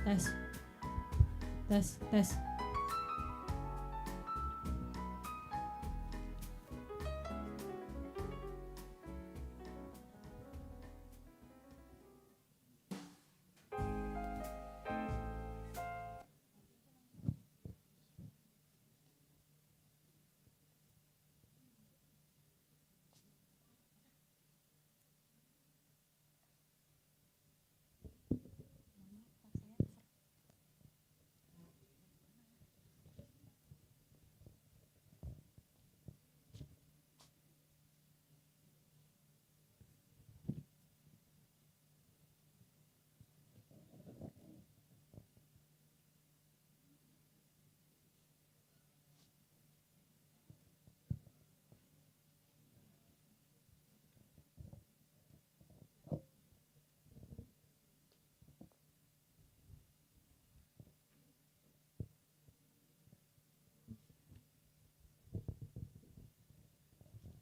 Tes. Tes, tes.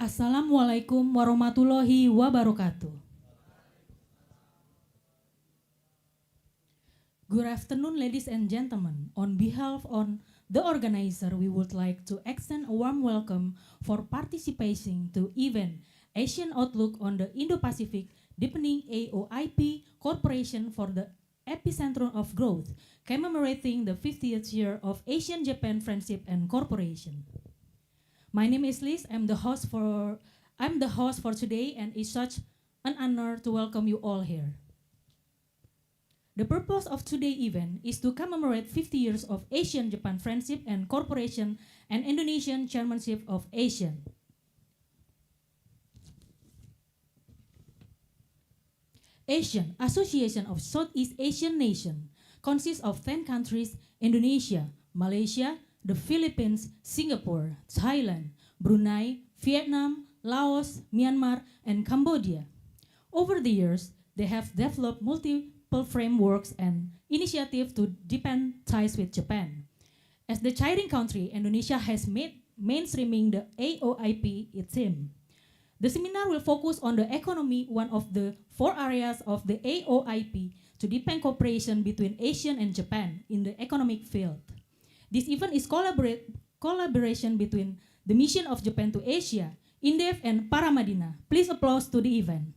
Assalamualaikum warahmatullahi wabarakatuh. Good afternoon, ladies and gentlemen. On behalf of the organizer, we would like to extend a warm welcome for participating to event Asian Outlook on the Indo-Pacific Deepening AOIP Cooperation for the Epicentrum of Growth, commemorating the 50th year of ASEAN-Japan Friendship and Cooperation. My name is Liz. I'm the host for today, and it's such an honor to welcome you all here. The purpose of today's event is to commemorate 50 years of ASEAN-Japan Friendship and Cooperation and Indonesian Chairmanship of ASEAN. ASEAN, Association of Southeast Asian Nations, consists of 10 countries: Indonesia, Malaysia, the Philippines, Singapore, Thailand, Brunei, Vietnam, Laos, Myanmar, and Cambodia. Over the years, they have developed multiple frameworks and initiatives to deepen ties with Japan. As the chairing country, Indonesia has made mainstreaming the AOIP its theme. The seminar will focus on the economy, one of the 4 areas of the AOIP to deepen cooperation between ASEAN and Japan in the economic field. This event is collaboration between the Mission of Japan to Asia, INDEF, and Paramadina. Please applause to the event.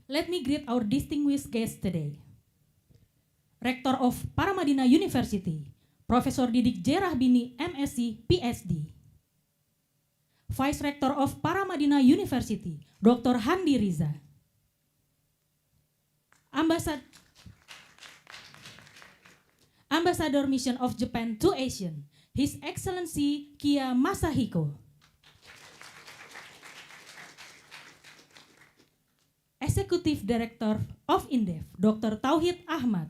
Let me greet our distinguished guests today. Rector of Paramadina University, Profesor Didik J. Rahbini, MSc, PhD. Vice Rector of Paramadina University, Dr. Handi Riza. Ambassador Mission of Japan to ASEAN, His Excellency Kia Masahiko. Executive Director of INDEF, Dr. Tauhid Ahmad.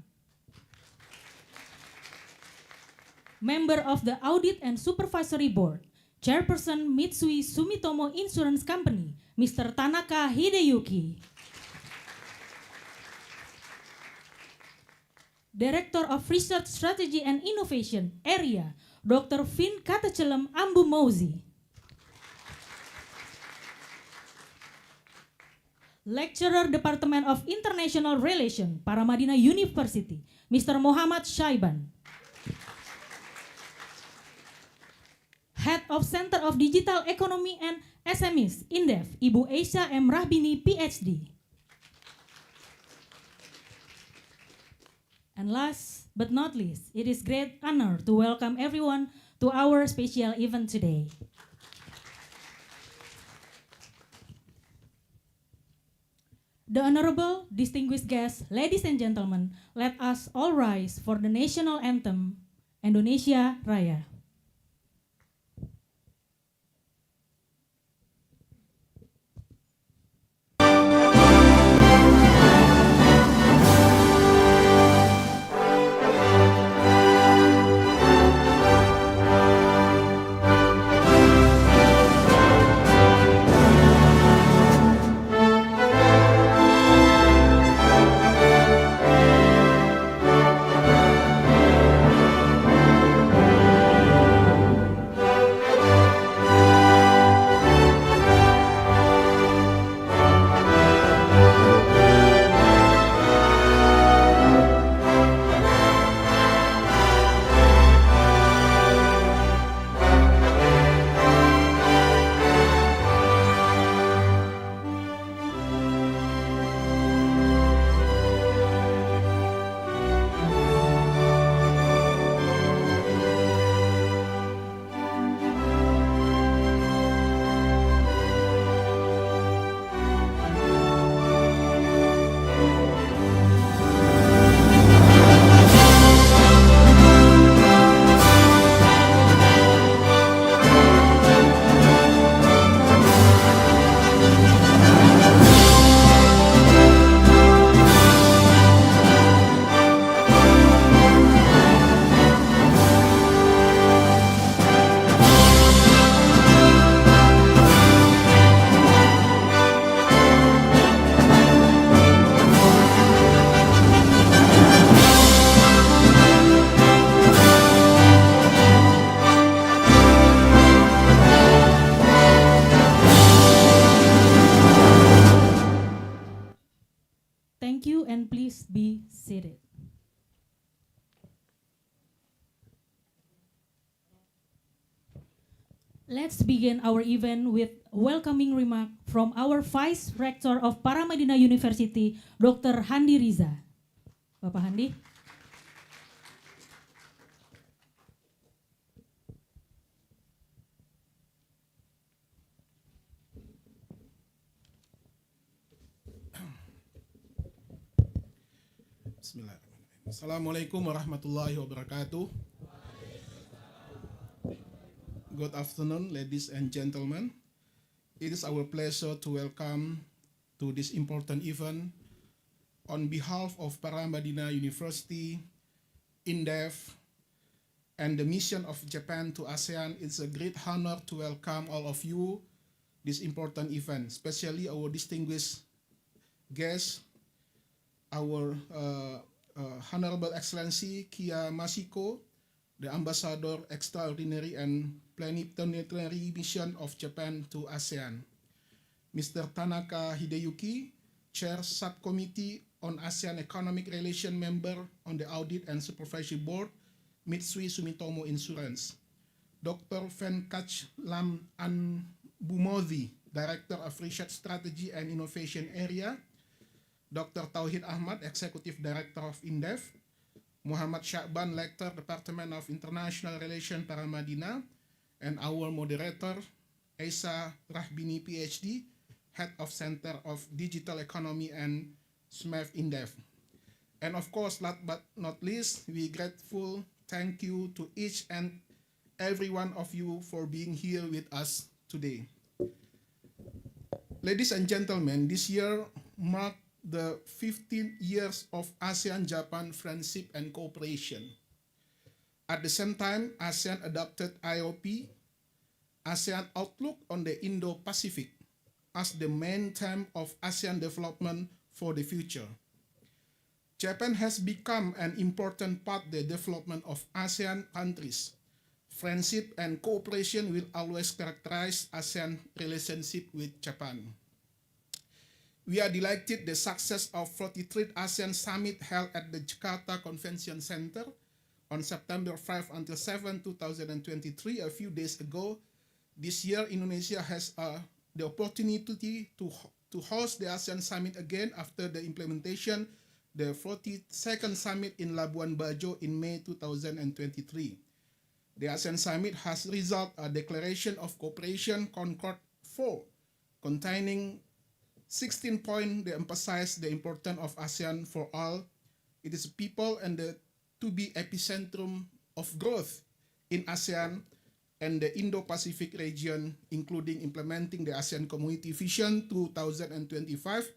Member of the Audit and Supervisory Board, Chairperson Mitsui Sumitomo Insurance Company, Mr. Tanaka Hideyuki. Director of Research Strategy and Innovation, Area, Dr. Vin Katacelem Ambu Mauzi. Lecturer Department of International Relations, Paramadina University, Mr. Muhammad Syaiban. Head of Center of Digital Economy and SMEs, INDEF, Ibu Aisyah M. Rahbini, PhD. And last but not least, it is great honor to welcome everyone to our special event today. The honorable distinguished guests, ladies and gentlemen, let us all rise for the national anthem, Indonesia Raya. and please be seated. Let's begin our event with welcoming remark from our Vice Rector of Paramadina University, Dr. Handi Riza. Bapak Handi. Bismillahirrahmanirrahim. Assalamualaikum warahmatullahi wabarakatuh. Good afternoon, ladies and gentlemen. It is our pleasure to welcome to this important event on behalf of Paramadina University, INDEF, and the mission of Japan to ASEAN. It's a great honor to welcome all of you this important event, especially our distinguished guests, our Honorable Excellency Kia Masiko, the Ambassador Extraordinary and Plenipotentiary Mission of Japan to ASEAN. Mr. Tanaka Hideyuki, Chair Subcommittee on ASEAN Economic Relation Member on the Audit and Supervisory Board, Mitsui Sumitomo Insurance. Dr. Venkach Lam Anbumodhi, Director of Research Strategy and Innovation Area. Dr. Tauhid Ahmad, Executive Director of INDEF. Muhammad Syakban, Lecturer, Department of International Relations, Paramadina, and our moderator, Esa Rahbini, PhD, Head of Center of Digital Economy and SMEF INDEF. And of course, last but not least, we grateful thank you to each and every one of you for being here with us today. Ladies and gentlemen, this year marked the 15 years of ASEAN-Japan Friendship and Cooperation. At the same time, ASEAN adopted IOP, ASEAN Outlook on the Indo-Pacific, as the main theme of ASEAN development for the future. Japan has become an important part of the development of ASEAN countries. Friendship and cooperation will always characterize ASEAN relationship with Japan. We are delighted the success of 43rd ASEAN Summit held at the Jakarta Convention Center on September 5 until 7, 2023, a few days ago. This year, Indonesia has the opportunity to host the ASEAN Summit again after the implementation, the 42nd Summit in Labuan Bajo in May 2023. The ASEAN Summit has resulted a Declaration of Cooperation Concord 4, containing 16 points that emphasize the importance of ASEAN for all its people and to be epicentrum of growth in ASEAN and the Indo-Pacific region, including implementing the ASEAN Community Vision 2025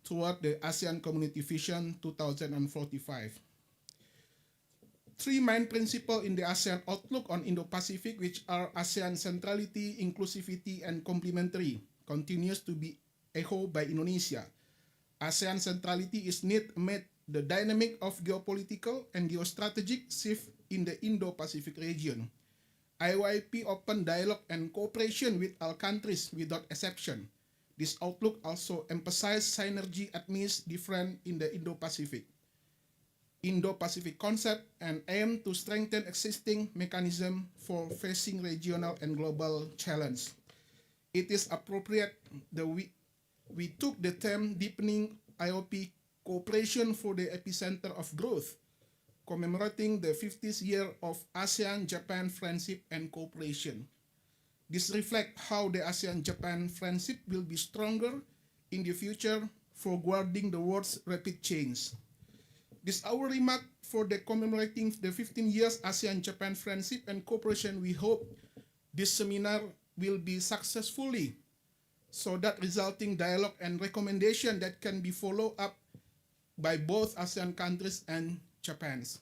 toward the ASEAN Community Vision 2045. Three main principles in the ASEAN Outlook on Indo-Pacific, which are ASEAN centrality, inclusivity, and complementary, continues to be echoed by Indonesia. ASEAN centrality is need amid the dynamic of geopolitical and geostrategic shift in the Indo-Pacific region. IOIP open dialogue and cooperation with all countries without exception. This outlook also emphasizes synergy amidst different in the Indo-Pacific concept and aim to strengthen existing mechanism for facing regional and global challenge. It is appropriate that we took the theme Deepening AOIP Cooperation for the Epicenter of Growth, commemorating the 50th year of ASEAN-Japan Friendship and Cooperation. This reflects how the ASEAN-Japan friendship will be stronger in the future for guarding the world's rapid change. This our remark for the commemorating the 15 years ASEAN-Japan Friendship and Cooperation. We hope this seminar will be successfully so that resulting dialogue and recommendation that can be followed up by both ASEAN countries and Japan's.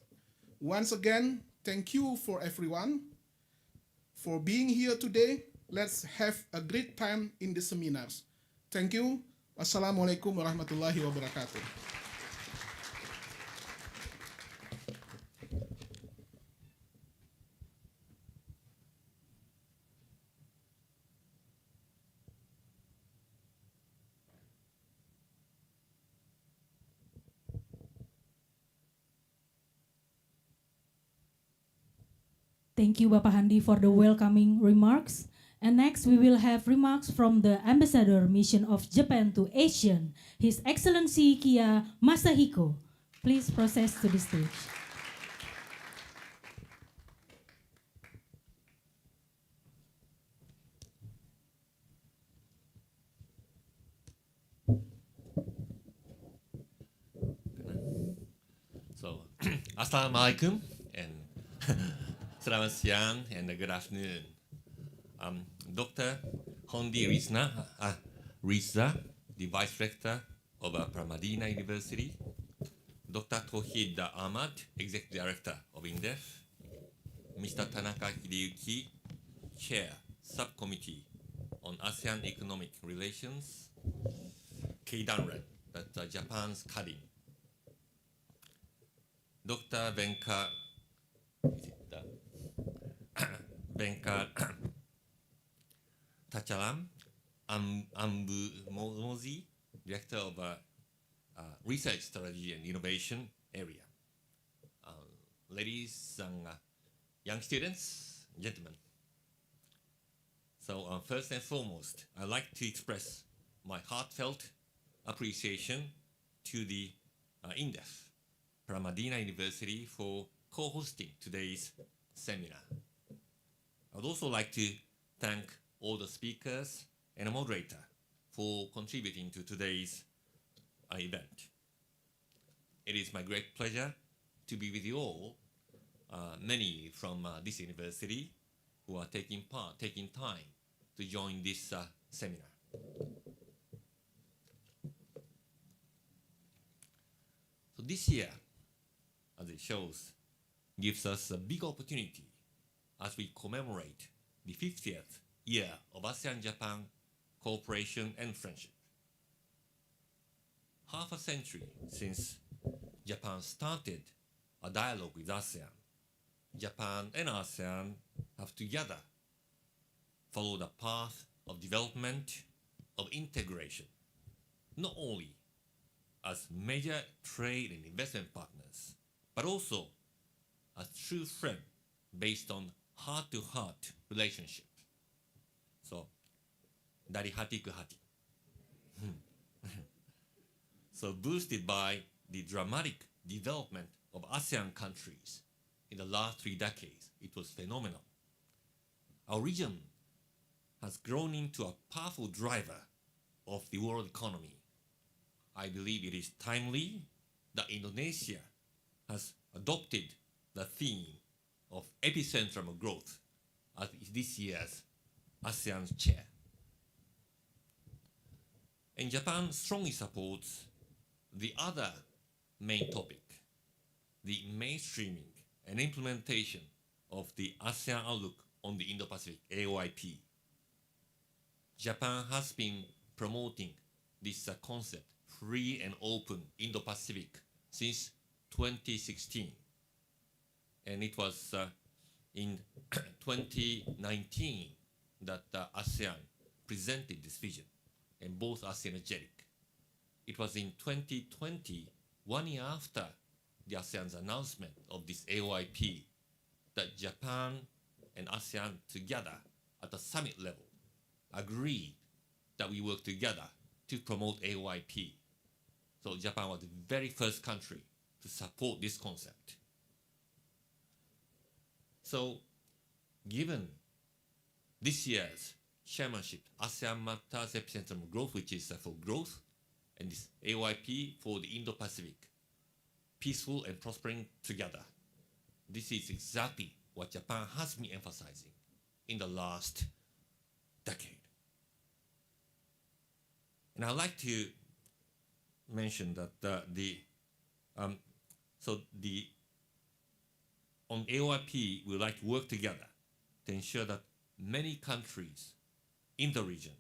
Once again, thank you for everyone for being here today. Let's have a great time in the seminars. Thank you. Wassalamualaikum warahmatullahi wabarakatuh. Thank you, Bapak Handi, for the welcoming remarks. And next, we will have remarks from the Ambassador Mission of Japan to ASEAN, His Excellency Kia Masahiko. Please process to the stage. So, Assalamualaikum and selamat siang and good afternoon. Dr. Hondi Rizza, the Vice Rector of Paramadina University, Dr. Tohid Ahmad, Executive Director of INDEF, Mr. Tanaka Hideyuki, Chair, Subcommittee on ASEAN Economic Relations, Keidanren, that's Japan's Kadin, Dr. Venkat Tachalam Ambumozi, Director of Research Strategy and Innovation Area. Ladies and young students, gentlemen. So first and foremost, I'd like to express my heartfelt appreciation to the INDEF, Paramadina University, for co-hosting today's seminar. I would also like to thank all the speakers and a moderator for contributing to today's event. It is my great pleasure to be with you all, many from this university who are taking time to join this seminar. So this year, as it shows, gives us a big opportunity as we commemorate the 50th year of ASEAN-Japan Cooperation and Friendship. Half a century since Japan started a dialogue with ASEAN, Japan and ASEAN have together followed a path of development, of integration, not only as major trade and investment partners, but also as true friends based on heart-to-heart relationship. So, dari hati ke hati. So, boosted by the dramatic development of ASEAN countries in the last 3 decades, it was phenomenal. Our region has grown into a powerful driver of the world economy. I believe it is timely that Indonesia has adopted the theme of Epicentrum of Growth as this year's ASEAN's chair. And Japan strongly supports the other main topic, the mainstreaming and implementation of the ASEAN Outlook on the Indo-Pacific, AOIP. Japan has been promoting this concept, free and open Indo-Pacific, since 2016. And it was in 2019 that ASEAN presented this vision, and both are synergetic. It was in 2020, 1 year after the ASEAN's announcement of this AOIP, that Japan and ASEAN together at the summit level agreed that we work together to promote AOIP. So Japan was the very first country to support this concept. So given this year's chairmanship, ASEAN Matters Epicentrum of Growth, which is for growth, and this AOIP for the Indo-Pacific, peaceful and prospering together. This is exactly what Japan has been emphasizing in the last decade. And I'd like to mention that on AOIP, we would like to work together to ensure that many countries in the region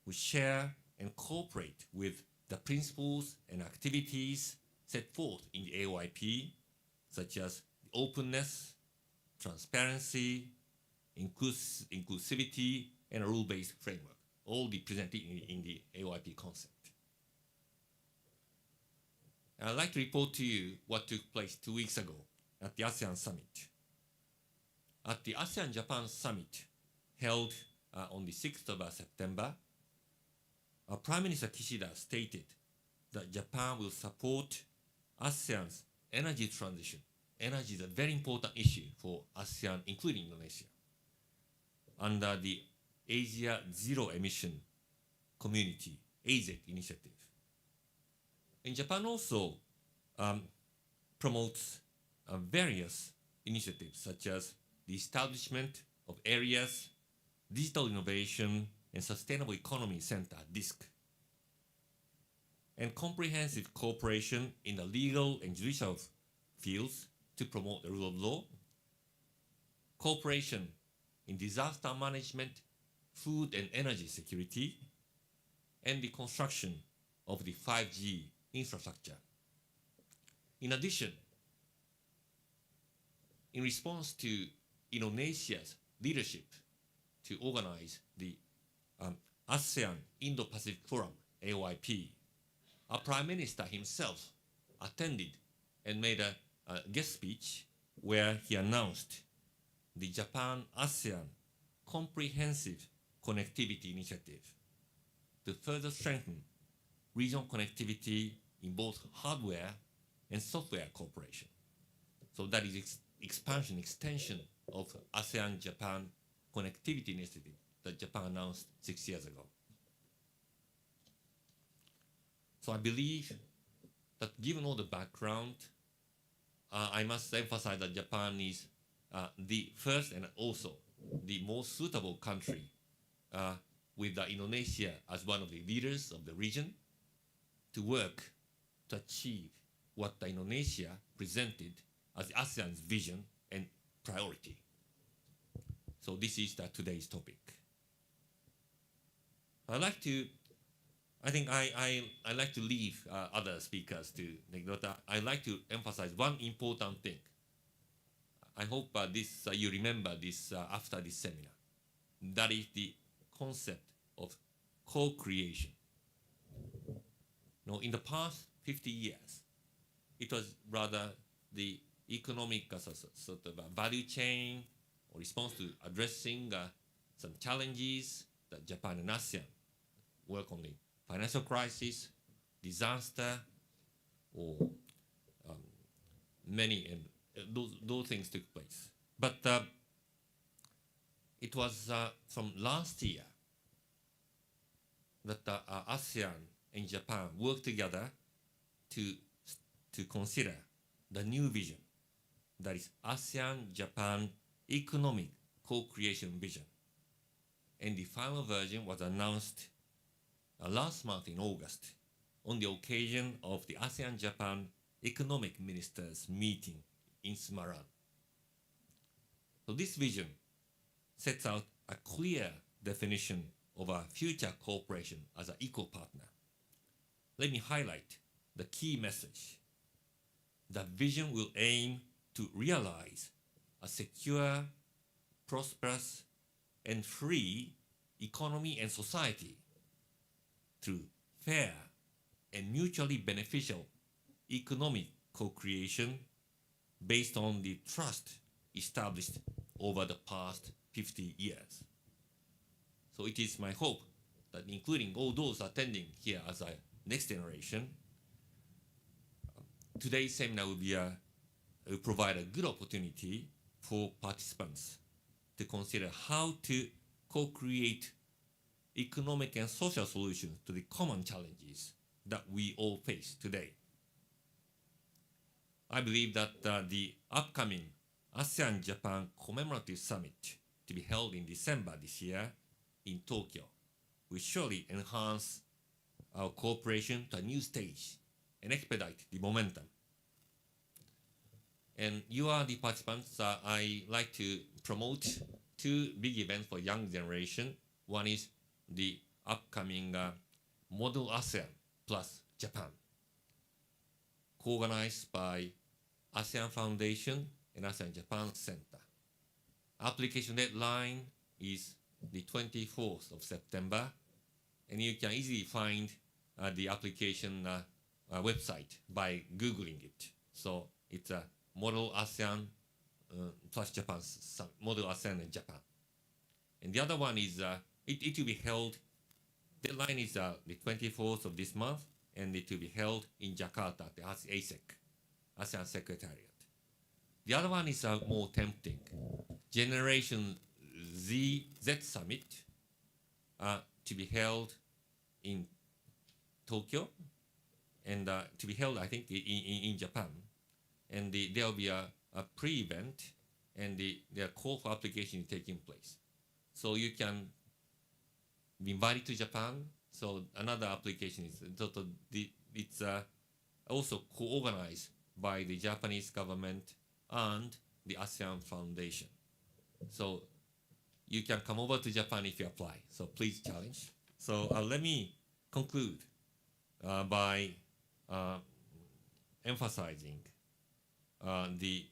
will share and cooperate with the principles and activities set forth in the AOIP, such as openness, transparency, inclusivity, and a rule-based framework, all be presented in the AOIP concept. And I'd like to report to you what took place 2 weeks ago at the ASEAN Summit. at the ASEAN-Japan Summit held on the 6th of September, Prime Minister Kishida stated that Japan will support ASEAN's energy transition. Energy is a very important issue for ASEAN, including Indonesia, under the Asia Zero Emission Community, AZEC initiative. And Japan also promotes various initiatives such as the establishment of areas, digital innovation, and sustainable economy center, DISC, and comprehensive cooperation in the legal and judicial fields to promote the rule of law, cooperation in disaster management, food and energy security, and the construction of the 5G infrastructure. In addition, in response to Indonesia's leadership to organize the ASEAN Indo-Pacific Forum, AOIP, our Prime Minister himself attended and made a guest speech where he announced the Japan-ASEAN Comprehensive Connectivity Initiative to further strengthen regional connectivity in both hardware and software cooperation. So that is extension of ASEAN-Japan Connectivity Initiative that Japan announced 6 years ago. So I believe that given all the background, I must emphasize that Japan is the first and also the most suitable country with Indonesia as one of the leaders of the region to work to achieve what Indonesia presented as ASEAN's vision and priority. So this is today's topic. I like to leave other speakers to take note. I like to emphasize one important thing. I hope you remember this after this seminar. That is the concept of co-creation. Now, in the past 50 years, it was rather the economic sort of value chain or response to addressing some challenges that Japan and ASEAN work on, the financial crisis, disaster, or many, and those things took place. But it was from last year that ASEAN and Japan worked together to consider the new vision, that is ASEAN-Japan Economic Co-Creation Vision. And the final version was announced last month in August on the occasion of the ASEAN-Japan Economic Ministers meeting in Semarang. So this vision sets out a clear definition of our future cooperation as an equal partner. Let me highlight the key message. The vision will aim to realize a secure, prosperous, and free economy and society through fair and mutually beneficial economic co-creation based on the trust established over the past 50 years. So it is my hope that including all those attending here as a next generation, today's seminar will provide a good opportunity for participants to consider how to co-create economic and social solutions to the common challenges that we all face today. I believe that the upcoming ASEAN-Japan Commemorative Summit to be held in December this year in Tokyo will surely enhance our cooperation to a new stage and expedite the momentum. And you are the participants. I like to promote two big events for young generation. One is the upcoming Model ASEAN plus Japan, co-organized by ASEAN Foundation and ASEAN Japan Center. Application deadline is the 24th of September, and you can easily find the application website by Googling it. So it's a Model ASEAN plus Japan, model ASEAN and Japan. And the other one is, it will be held, deadline is the 24th of this month, and it will be held in Jakarta, the ASEC, ASEAN Secretariat. The other one is more tempting. Generation Z Summit to be held in Tokyo, and to be held, I think, in Japan. And there will be a pre-event, and the call for application is taking place. So you can be invited to Japan. So another application is, it's also co-organized by the Japanese government and the ASEAN Foundation. So you can come over to Japan if you apply. So please challenge. So let me conclude by emphasizing the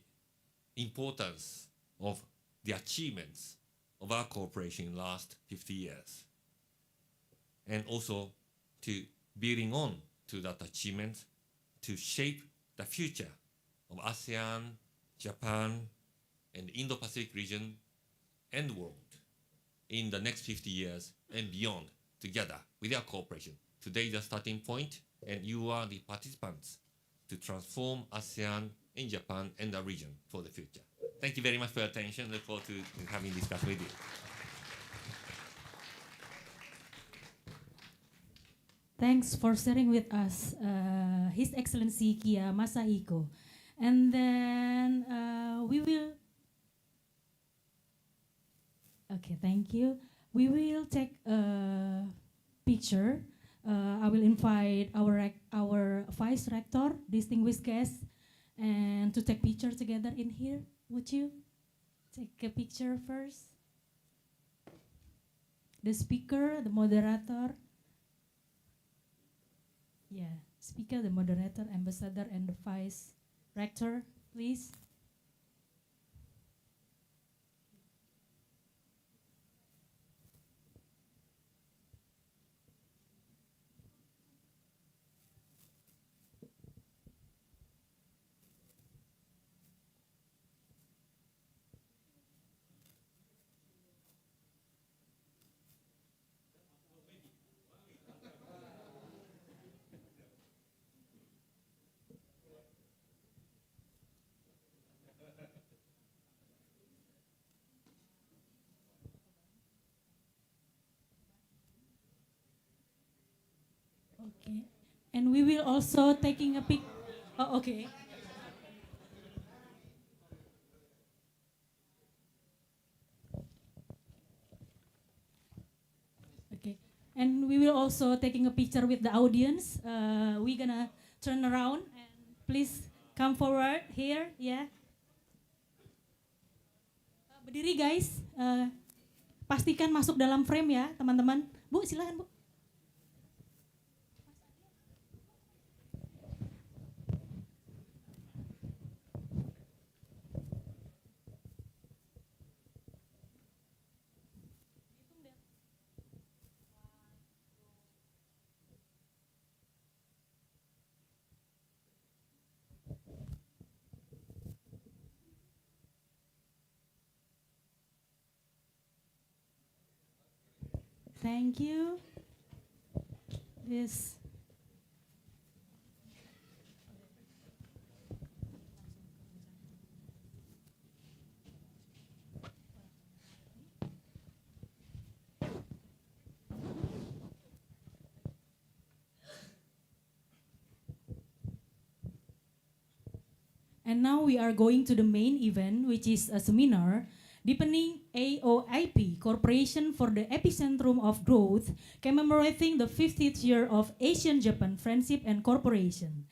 importance of the achievements of our cooperation in the last 50 years. And also to building on to that achievement to shape the future of ASEAN, Japan, and the Indo-Pacific region and the world in the next 50 years and beyond, together with our cooperation. Today is the starting point, and you are the participants to transform ASEAN and Japan and the region for the future. Thank you very much for your attention. Look forward to having discussion with you. Thanks for sharing with us, His Excellency Kia Masahiko. And then we will, okay, thank you. We will take a picture. I will invite our Vice Rector, distinguished guests, and to take picture together in here. Would you take a picture first? The speaker, the moderator. Yeah, speaker, the moderator, ambassador, and the vice rector, please. Okay, and we will also taking a pic. Oh, okay. Okay, and we will also taking a picture with the audience. We're gonna turn around and please come forward here. Yeah. Berdiri guys. Pastikan masuk dalam frame ya, teman-teman. Bu, silakan Bu. Thank you. This. And now we are going to the main event, which is a seminar, Deepening AOIP Cooperation for the Epicentrum of Growth, commemorating the 50th year of ASEAN-Japan Friendship and Cooperation.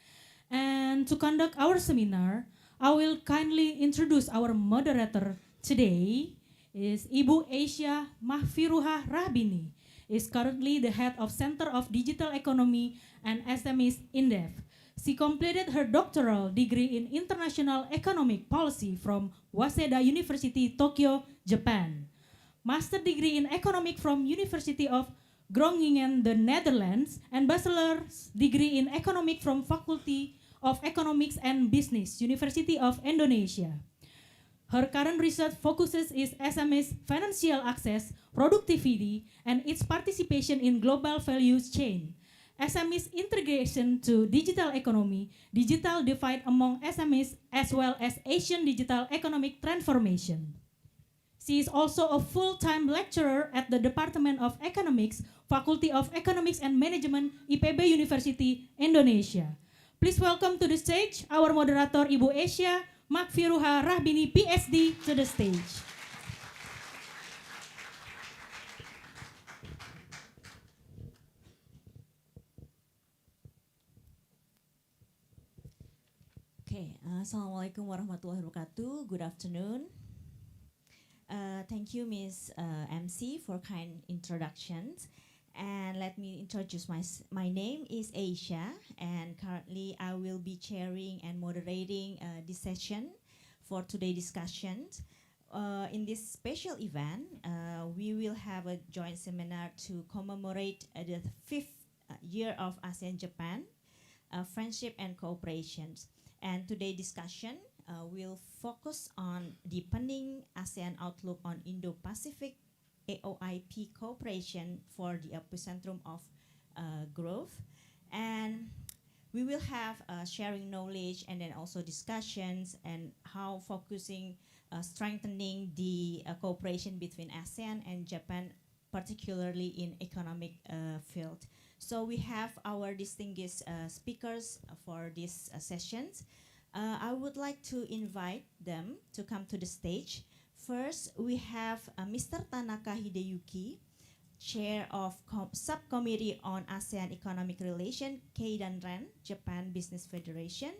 And to conduct our seminar, I will kindly introduce our moderator today, is Ibu Asia Mahfiruhah Rahbini, is currently the head of Center of Digital Economy and SMEs INDEF. She completed her doctoral degree in International Economic Policy from Waseda University, Tokyo, Japan. Master degree in Economic from University of Groningen, the Netherlands, and bachelor's degree in Economic from Faculty of Economics and Business, University of Indonesia. Her current research focuses is SMEs financial access, productivity, and its participation in global values chain. SMEs integration to digital economy, digital divide among SMEs, as well as Asian digital economic transformation. She is also a full-time lecturer at the Department of Economics, Faculty of Economics and Management, IPB University, Indonesia. Please welcome to the stage our moderator Ibu Asia Makfiruha Rahbini, PhD, to the stage. Okay, Assalamualaikum warahmatullahi wabarakatuh. Good afternoon. Thank you, Ms. MC, for kind introductions. And let me introduce my name is Asia, and currently I will be chairing and moderating this session for today's discussions. In this special event, we will have a joint seminar to commemorate the 5th year of ASEAN-Japan Friendship and Cooperation. And today's discussion will focus on deepening ASEAN outlook on Indo-Pacific AOIP Cooperation for the Epicentrum of Growth. And we will have sharing knowledge and then also discussions and how focusing, strengthening the cooperation between ASEAN and Japan, particularly in economic field. So we have our distinguished speakers for these sessions. I would like to invite them to come to the stage. First, we have Mr. Tanaka Hideyuki, Chair of Subcommittee on ASEAN Economic Relation, Keidanren, Japan Business Federation.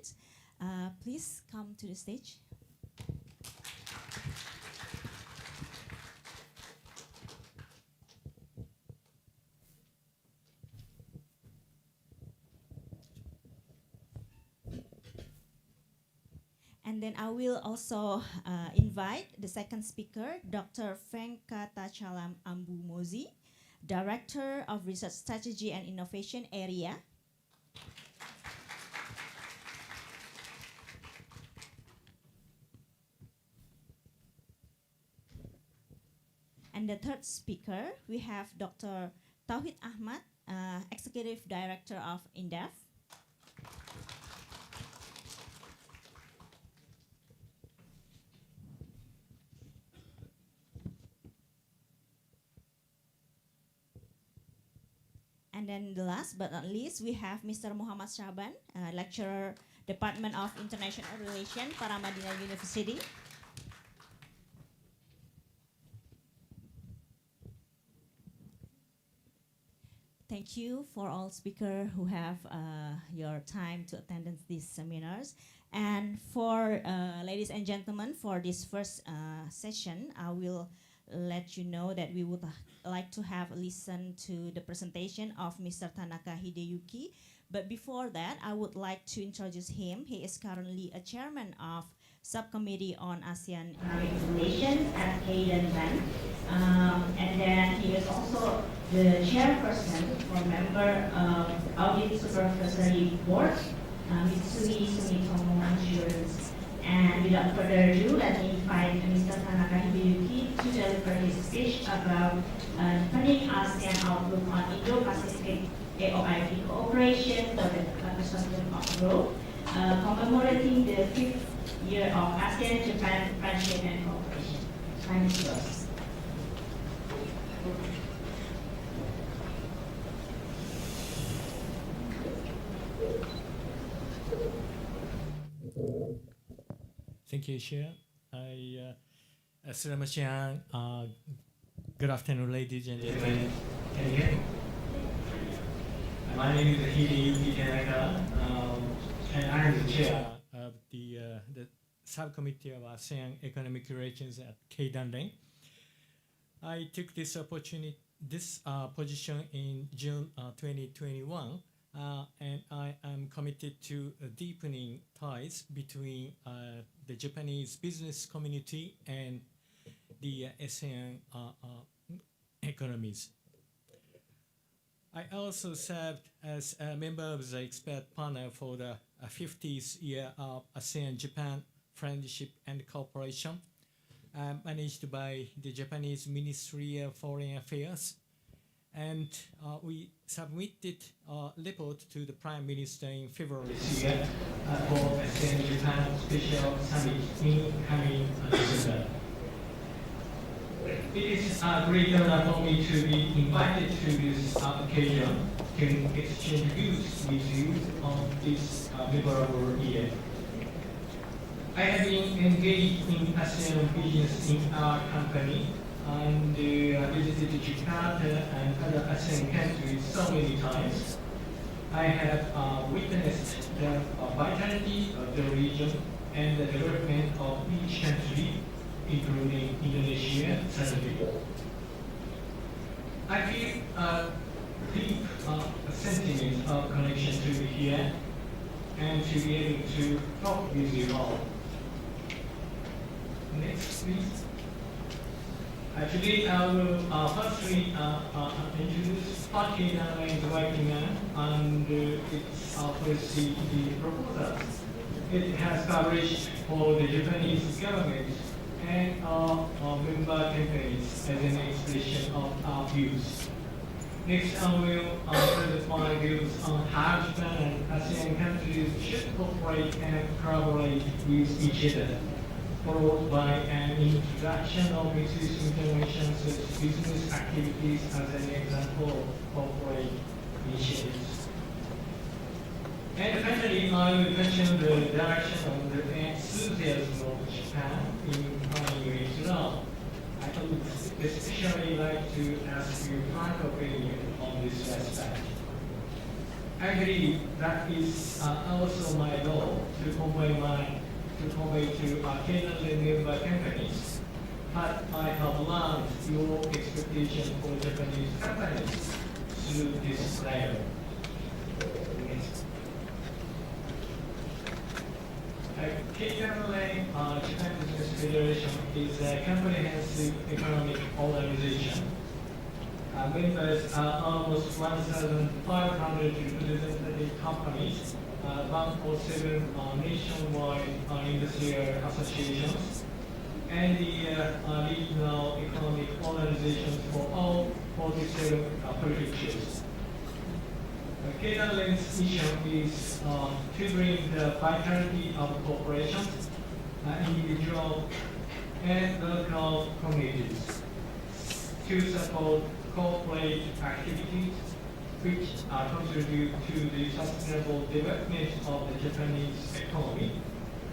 Please come to the stage. And then I will also invite the second speaker, Dr. Venkatachalam Ambu Mozi, Director of Research Strategy and Innovation Area. And the third speaker, we have Dr. Tauhid Ahmad, Executive Director of INDEF. And then the last but not least, we have Mr. Muhammad Shaban, Lecturer, Department of International Relations, Paramadina University. Thank you for all speakers who have your time to attend these seminars. And for ladies and gentlemen, for this first session, I will let you know that we would like to have a listen to the presentation of Mr. Tanaka Hideyuki. But before that, I would like to introduce him. He is currently a chairman of Subcommittee on ASEAN Economic Relations at Keidanren. And then he is also the chairperson or member of the Audit Supervisory Board, Mitsui Sumitomo Insurance. And without further ado, let me invite Mr. Tanaka Hideyuki to deliver his speech about deepening ASEAN outlook on Indo-Pacific AOIP Cooperation for the Epicentrum of Growth, commemorating the 5th year of ASEAN-Japan Friendship and Cooperation. Time is yours. Thank you, Chair. Selamat siang. Good afternoon, ladies and gentlemen. Can you hear me? My name is Hideyuki Tanaka, and I am the chair of the subcommittee of ASEAN Economic Relations at Keidanren. I took this position in June 2021. And I am committed to deepening ties between the Japanese business community and the ASEAN economies. I also served as a member of the expert panel for the 50th year of ASEAN-Japan Friendship and Cooperation managed by the Japanese Ministry of Foreign Affairs. And we submitted a report to the Prime Minister in February this year for ASEAN-Japan Special Summit in coming December. It is a great honor for me to be invited to this occasion to exchange views with you on this memorable year. I have been engaged in ASEAN business in our company and visited Jakarta and other ASEAN countries so many times. I have witnessed the vitality of the region and the development of each country, including Indonesia, certainly. I feel a deep sentiment of connection to be here and to be able to talk with you all. Next, please. Today I will firstly introduce Party is working on and its policy proposal. It has published for the Japanese government and member companies as an expression of our views. Next, I will present my views on how Japan and ASEAN countries should cooperate and collaborate with each other, followed by an introduction of mixed interventions with business activities as an example of corporate initiatives. And finally, I will mention the direction of the enthusiasm of Japan in planning Israel. I would especially like to ask you my opinion on this aspect. I believe that is also my goal to convey to Canadian member companies. But I have learned your expectation for Japanese companies through this dialogue. KMLA, Japan Business Federation, is a comprehensive economic organization. Members are almost 1,500 representative companies, 107 nationwide industrial associations, and the regional economic organizations for all 47 prefectures. KMLA's mission is to bring the vitality of corporations, individual and local communities, to support corporate activities which contribute to the sustainable development of the Japanese economy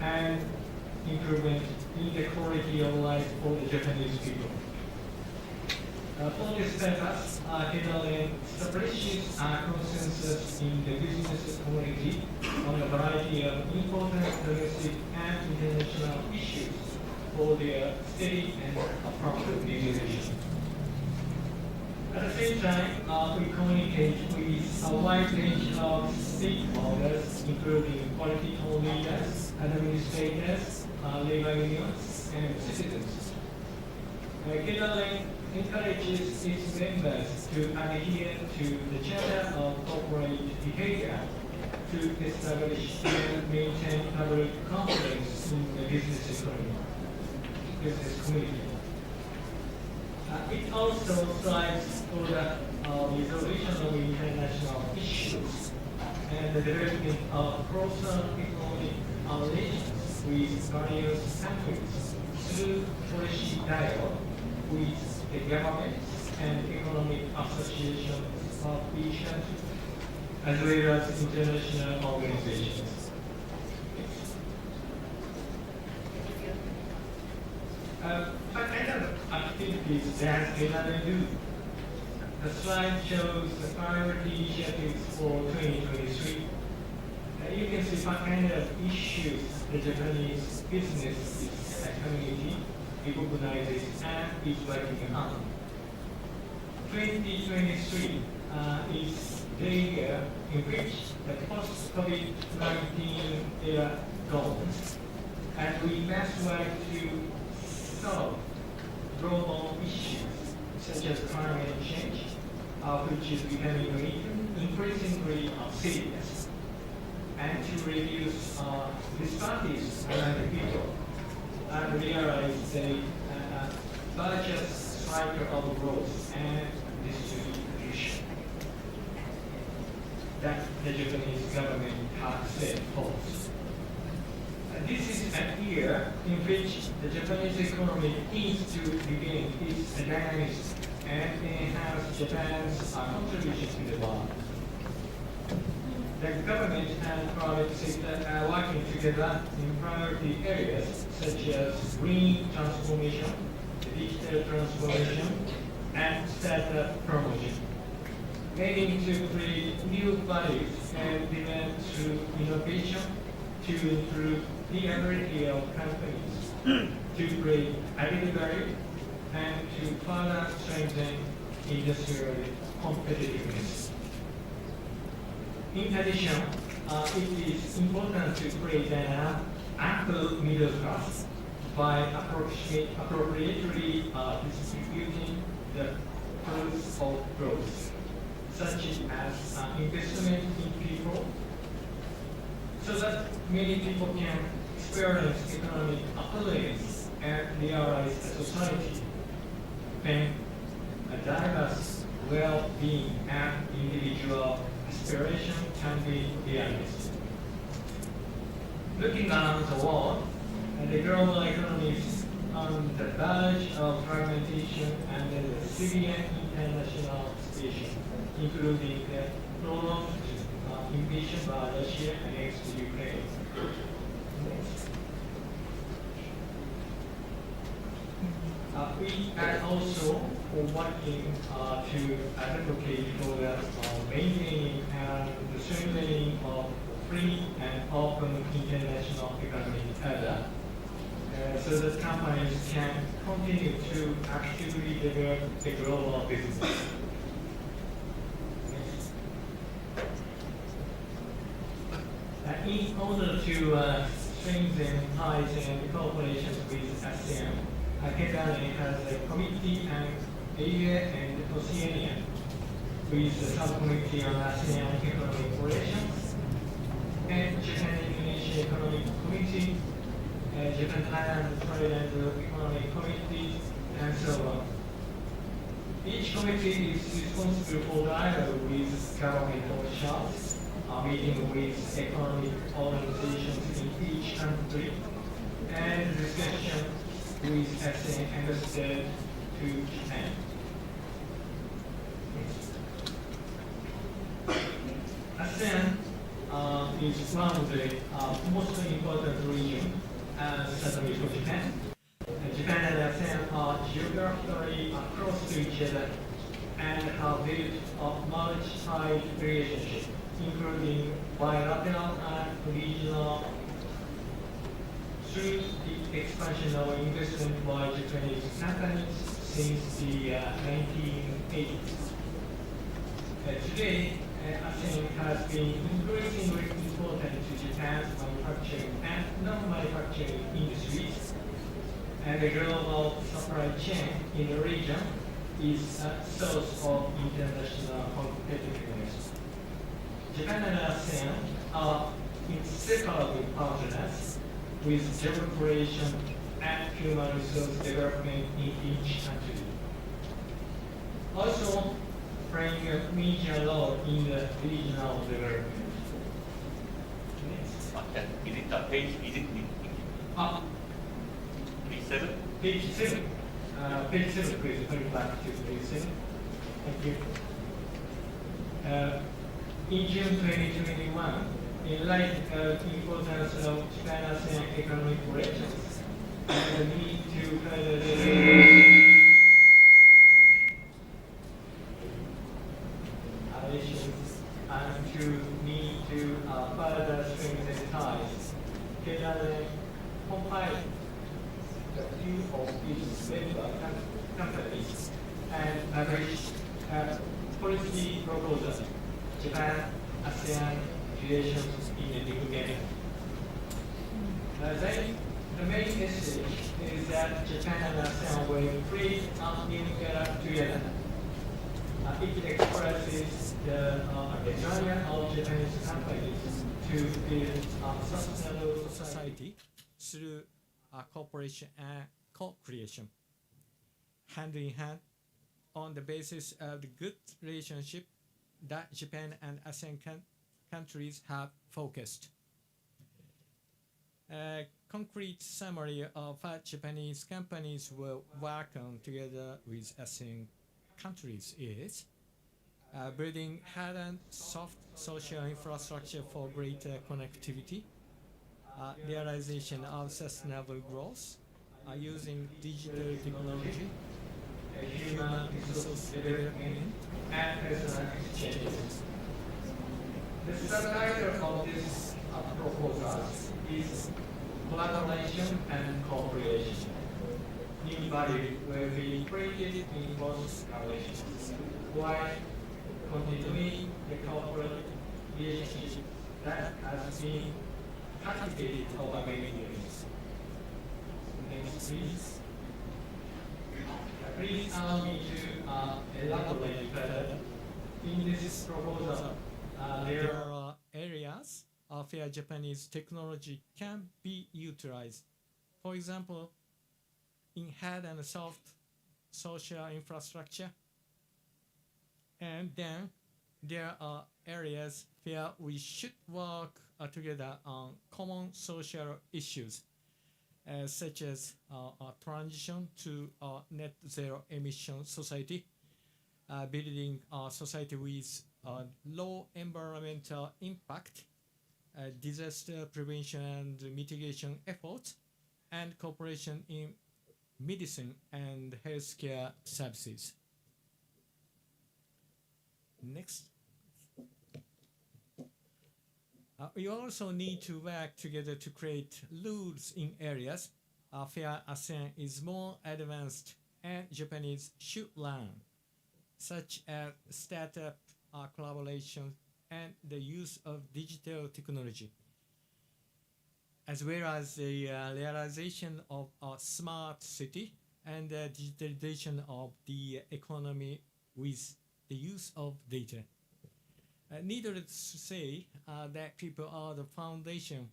and improvement in the quality of life for the Japanese people. For this purpose, KMLA establishes a consensus in the business community on a variety of important domestic and international issues for their steady and appropriate resolution. At the same time, we communicate with a wide range of stakeholders, including political leaders, administrators, labor unions, and citizens. KMLA encourages its members to adhere to the Charter of Corporate Behavior to establish and maintain public confidence in the business community. It also strives for the resolution of international issues and the development of closer economic relations with various countries through policy dialogue with the governments and economic associations of each country, as well as international organizations. What kind of activities does KMLA do? The slide shows the priority initiatives for 2023. You can see what kind of issues the Japanese business community recognizes and is working on. 2023 is the year in which the post-COVID-19 era goes, and we must work to solve global issues such as climate change, which is becoming increasingly serious, and to reduce disparities among the people and realize the virtuous cycle of growth and distribution that the Japanese government has set forth. This is a year in which the Japanese economy needs to regain its dynamism and enhance Japan's contribution to the world. The government and private sector are working together in priority areas such as green transformation, digital transformation, and startup promotion, aiming to create new values and demand through innovation to improve the ability of companies to create added value and to further strengthen industrial competitiveness. In addition, it is important to create an ample middle class by appropriately distributing the fruits of growth, such as investment in people, so that many people can experience economic opportunities and realize a society when a diverse well-being and individual aspiration can be realized. Looking around the world, the global economy is on the verge of fragmentation and the severe international situation, including the prolonged invasion by Russia against Ukraine. We are also working to advocate for the maintaining and the strengthening of free and open international economic order, so that companies can continue to actively develop the global business. In order to strengthen ties and cooperation with ASEAN, KEDANE has a committee on Asia and Oceania with the subcommittee on ASEAN economic relations and Japan-Indonesia Economic Committee, Japan-Thailand Trade and Economic Committee, and so on. Each committee is responsible for dialogue with government officials, meeting with economic organizations in each country, and discussion with ASEAN ambassador to Japan. ASEAN is one of the most important regions, certainly for Japan. Japan and ASEAN are geographically close to each other and have built a multi-side relationship, including bilateral and regional, through the expansion of investment by Japanese companies since the 1980s. Today, ASEAN has been increasingly important to Japan's manufacturing and non-manufacturing industries, and the global supply chain in the region is a source of international competitiveness. Japan and ASEAN are inseparable partners with job creation and human resource development in each country. Also, playing a major role in the regional development. Next. Is it a page? Is it page 7? Page 7. Page 7, please. Turn back to page 7. Thank you. In June 2021, in light of the importance of Japan-ASEAN economic relations and the need to further develop relations and to need to further strengthen ties, KEDANE compiled the view of its member companies and published a policy proposal, Japan-ASEAN relations in a new era. The main message is that Japan and ASEAN will create a new era together. It expresses the desire of Japanese companies to build a sustainable society through cooperation and co-creation. hand in hand on the basis of the good relationship that Japan and ASEAN countries have focused. A concrete summary of what Japanese companies will work on together with ASEAN countries is building hard and soft social infrastructure for greater connectivity, realization of sustainable growth, using digital technology, human resource development, and cultural exchanges. The subtitle of this proposal is Collaboration and Cooperation. New value will be created in both relations, while continuing the corporate relationship that has been cultivated over many years. Next, please. Please allow me to elaborate further. In this proposal, there are areas where Japanese technology can be utilized. For example, in hard and soft social infrastructure. And then there are areas where we should work together on common social issues, such as a transition to a net zero emission society, building a society with low environmental impact, disaster prevention and mitigation efforts, and cooperation in medicine and healthcare services. Next. We also need to work together to create rules in areas where ASEAN is more advanced and Japanese should learn, such as startup collaboration and the use of digital technology, as well as the realization of a smart city and the digitalization of the economy with the use of data. Needless to say that people are the foundation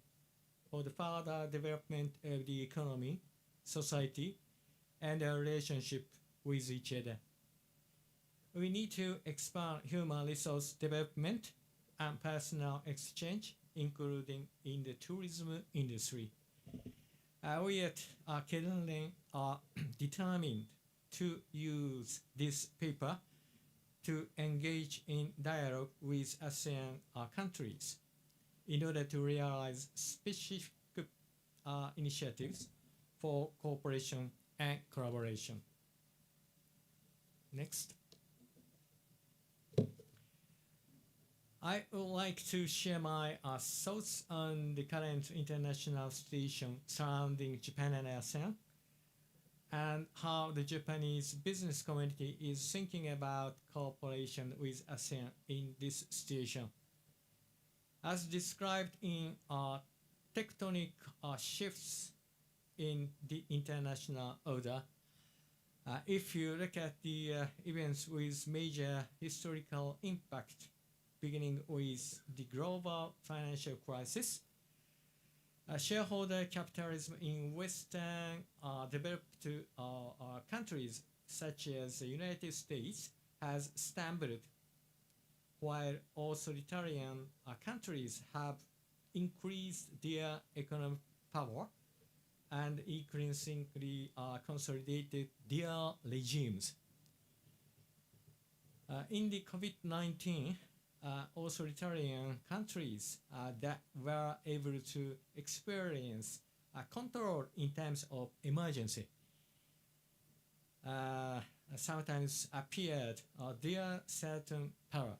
for the further development of the economy, society, and our relationship with each other. We need to expand human resource development and personal exchange, including in the tourism industry. We at Kedanren are determined to use this paper to engage in dialogue with ASEAN countries in order to realize specific initiatives for cooperation and collaboration. Next. I would like to share my thoughts on the current international situation surrounding Japan and ASEAN, and how the Japanese business community is thinking about cooperation with ASEAN in this situation. As described in tectonic shifts in the international order, if you look at the events with major historical impact, beginning with the global financial crisis, shareholder capitalism in Western developed countries such as the United States has stumbled, while authoritarian countries have increased their economic power and increasingly consolidated their regimes. In the COVID-19, authoritarian countries that were able to experience control in terms of emergency sometimes appeared their certain power.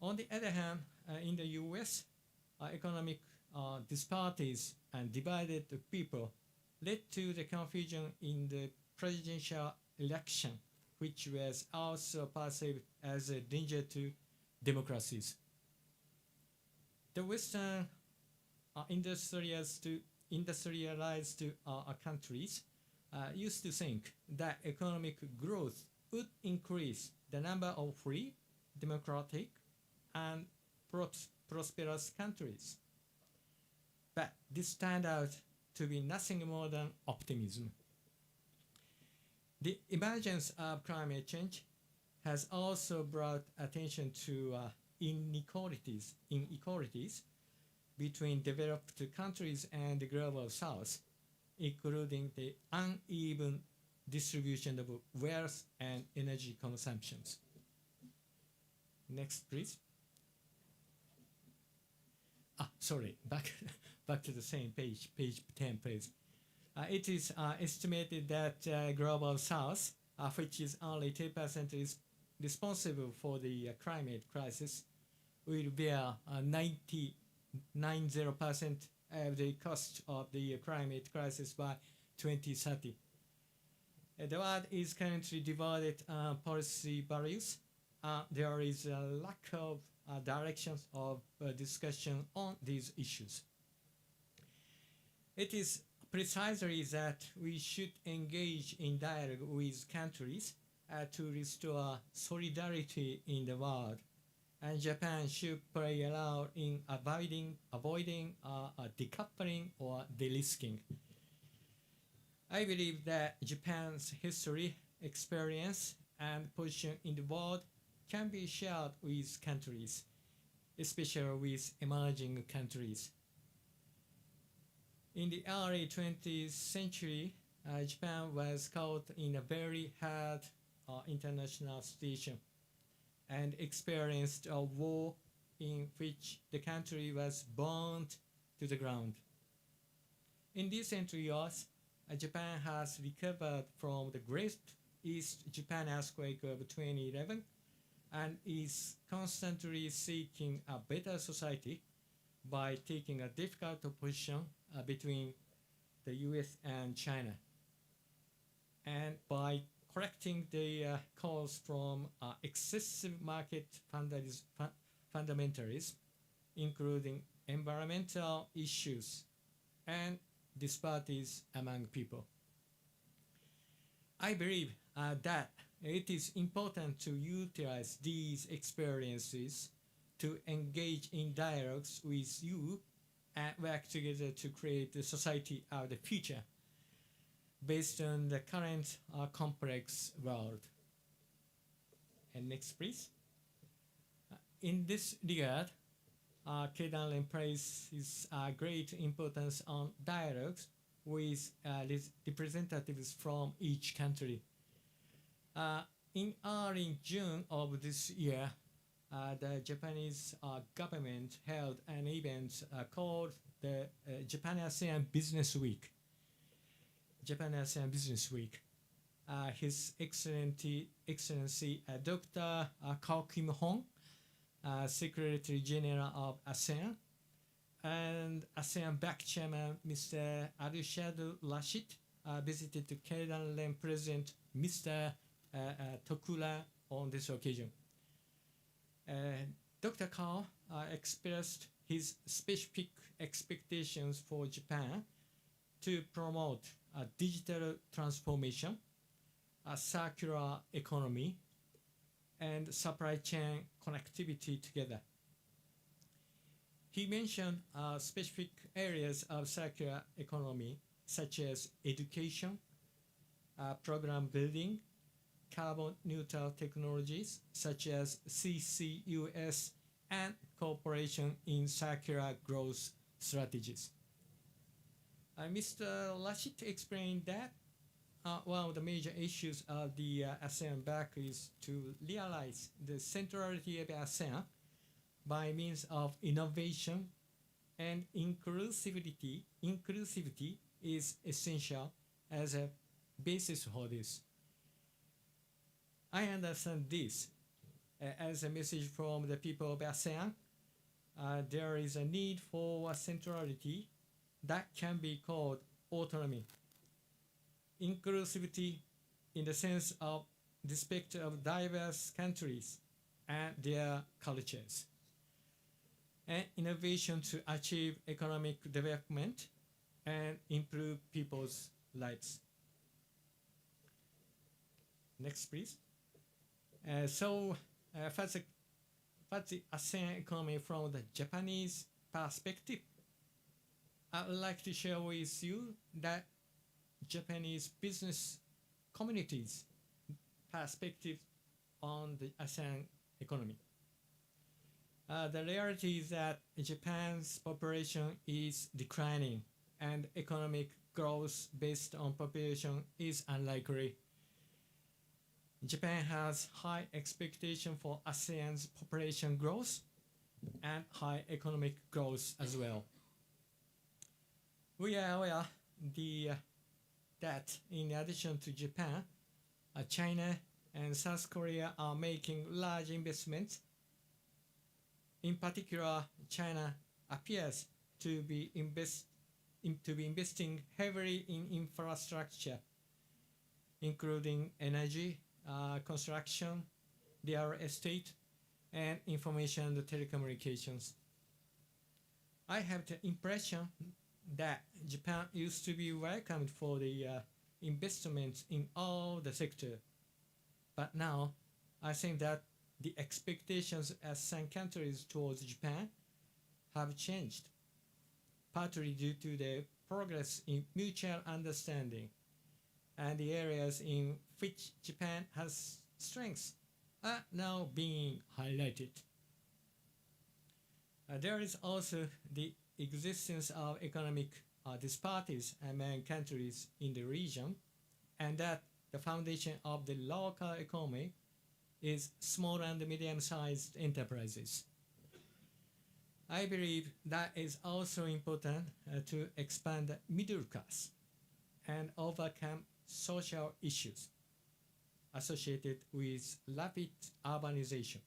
On the other hand, in the US, economic disparities and divided people led to the confusion in the presidential election, which was also perceived as a danger to democracies. The Western industrialized countries used to think that economic growth would increase the number of free, democratic, and prosperous countries. But this turned out to be nothing more than optimism. The emergence of climate change has also brought attention to inequalities between developed countries and the global south, including the uneven distribution of wealth and energy consumptions. Next, please. Sorry, back to the same page 10, please. It is estimated that global south, which is only 10% responsible for the climate crisis, will bear 90% of the cost of the climate crisis by 2030. The world is currently divided on policy values. There is a lack of directions of discussion on these issues. It is precisely that we should engage in dialogue with countries to restore solidarity in the world, and Japan should play a role in avoiding decoupling or de-risking. I believe that Japan's history, experience, and position in the world can be shared with countries, especially with emerging countries. In the early 20th century, Japan was caught in a very hard international situation and experienced a war in which the country was burned to the ground. In recent years, Japan has recovered from the Great East Japan earthquake of 2011 and is constantly seeking a better society by taking a difficult position between the US and China, and by correcting the cause from excessive market fundamentalism, including environmental issues and disparities among people. I believe that it is important to utilize these experiences to engage in dialogues with you and work together to create the society of the future based on the current complex world. And next, please. In this regard, Keidanren places great importance on dialogues with representatives from each country. In early June of this year, the Japanese government held an event called the Japan-ASEAN Business Week. Japan-ASEAN Business Week. His Excellency Dr. Kao Kim-hong, Secretary General of ASEAN, and ASEAN back chairman Mr. Arshad Rashid visited the Keidanren President Mr. Tokura on this occasion. Dr. Kao expressed his specific expectations for Japan to promote a digital transformation, a circular economy, and supply chain connectivity together. He mentioned specific areas of circular economy such as education, program building, carbon neutral technologies such as CCUS, and cooperation in circular growth strategies. Mr. Rashid explained that one of the major issues of the ASEAN back is to realize the centrality of ASEAN by means of innovation, and inclusivity is essential as a basis for this. I understand this as a message from the people of ASEAN. There is a need for a centrality that can be called autonomy. Inclusivity in the sense of respect of diverse countries and their cultures. And innovation to achieve economic development and improve people's lives. Next, please. For the ASEAN economy from the Japanese perspective, I would like to share with you that Japanese business community's perspective on the ASEAN economy. The reality is that Japan's population is declining and economic growth based on population is unlikely. Japan has high expectation for ASEAN's population growth and high economic growth as well. We are aware that in addition to Japan, China and South Korea are making large investments. In particular, China appears to be investing heavily in infrastructure, including energy, construction, real estate, and information and telecommunications. I have the impression that Japan used to be welcomed for the investments in all the sectors, but now I think that the expectations as some countries towards Japan have changed, partly due to the progress in mutual understanding and the areas in which Japan has strengths are now being highlighted. There is also the existence of economic disparities among countries in the region, and that the foundation of the local economy is small and medium-sized enterprises. I believe that is also important to expand the middle class and overcome social issues associated with rapid urbanization.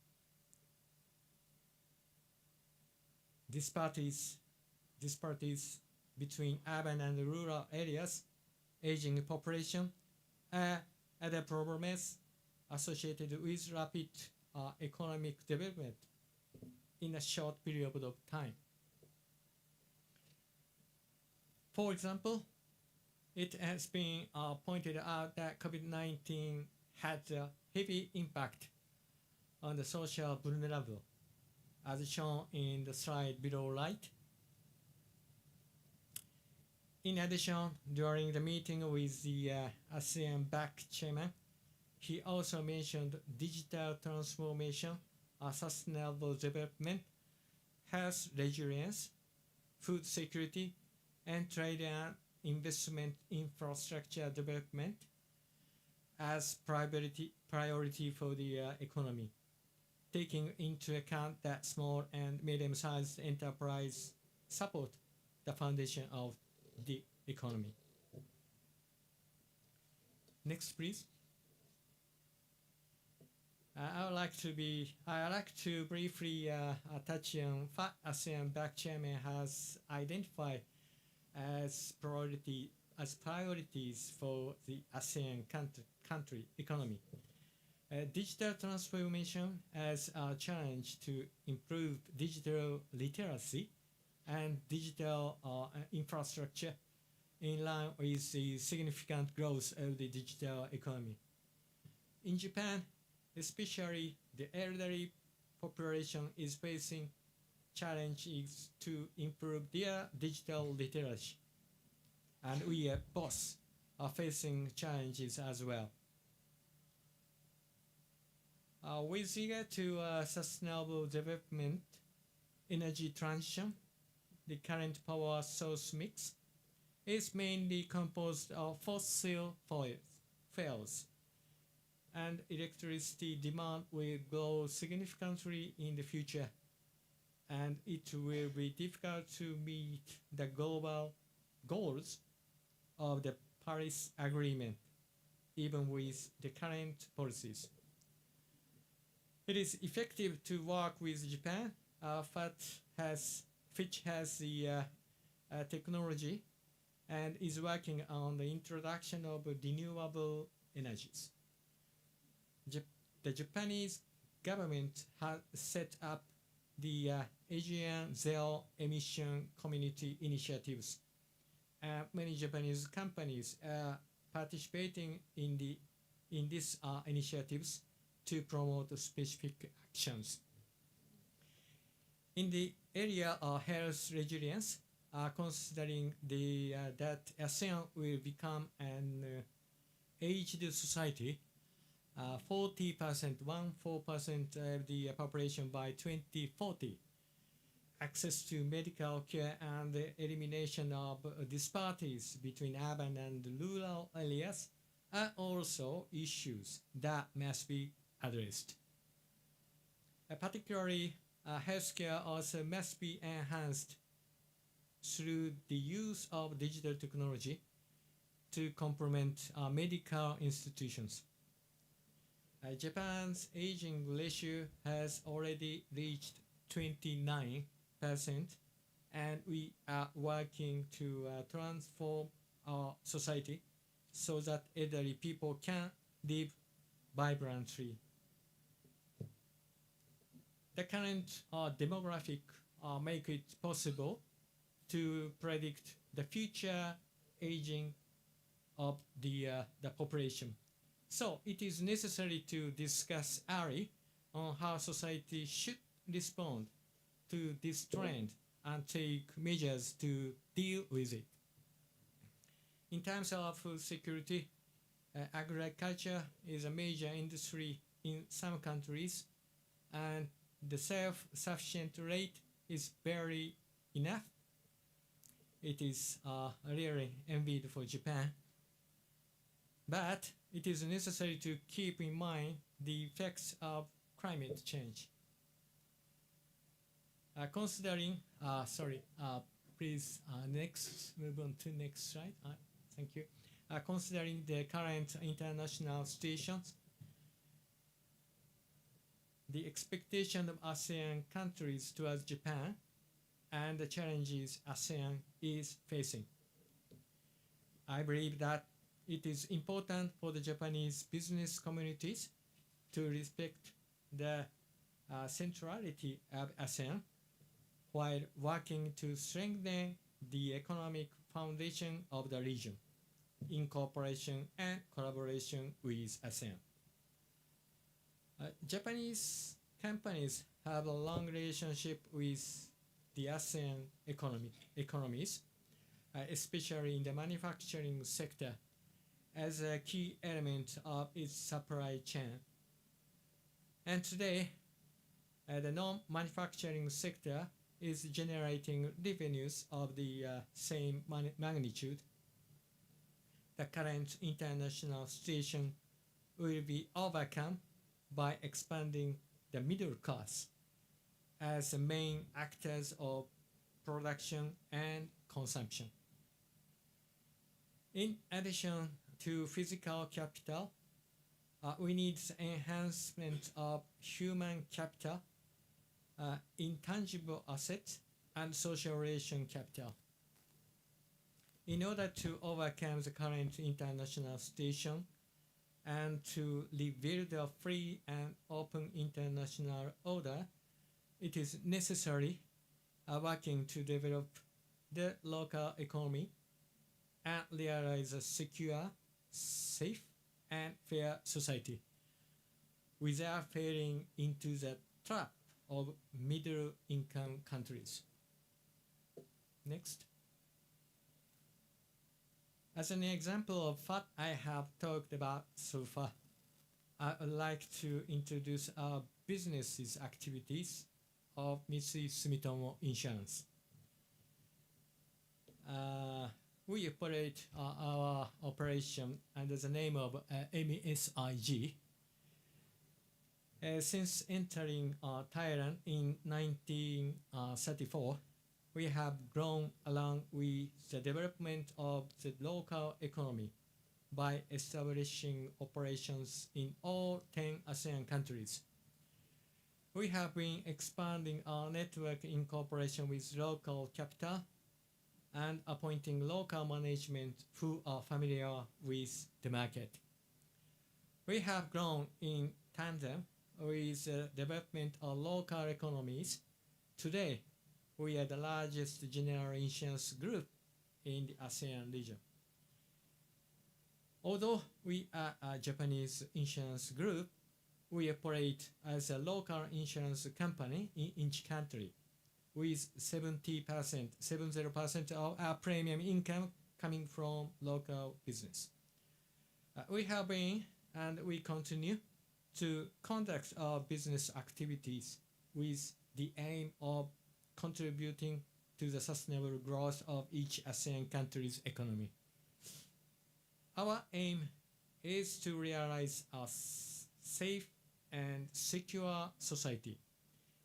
Disparities between urban and rural areas, aging population, are other problems associated with rapid economic development in a short period of time. For example, it has been pointed out that COVID-19 had a heavy impact on the social vulnerable, as shown in the slide below right. In addition, during the meeting with the ASEAN-BAC chairman, he also mentioned digital transformation, sustainable development, health resilience, food security, and trade and investment infrastructure development as priority for the economy, taking into account that small and medium-sized enterprise support the foundation of the economy. Next, please. I would like to briefly touch on what ASEAN-BAC chairman has identified as priorities for the ASEAN country economy. Digital transformation as a challenge to improve digital literacy and digital infrastructure in line with the significant growth of the digital economy. In Japan, especially the elderly population is facing challenges to improve their digital literacy, and we both are facing challenges as well. With regard to sustainable development, energy transition, the current power source mix is mainly composed of fossil fuels, and electricity demand will grow significantly in the future, and it will be difficult to meet the global goals of the Paris Agreement, even with the current policies. It is effective to work with Japan, which has the technology and is working on the introduction of renewable energies. The Japanese government has set up the Asian Zero Emission Community Initiatives. Many Japanese companies are participating in these initiatives to promote specific actions. In the area of health resilience, considering that ASEAN will become an aged society, 40%, 14% of the population by 2040. Access to medical care and the elimination of disparities between urban and rural areas are also issues that must be addressed. Particularly, healthcare also must be enhanced through the use of digital technology to complement medical institutions. Japan's aging ratio has already reached 29%, and we are working to transform our society so that elderly people can live vibrantly. The current demographic make it possible to predict the future aging of the population. So it is necessary to discuss early on how society should respond to this trend and take measures to deal with it. In terms of food security, agriculture is a major industry in some countries, and the self-sufficient rate is barely enough. It is really envied for Japan, but it is necessary to keep in mind the effects of climate change. Please move on to next slide. Thank you. Considering the current international situations, the expectation of ASEAN countries towards Japan and the challenges ASEAN is facing, I believe that it is important for the Japanese business communities to respect the centrality of ASEAN while working to strengthen the economic foundation of the region in cooperation and collaboration with ASEAN. Japanese companies have a long relationship with the ASEAN economies, especially in the manufacturing sector, as a key element of its supply chain. And today, the non-manufacturing sector is generating revenues of the same magnitude. The current international situation will be overcome by expanding the middle class as the main actors of production and consumption. In addition to physical capital, we need enhancement of human capital, intangible assets, and social relation capital. In order to overcome the current international situation and to rebuild a free and open international order, it is necessary working to develop the local economy and realize a secure, safe, and fair society without falling into the trap of middle-income countries. Next. As an example of what I have talked about so far, I would like to introduce our business's activities of Mitsui Sumitomo Insurance. We operate our operation under the name of MSIG. Since entering Thailand in 1934, we have grown along with the development of the local economy by establishing operations in all 10 ASEAN countries. We have been expanding our network in cooperation with local capital and appointing local management who are familiar with the market. We have grown in tandem with the development of local economies. Today, we are the largest general insurance group in the ASEAN region. Although we are a Japanese insurance group, we operate as a local insurance company in each country, with 70% of our premium income coming from local business. We have been and we continue to conduct our business activities with the aim of contributing to the sustainable growth of each ASEAN country's economy. Our aim is to realize a safe and secure society,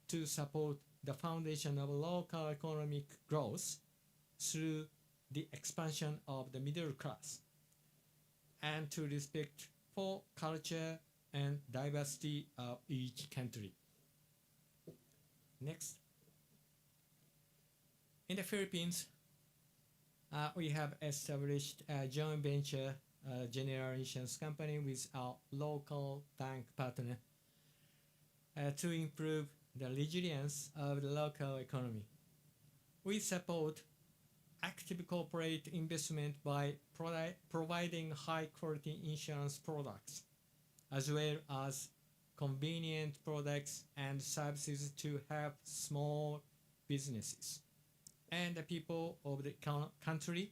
to support the foundation of local economic growth through the expansion of the middle class, and to respect for culture and diversity of each country. Next. In the Philippines, we have established a joint venture general insurance company with our local bank partner to improve the resilience of the local economy. We support active corporate investment by providing high-quality insurance products, as well as convenient products and services to help small businesses and the people of the country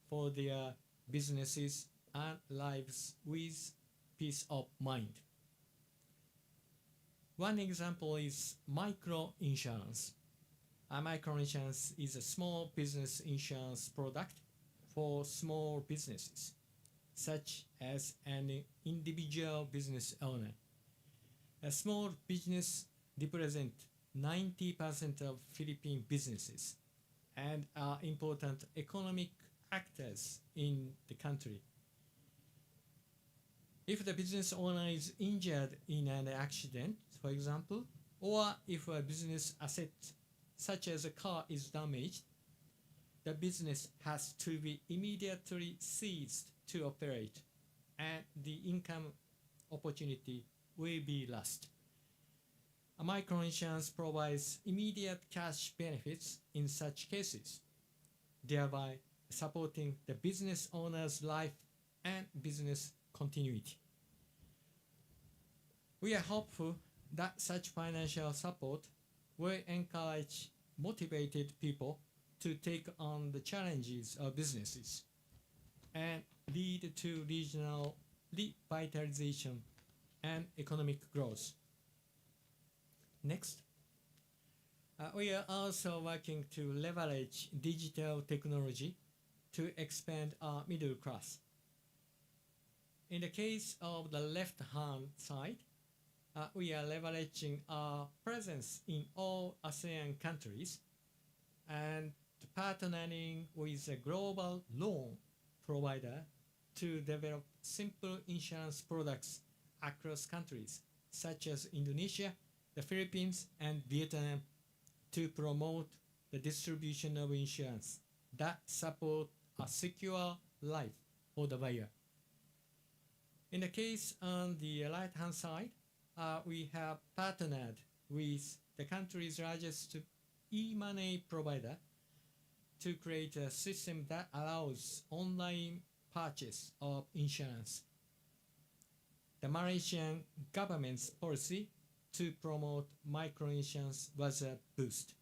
for their businesses and lives with peace of mind. One example is micro-insurance. A micro-insurance is a small business insurance product for small businesses, such as an individual business owner. A small business represents 90% of Philippine businesses and are important economic actors in the country. If the business owner is injured in an accident, for example, or if a business asset such as a car is damaged, the business has to be immediately ceased to operate and the income opportunity will be lost. A microinsurance provides immediate cash benefits in such cases, thereby supporting the business owner's life and business continuity. We are hopeful that such financial support will encourage motivated people to take on the challenges of businesses and lead to regional revitalization and economic growth. Next. We are also working to leverage digital technology to expand our middle class. In the case of the left-hand side, we are leveraging our presence in all ASEAN countries and partnering with a global loan provider to develop simple insurance products across countries such as Indonesia, the Philippines, and Vietnam to promote the distribution of insurance that support a secure life for the buyer. In the case on the right-hand side, we have partnered with the country's largest e-money provider to create a system that allows online purchase of insurance. The Malaysian government's policy to promote microinsurance was a boost.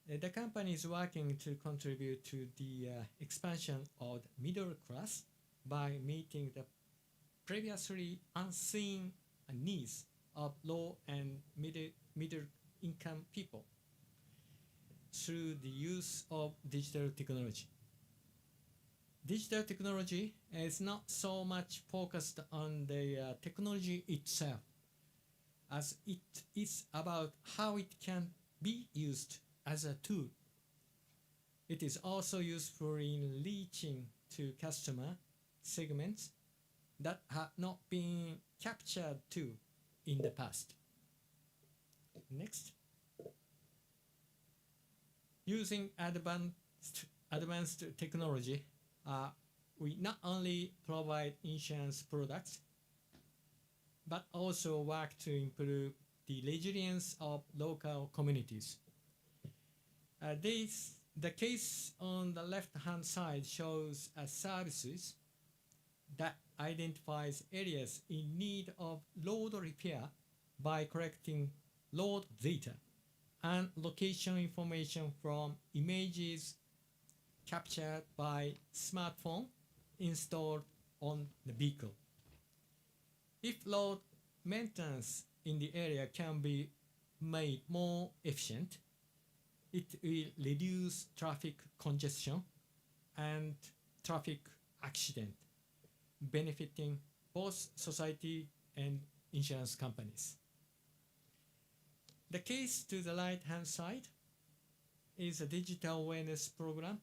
The company is working to contribute to the expansion of the middle class by meeting the previously unseen needs of low and middle income people through the use of digital technology. Digital technology is not so much focused on the technology itself, as it is about how it can be used as a tool. It is also useful in reaching to customer segments that have not been captured to in the past. Next. Using advanced technology, we not only provide insurance products, but also work to improve the resilience of local communities. The case on the left-hand side shows services that identifies areas in need of road repair by collecting road data and location information from images captured by smartphone installed on the vehicle. If road maintenance in the area can be made more efficient, it will reduce traffic congestion and traffic accident, benefiting both society and insurance companies. The case to the right-hand side is a digital awareness program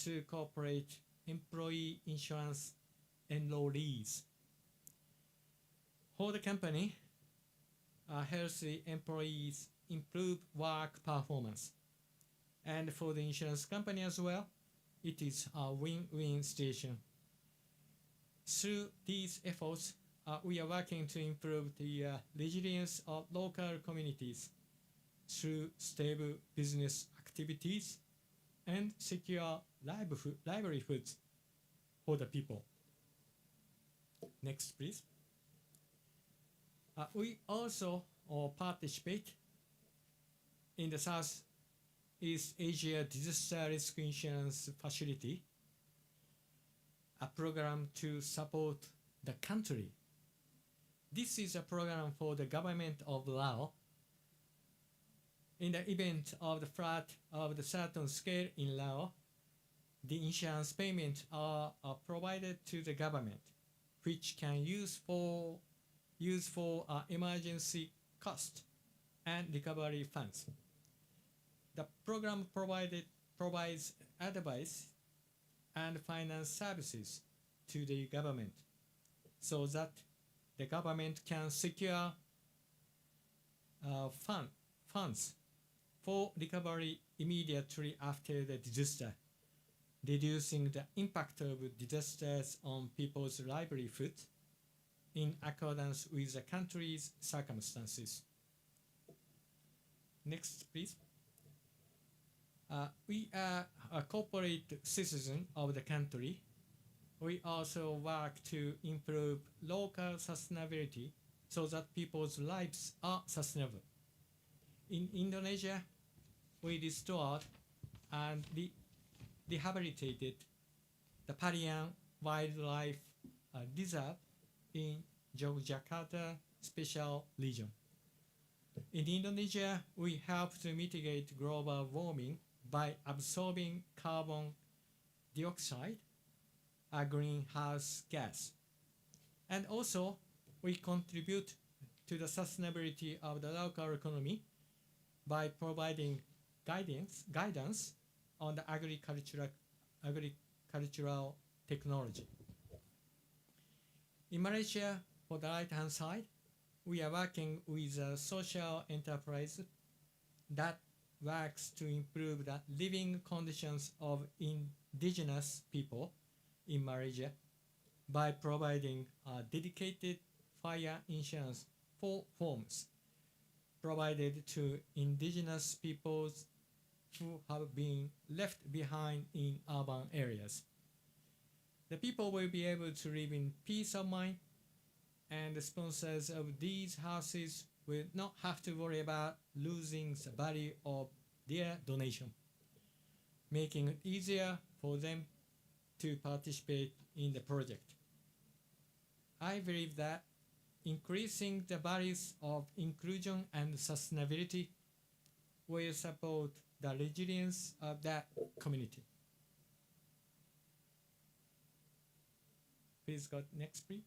to cooperate employee insurance enrollees. For the company, healthy employees improve work performance. And for the insurance company as well, it is a win-win situation. Through these efforts, we are working to improve the resilience of local communities through stable business activities and secure livelihoods for the people. Next, please. We also participate in the Southeast Asia Disaster Risk Insurance Facility, a program to support the country. This is a program for the government of Laos. In the event of the flood of the certain scale in Laos, the insurance payments are provided to the government, which can use for emergency cost and recovery funds. The program provides advice and finance services to the government so that the government can secure funds for recovery immediately after the disaster, reducing the impact of disasters on people's livelihood in accordance with the country's circumstances. Next, please. We are a corporate citizen of the country. We also work to improve local sustainability so that people's lives are sustainable. In Indonesia, we restored and rehabilitated the Pariang Wildlife Reserve in Yogyakarta Special Region. In Indonesia, we help to mitigate global warming by absorbing carbon dioxide, a greenhouse gas. And also, we contribute to the sustainability of the local economy by providing guidance on the agricultural technology. In Malaysia, for the right-hand side, we are working with a social enterprise that works to improve the living conditions of indigenous people in Malaysia by providing dedicated fire insurance for homes provided to indigenous peoples who have been left behind in urban areas. The people will be able to live in peace of mind, and the sponsors of these houses will not have to worry about losing the value of their donation, making it easier for them to participate in the project. I believe that increasing the values of inclusion and sustainability will support the resilience of that community. Please go next, please.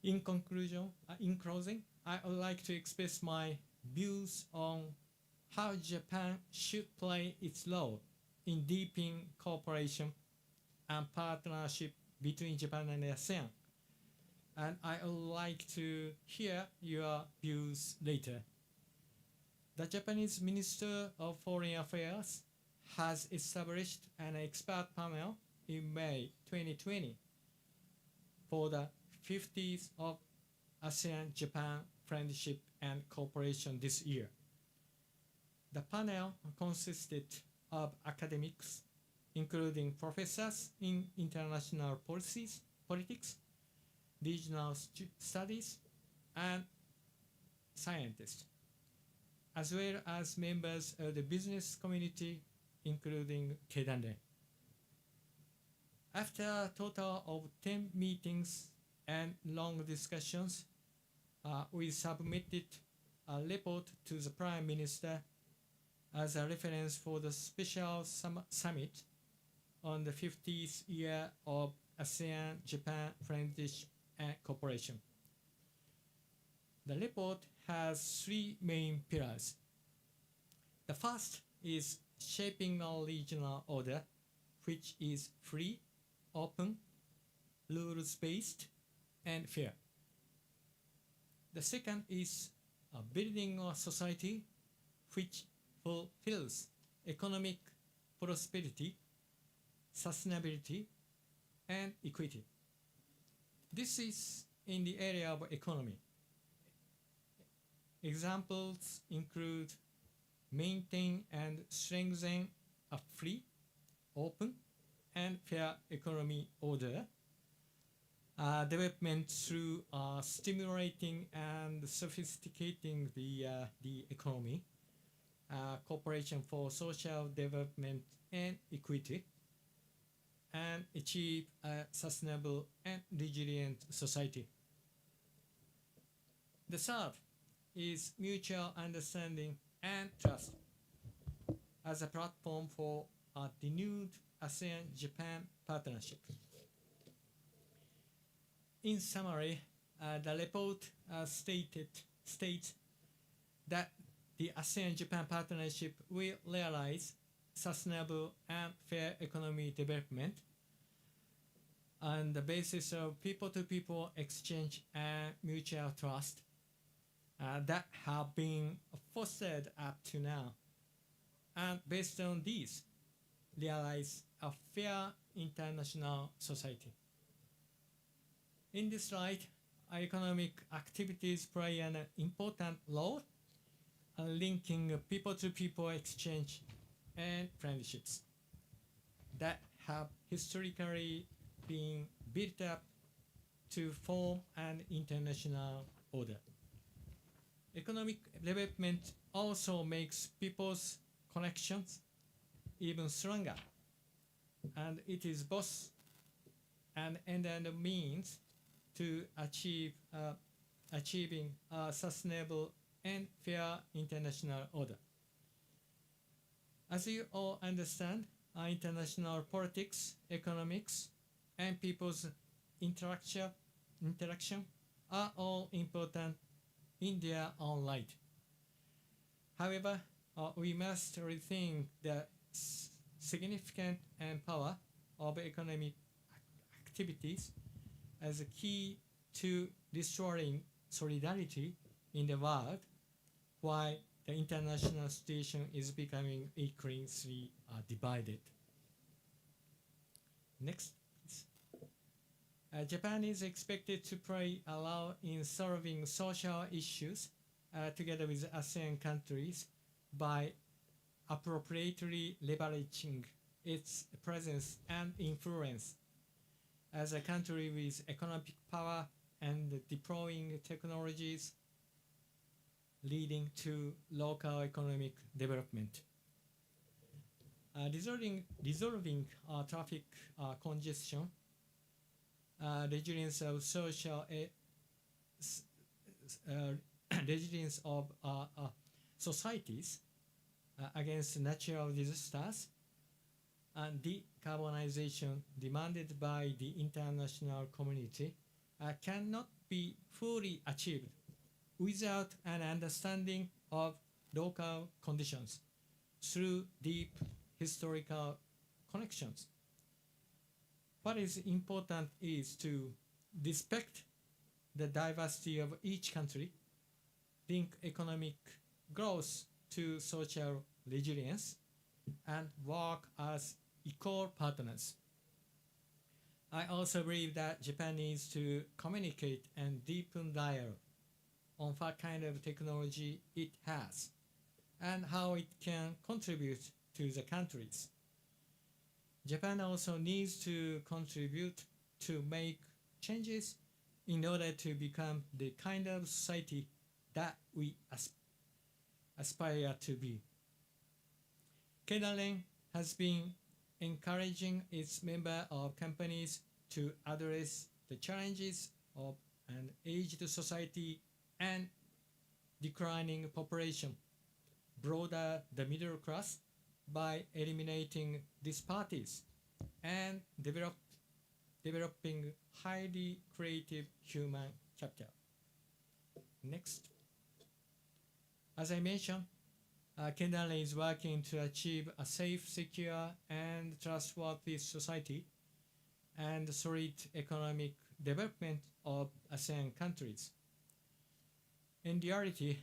In closing, I would like to express my views on how Japan should play its role in deepening cooperation and partnership between Japan and ASEAN. And I would like to hear your views later. The Japanese Minister of Foreign Affairs has established an expert panel in May 2020 for the 50th of ASEAN-Japan Friendship and Cooperation this year. The panel consisted of academics, including professors in international politics, regional studies, and scientists, as well as members of the business community, including Kedanren. After a total of 10 meetings and long discussions, we submitted a report to the Prime Minister as a reference for the special summit on the 50th year of ASEAN-Japan Friendship and Cooperation. The report has 3 main pillars. The first is shaping a regional order, which is free, open, rules-based, and fair. The second is building a society which fulfills economic prosperity, sustainability, and equity. This is in the area of economy. Examples include maintain and strengthen a free, open, and fair economy order, development through stimulating and sophisticating the economy, cooperation for social development and equity, and achieve a sustainable and resilient society. The third is mutual understanding and trust as a platform for a renewed ASEAN-Japan partnership. In summary, the report states that the ASEAN-Japan partnership will realize sustainable and fair economic development on the basis of people-to-people exchange and mutual trust that have been fostered up to now, and based on these, realize a fair international society. In this light, economic activities play an important role in linking people-to-people exchange and friendships that have historically been built up to form an international order. Economic development also makes people's connections even stronger, and it is both an end and a means to achieving a sustainable and fair international order. As you all understand, international politics, economics, and people's interaction are all important in their own right. However, we must rethink the significance and power of economic activities as a key to restoring solidarity in the world, while the international situation is becoming increasingly divided. Next, please. Japan is expected to play a role in solving social issues together with ASEAN countries by appropriately leveraging its presence and influence as a country with economic power and deploying technologies leading to local economic development. Resolving traffic congestion, resilience of social resilience of societies against natural disasters, and decarbonization demanded by the international community cannot be fully achieved without an understanding of local conditions through deep historical connections. What is important is to respect the diversity of each country, link economic growth to social resilience, and work as equal partners. I also believe that Japan needs to communicate and deepen dialogue on what kind of technology it has and how it can contribute to the countries. Japan also needs to contribute to make changes in order to become the kind of society that we aspire to be. Kenaling has been encouraging its member of companies to address the challenges of an aged society and declining population, broaden the middle class by eliminating disparities, and developing highly creative human capital. Next. As I mentioned, Kendall is working to achieve a safe, secure, and trustworthy society and solid economic development of ASEAN countries. In reality,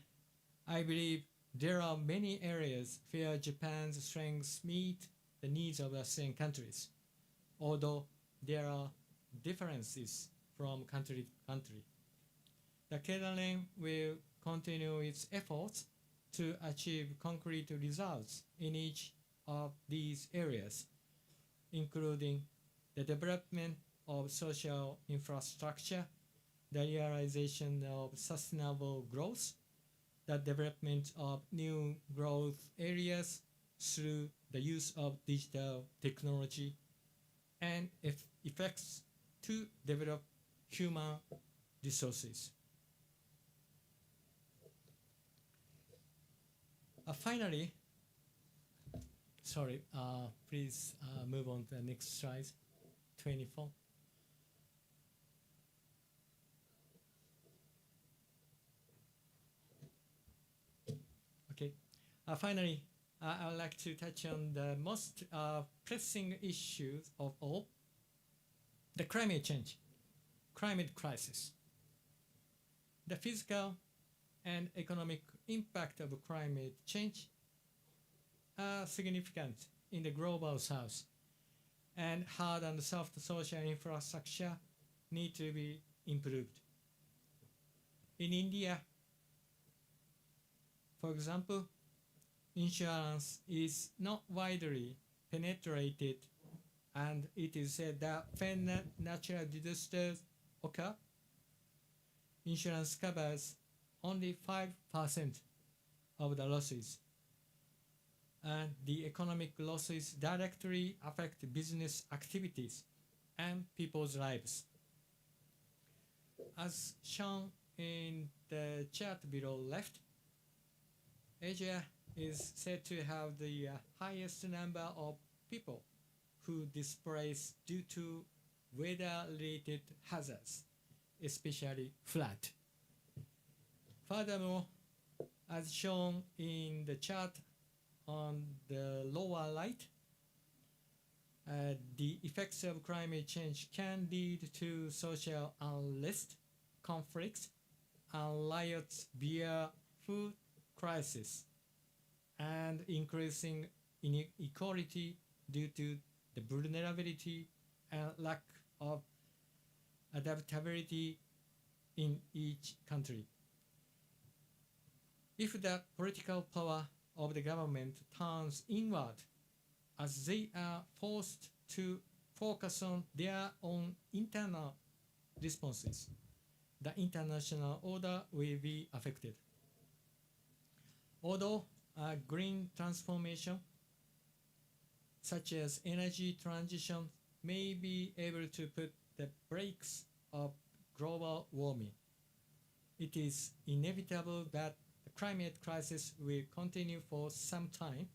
I believe there are many areas where Japan's strengths meet the needs of ASEAN countries, although there are differences from country to country. The Kendall will continue its efforts to achieve concrete results in each of these areas, including the development of social infrastructure, the realization of sustainable growth, the development of new growth areas through the use of digital technology, and effects to develop human resources. Finally, please move on to the next slide, 24. Okay. Finally, I would like to touch on the most pressing issues of all, the climate change, climate crisis. The physical and economic impact of climate change are significant in the global south, and hard and soft social infrastructure need to be improved. In India, for example, insurance is not widely penetrated, and it is said that when natural disasters occur, insurance covers only 5% of the losses, and the economic losses directly affect business activities and people's lives. As shown in the chart below left, Asia is said to have the highest number of people who displace due to weather-related hazards, especially flood. Furthermore, as shown in the chart on the lower right, the effects of climate change can lead to social unrest, conflicts, and riots via food crisis, and increasing inequality due to the vulnerability and lack of adaptability in each country. If the political power of the government turns inward, as they are forced to focus on their own internal responses, the international order will be affected. Although green transformation, such as energy transition, may be able to put the brakes of global warming, it is inevitable that the climate crisis will continue for some time,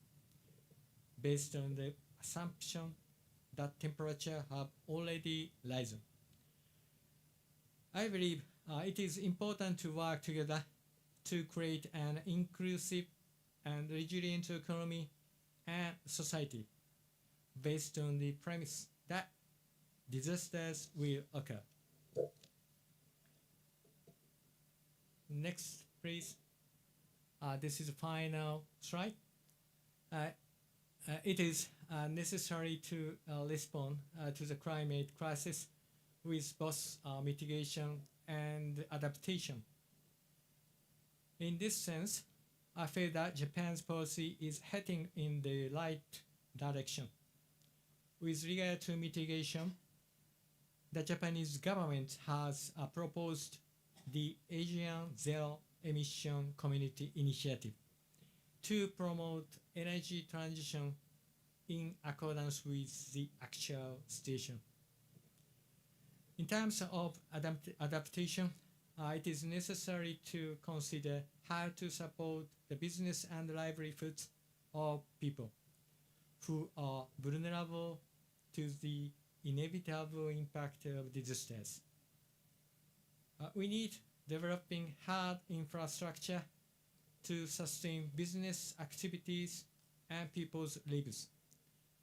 based on the assumption that temperature have already risen. I believe it is important to work together to create an inclusive and resilient economy and society based on the premise that disasters will occur. Next, please. This is the final slide. It is necessary to respond to the climate crisis with both mitigation and adaptation. In this sense, I feel that Japan's policy is heading in the right direction. With regard to mitigation, the Japanese government has proposed the Asian Zero Emission Community Initiative to promote energy transition in accordance with the actual situation. In terms of adaptation, it is necessary to consider how to support the business and livelihoods of people who are vulnerable to the inevitable impact of disasters. We need developing hard infrastructure to sustain business activities and people's lives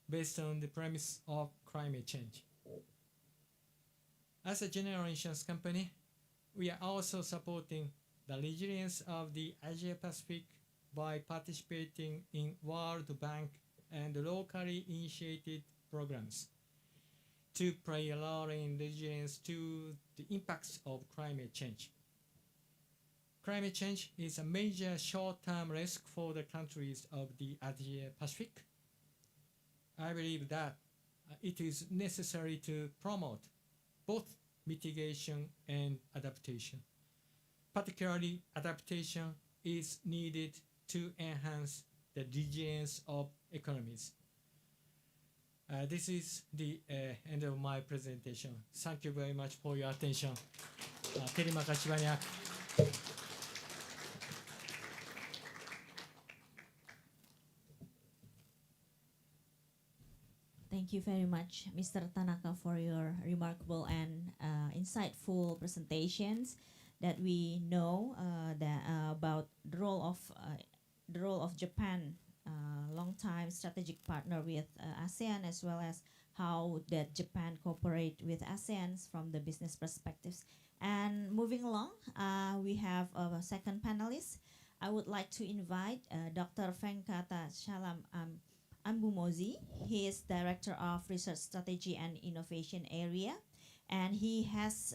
based on the premise of climate change. As a general insurance company, we are also supporting the resilience of the Asia-Pacific by participating in World Bank and locally initiated programs to play a role in resilience to the impacts of climate change. Climate change is a major short-term risk for the countries of the Asia-Pacific. I believe that it is necessary to promote both mitigation and adaptation. Particularly, adaptation is needed to enhance the resilience of economies. This is the end of my presentation. Thank you very much for your attention. Terima kasih banyak. Thank you very much, Mr. Tanaka, for your remarkable and insightful presentations. That we know about the role of Japan, long-time strategic partner with ASEAN, as well as how that Japan cooperate with ASEAN from the business perspectives. And moving along, we have a second panelist. I would like to invite Dr. Venkata Shalam Ambumozi. He is Director of Research Strategy and Innovation Area, and he has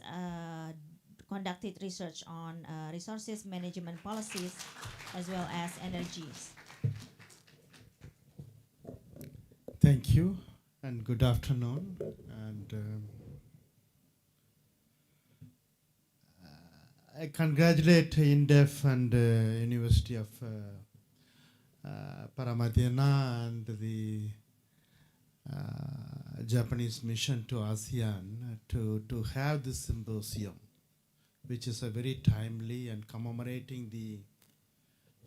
conducted research on resources management policies as well as energies. Thank you and good afternoon. And I congratulate INDEF and University of Paramadina and the Japanese mission to ASEAN to have this symposium, which is a very timely and commemorating the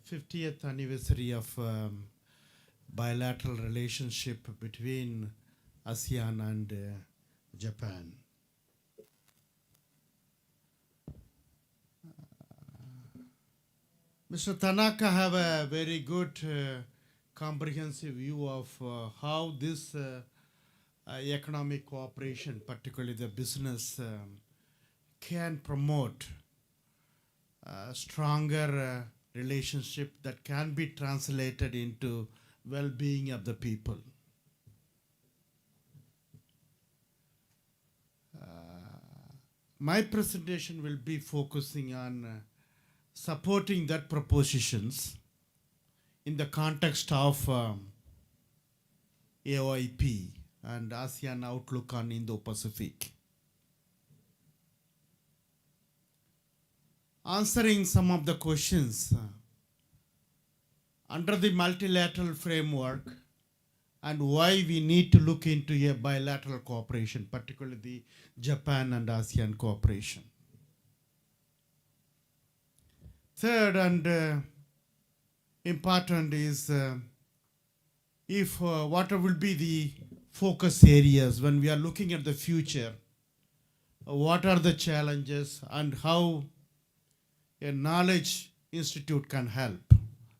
50th anniversary of bilateral relationship between ASEAN and Japan. Mr. Tanaka have a very good comprehensive view of how this economic cooperation, particularly the business, can promote a stronger relationship that can be translated into well-being of the people. My presentation will be focusing on supporting that propositions in the context of AOIP and ASEAN outlook on Indo-Pacific. Answering some of the questions under the multilateral framework and why we need to look into a bilateral cooperation, particularly the Japan and ASEAN cooperation. Third and important is what will be the focus areas when we are looking at the future, what are the challenges and how a knowledge institute can help.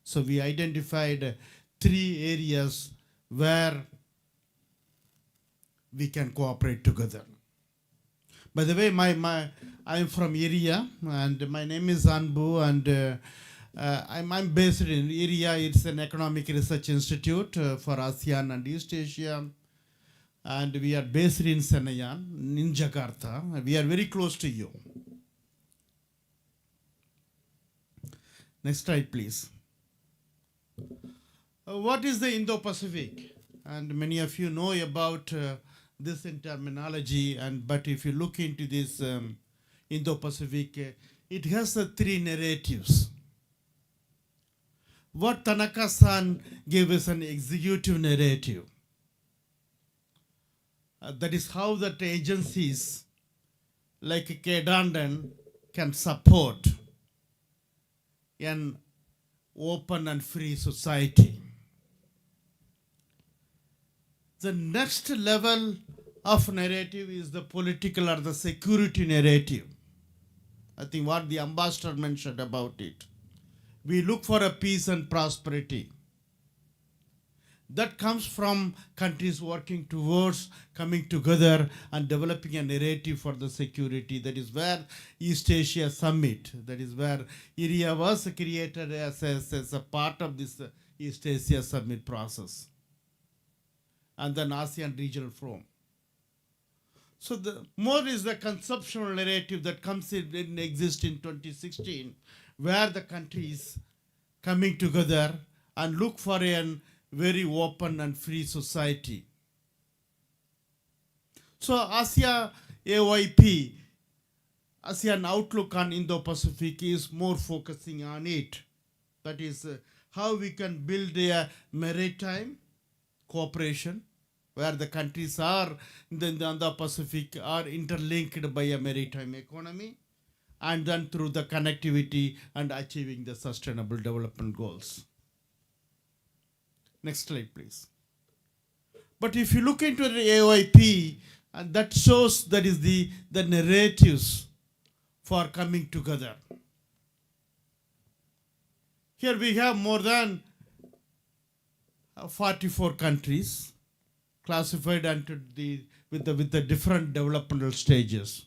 So we identified 3 areas where we can cooperate together. By the way, I'm from Iria, and my name is Anbu, and I'm based in Iria. It's an economic research institute for ASEAN and East Asia, and we are based in Senayan, in Jakarta. We are very close to you. Next slide, please. What is the Indo-Pacific? And many of you know about this in terminology, but if you look into this Indo-Pacific, it has 3 narratives. What Tanaka-san gave us an executive narrative, that is how that agencies like Kedandan can support an open and free society. The next level of narrative is the political or the security narrative. I think what the ambassador mentioned about it. We look for a peace and prosperity. That comes from countries working towards coming together and developing a narrative for the security. That is where East Asia Summit, that is where IRIA was created as a part of this East Asia Summit process. And then ASEAN Regional Forum. So the more is the conceptual narrative that comes in exist in 2016, where the countries coming together and look for a very open and free society. So ASEAN AOIP, ASEAN Outlook on Indo-Pacific is more focusing on it. That is how we can build a maritime cooperation where the countries are in the Indo-Pacific are interlinked by a maritime economy, and then through the connectivity and achieving the sustainable development goals. Next slide, please. But if you look into the AOIP, and that shows that is the narratives for coming together. Here we have more than 44 countries classified into with the different developmental stages.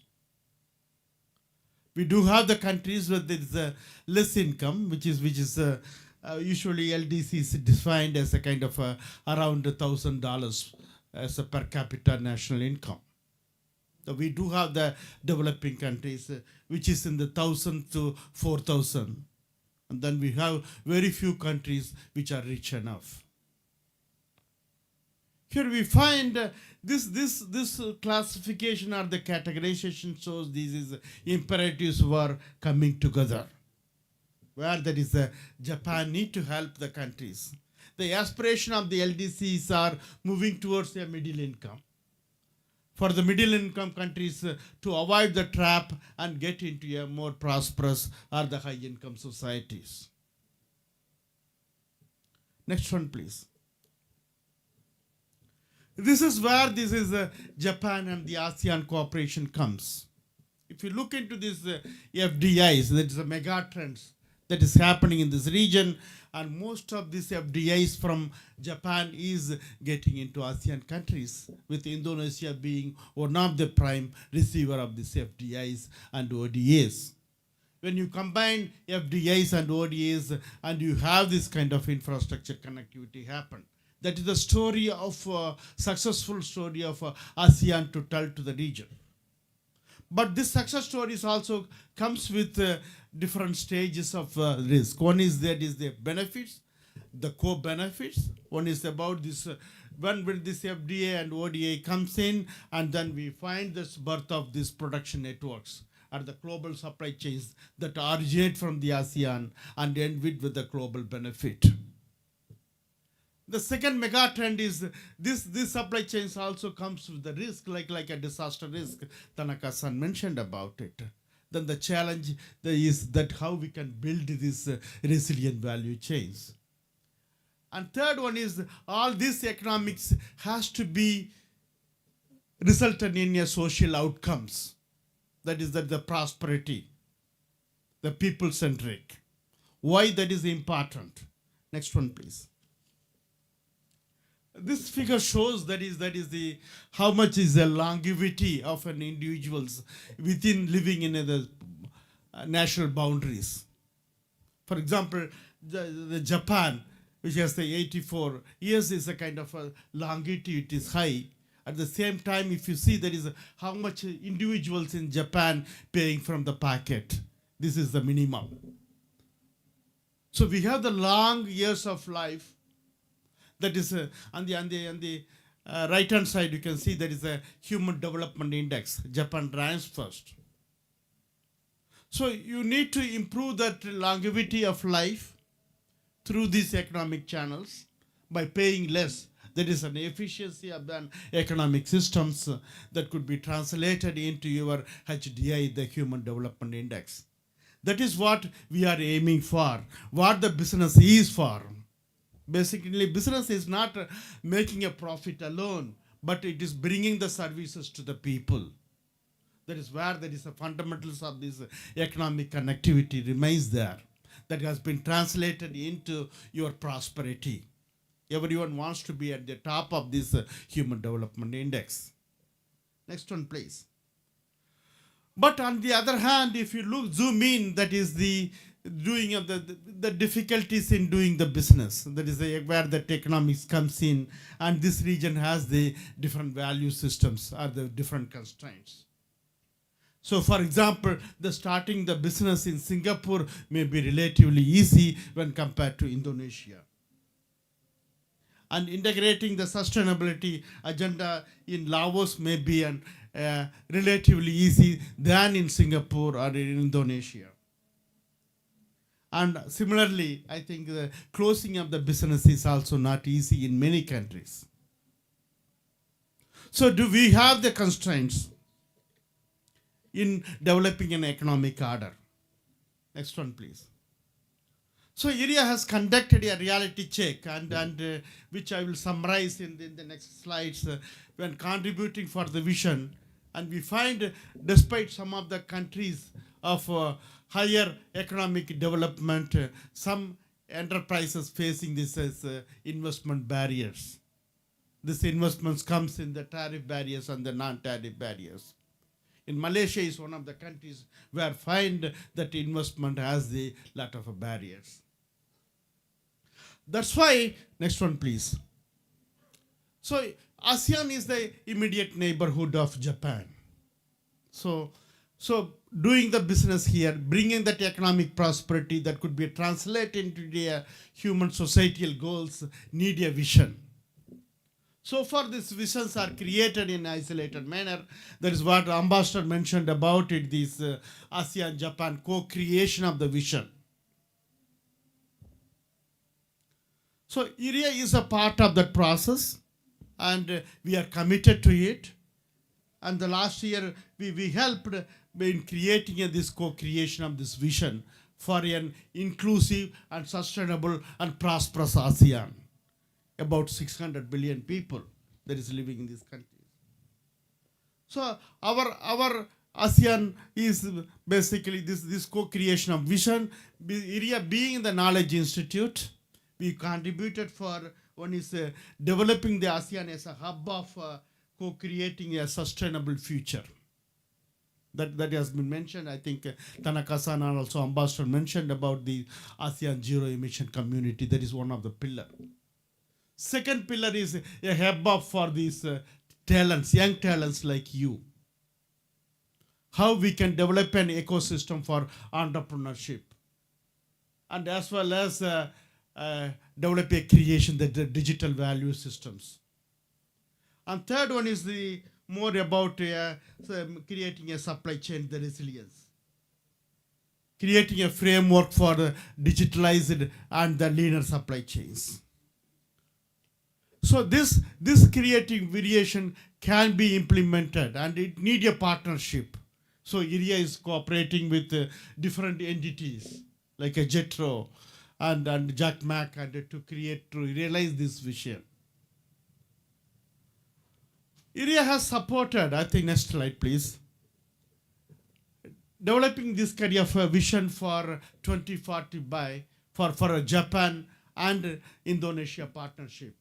We do have the countries where there is a less income, which is usually LDC is defined as a kind of around $1,000 as a per capita national income. So we do have the developing countries, which is in the 1,000 to 4,000. And then we have very few countries which are rich enough. Here we find this classification or the categorization shows these is imperatives for coming together. Where there is Japan need to help the countries. The aspiration of the LDCs are moving towards a middle income. For the middle income countries to avoid the trap and get into a more prosperous or the high income societies. Next one, please. This is where Japan and the ASEAN cooperation comes. If you look into these FDIs, that is the mega trends that is happening in this region, and most of these FDIs from Japan is getting into ASEAN countries, with Indonesia being one of the prime receiver of these FDIs and ODAs. When you combine FDIs and ODAs and you have this kind of infrastructure connectivity happen, that is the story of successful story of ASEAN to tell to the region. But this success stories also comes with different stages of risk. One is the benefits, the co-benefits. One is about this when this FDA and ODA comes in, and then we find this birth of these production networks or the global supply chains that originate from the ASEAN and end with the global benefit. The second mega trend is this supply chains also comes with the risk, like a disaster risk. Tanaka-san mentioned about it. Then the challenge is that how we can build these resilient value chains. And third one is all this economics has to be resulted in a social outcomes. That is the prosperity, the people-centric. Why that is important? Next one, please. This figure shows that is the how much is the longevity of an individual's within living in the national boundaries. For example, the Japan, which has the 84 years, is a kind of a longevity, it is high. At the same time, if you see there is how much individuals in Japan paying from the pocket, this is the minimum. So we have the long years of life. That is on the right hand side, you can see there is a Human Development Index. Japan ranks first. So you need to improve that longevity of life through these economic channels by paying less. There is an efficiency of the economic systems that could be translated into your HDI, the Human Development Index. That is what we are aiming for, what the business is for. Basically, business is not making a profit alone, but it is bringing the services to the people. That is where there is a fundamentals of this economic connectivity remains there. That has been translated into your prosperity. Everyone wants to be at the top of this Human Development Index. Next one, please. But on the other hand, if you zoom in, that is the doing of the difficulties in doing the business. That is where the economics comes in, and this region has the different value systems or the different constraints. So, for example, starting the business in Singapore may be relatively easy when compared to Indonesia. And integrating the sustainability agenda in Laos may be relatively easy than in Singapore or in Indonesia. And similarly, I think the closing of the business is also not easy in many countries. So do we have the constraints in developing an economic order? Next one, please. So IRIA has conducted a reality check, and which I will summarize in the next slides, when contributing for the vision. And we find, despite some of the countries of higher economic development, some enterprises facing this as investment barriers. This investments comes in the tariff barriers and the non-tariff barriers. In Malaysia is one of the countries where find that investment has the lot of barriers. That's why, next one please. So ASEAN is the immediate neighborhood of Japan. So doing the business here, bringing that economic prosperity that could be translated into the human societal goals, need a vision. So far these visions are created in isolated manner. That is what Ambassador mentioned about it, this ASEAN-Japan co-creation of the vision. So IRIA is a part of that process, and we are committed to it. And the last year we helped in creating this co-creation of this vision for an inclusive and sustainable and prosperous ASEAN. About 600 billion people that is living in this country. So our ASEAN is basically this co-creation of vision. IRIA being the knowledge institute, we contributed for one is developing the ASEAN as a hub of co-creating a sustainable future. That has been mentioned. I think Tanaka-san and also Ambassador mentioned about the ASEAN zero emission community. That is one of the pillars. Second pillar is a hub for these talents, young talents like you. How we can develop an ecosystem for entrepreneurship, and as well as develop a creation, the digital value systems. And third one is the more about creating a supply chain, the resilience. Creating a framework for the digitalized and the leaner supply chains. So this creative variation can be implemented, and it needs a partnership. So IRIA is cooperating with different entities like a JETRO and Jack Mack and to realize this vision. IRIA has supported, I think next slide please, developing this kind of a vision for 2040 for a Japan and Indonesia partnership.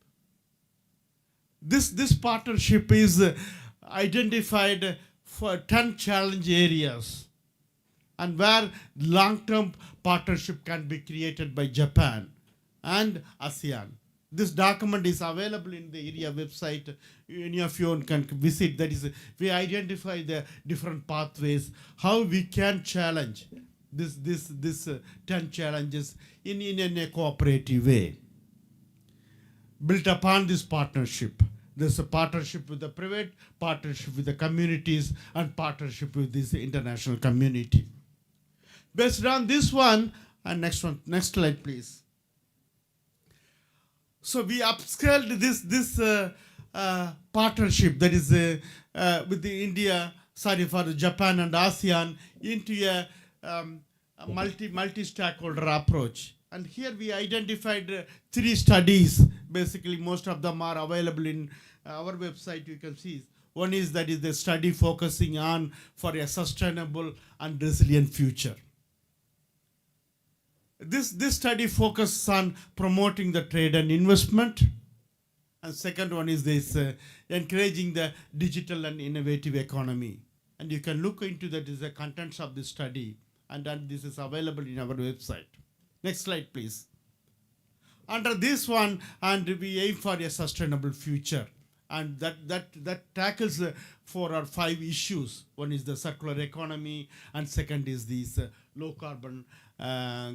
This partnership is identified for 10 challenge areas, and where long-term partnership can be created by Japan and ASEAN. This document is available in the IRIA website. Any of you can visit. That is, we identify the different pathways, how we can challenge this 10 challenges in a cooperative way. Built upon this partnership. There's a partnership with the private, partnership with the communities, and partnership with this international community. Based on this one, and next slide, please. So we upscaled this partnership, that is with the India, sorry, for Japan and ASEAN, into a multi-stakeholder approach. And here we identified 3 studies. Basically, most of them are available in our website. You can see. One is that is the study focusing on for a sustainable and resilient future. This study focuses on promoting the trade and investment. And second one is this encouraging the digital and innovative economy. And you can look into that is the contents of this study, and this is available in our website. Next slide, please. Under this one, and we aim for a sustainable future. And that tackles 4 or 5 issues. One is the circular economy, and second is this low carbon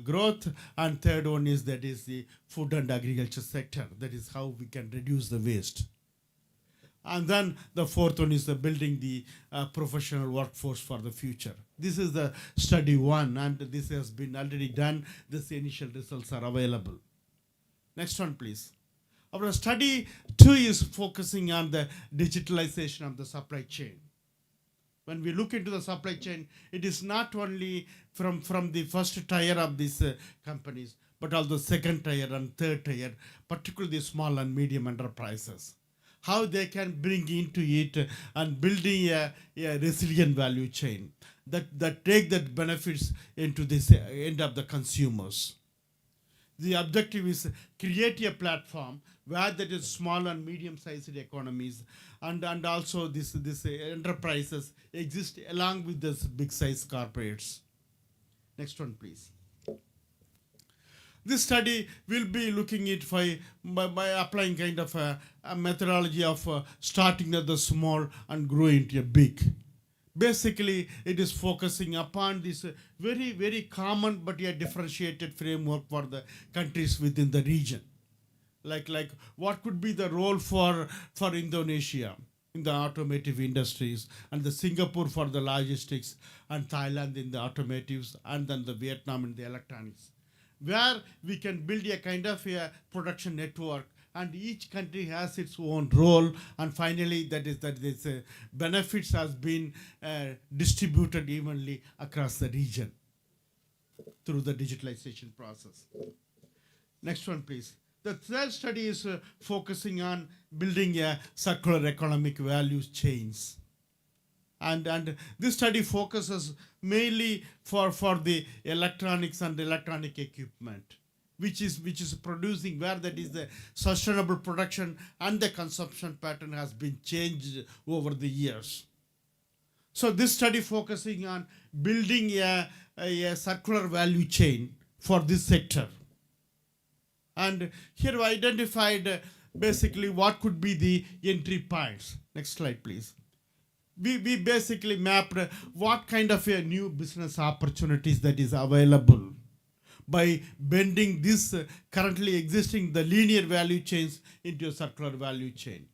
growth, and third one is that is the food and agriculture sector. That is how we can reduce the waste. And then the fourth one is the building the professional workforce for the future. This is the study 1, and this has been already done. These initial results are available. Next one, please. Our study 2 is focusing on the digitalization of the supply chain. When we look into the supply chain, it is not only from the first tier of these companies, but also second tier and third tier, particularly the small and medium enterprises. How they can bring into it and building a resilient value chain that take that benefits into this end of the consumers. The objective is create a platform where there is small and medium-sized economies and also this enterprises exist along with this big-size corporates. Next one, please. This study will be looking at by applying kind of a methodology of starting at the small and growing to a big. Basically, it is focusing upon this very, very common but yet differentiated framework for the countries within the region. Like what could be the role for Indonesia in the automotive industries, and the Singapore for the logistics, and Thailand in the automotives, and then the Vietnam in the electronics, where we can build a kind of a production network, and each country has its own role, and finally that this benefits has been distributed evenly across the region through the digitalization process. Next one, please. The third study is focusing on building a circular economic value chains. And this study focuses mainly for the electronics and electronic equipment, which is producing where that is the sustainable production and the consumption pattern has been changed over the years. So this study focusing on building a circular value chain for this sector. And here we identified basically what could be the entry points. Next slide, please. We basically mapped what kind of a new business opportunities that is available by bending this currently existing the linear value chains into a circular value chain.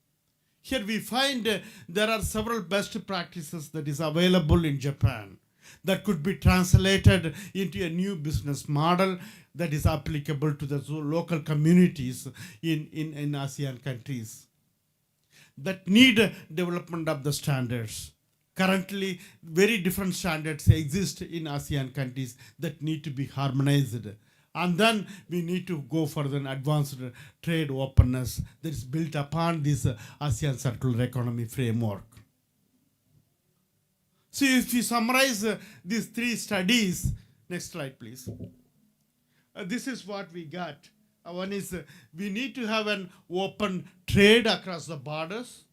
Here we find there are several best practices that is available in Japan that could be translated into a new business model that is applicable to the local communities in ASEAN countries that need development of the standards. Currently, very different standards exist in ASEAN countries that need to be harmonized. And then we need to go for an advanced trade openness that is built upon this ASEAN circular economy framework. So if we summarize these 3 studies, next slide please. This is what we got. One is we need to have an open trade across the borders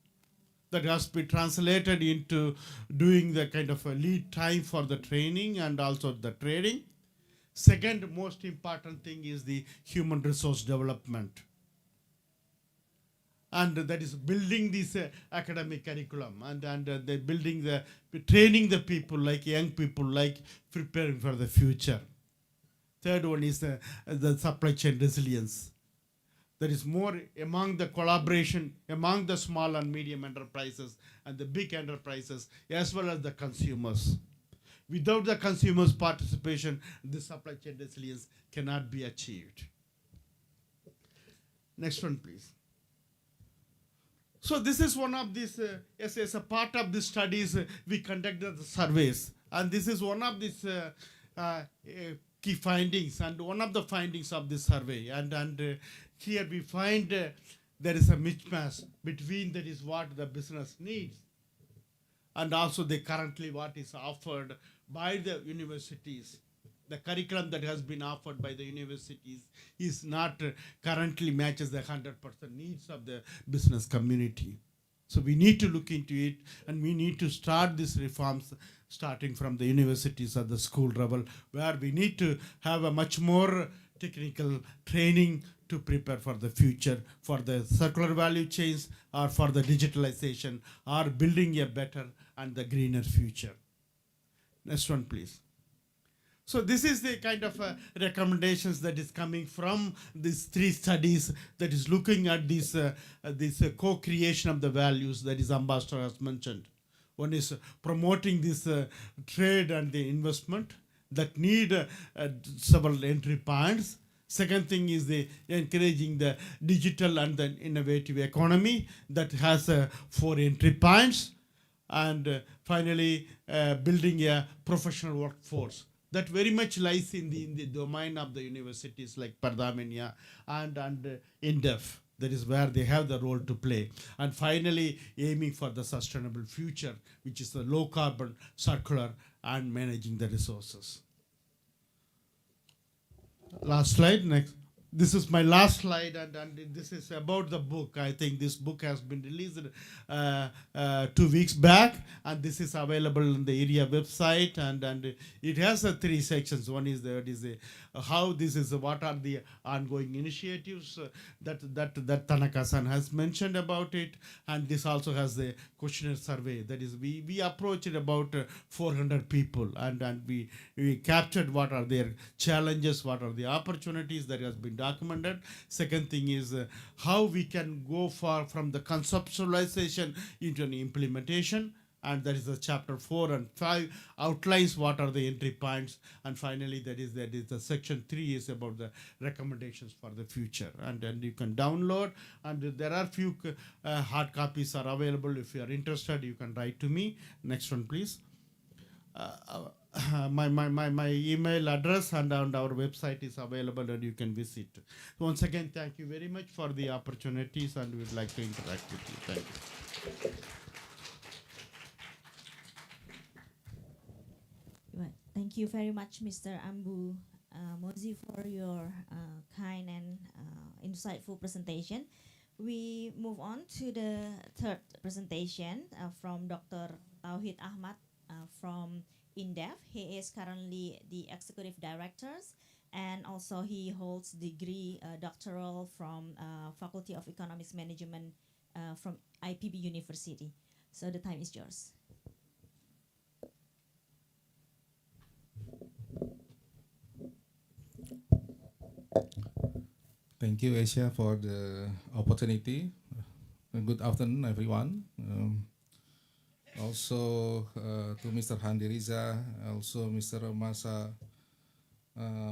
that has to be translated into doing the kind of a lead time for the training and also the trading. Second most important thing is the human resource development. And that is building this academic curriculum and the building training the people, like young people, like preparing for the future. Third one is the supply chain resilience. There is more among the collaboration among the small and medium enterprises and the big enterprises as well as the consumers. Without the consumers' participation, the supply chain resilience cannot be achieved. Next one, please. So this is one of these, as a part of the studies, we conducted the surveys. And this is one of these key findings and one of the findings of this survey. And here we find there is a mismatch between that is what the business needs and also the currently what is offered by the universities. The curriculum that has been offered by the universities is not currently matches the 100% needs of the business community. So we need to look into it, and we need to start these reforms starting from the universities at the school level, where we need to have a much more technical training to prepare for the future, for the circular value chains, or for the digitalization, or building a better and the greener future. Next one, please. So this is the kind of recommendations that is coming from these three studies that is looking at this co-creation of the values that is Ambassador has mentioned. One is promoting this trade and the investment that need several entry points. Second thing is the encouraging the digital and the innovative economy that has 4 entry points. And finally, building a professional workforce. That very much lies in the domain of the universities like Paramadina and INDEF. That is where they have the role to play. And finally, aiming for the sustainable future, which is the low carbon, circular, and managing the resources. Last slide, next. This is my last slide, and this is about the book. I think this book has been released 2 weeks back, and this is available on the area website, and it has 3 sections. One is how this is, what are the ongoing initiatives that Tanaka-san has mentioned about it, and this also has the questionnaire survey. That is, we approached about 400 people, and we captured what are their challenges, what are the opportunities that has been documented. Second thing is how we can go far from the conceptualization into an implementation, and that is the chapter 4 and 5 outlines what are the entry points, and finally that is the section 3 is about the recommendations for the future, and you can download, and there are few hard copies are available. If you are interested, you can write to me. Next one, please. My email address and our website is available, and you can visit. Once again, thank you very much for the opportunities, and we'd like to interact with you. Thank you. Right. Thank you very much, Mr. Ambu Mozi, for your kind and insightful presentation. We move on to the third presentation from Dr. Tauhid Ahmad from INDEF. He is currently the executive director, and also he holds degree doctoral from Faculty of Economics Management from IPB University. So the time is yours. Thank you, Asia, for the opportunity. Good afternoon, everyone. Also to Mr. Handi Riza, also Mr.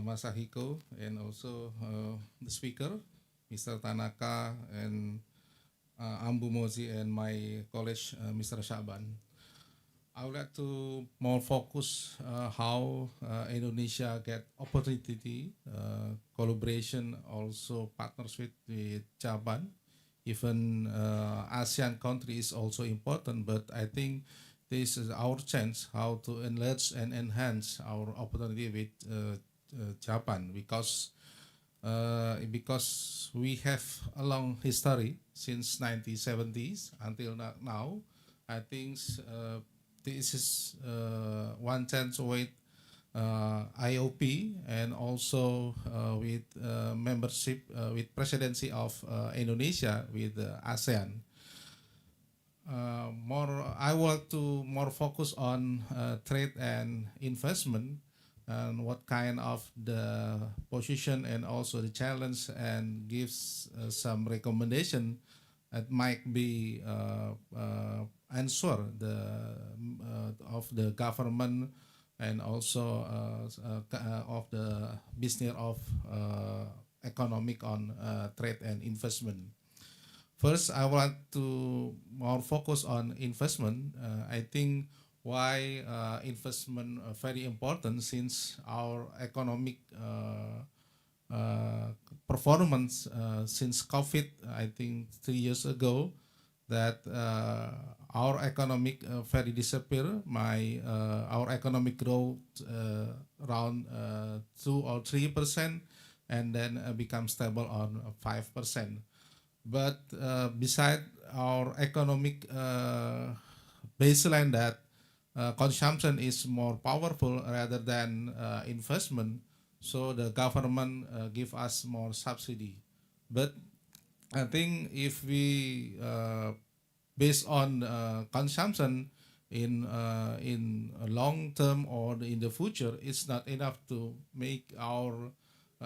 Masahiko, and also the speaker, Mr. Tanaka, and Ambu Mozi, and my colleague, Mr. Shaban. I would like to more focus how Indonesia get opportunity, collaboration, also partnership with Japan. Even ASEAN country is also important, but I think this is our chance how to enlarge and enhance our opportunity with Japan, because we have a long history since 1970s until now. I think this is one chance with IOP, and also with membership with presidency of Indonesia with ASEAN. I want to more focus on trade and investment, and what kind of the position and also the challenge, and gives some recommendation that might be answer of the government, and also of the business of economic on trade and investment. First, I want to more focus on investment. I think why investment very important since our economic performance since COVID, I think 3 years ago, that our economic very disappear. Our economic growth around 2 or 3%, and then become stable on 5%. But beside our economic baseline that consumption is more powerful rather than investment, so the government give us more subsidy. But I think if we based on consumption in a long term or in the future, it's not enough to make our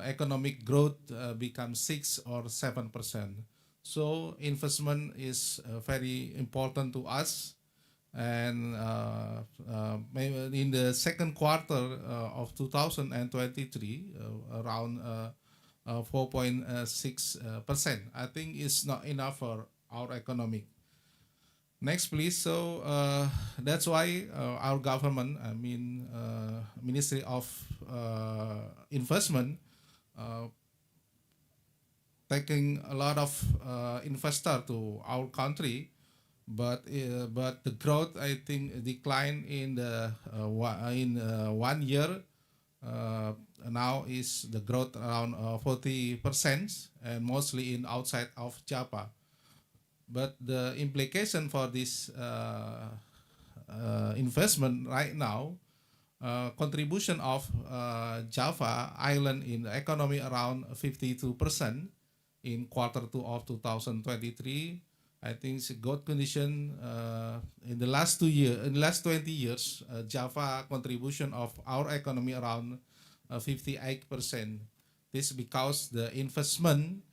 economic growth become 6 or 7%. So investment is very important to us. And maybe in the second quarter of 2023, around 4.6%. I think it's not enough for our economic. Next, please. So that's why our government, I mean, Ministry of Investment, taking a lot of investor to our country, but the growth, I think, declined in the 1 year. Now is the growth around 40%, and mostly in outside of Java. But the implication for this investment right now, contribution of Java Island in the economy around 52% in Q2 of 2023. I think it's a good condition in the last 20 years, Java contribution of our economy around 58%. This because the investment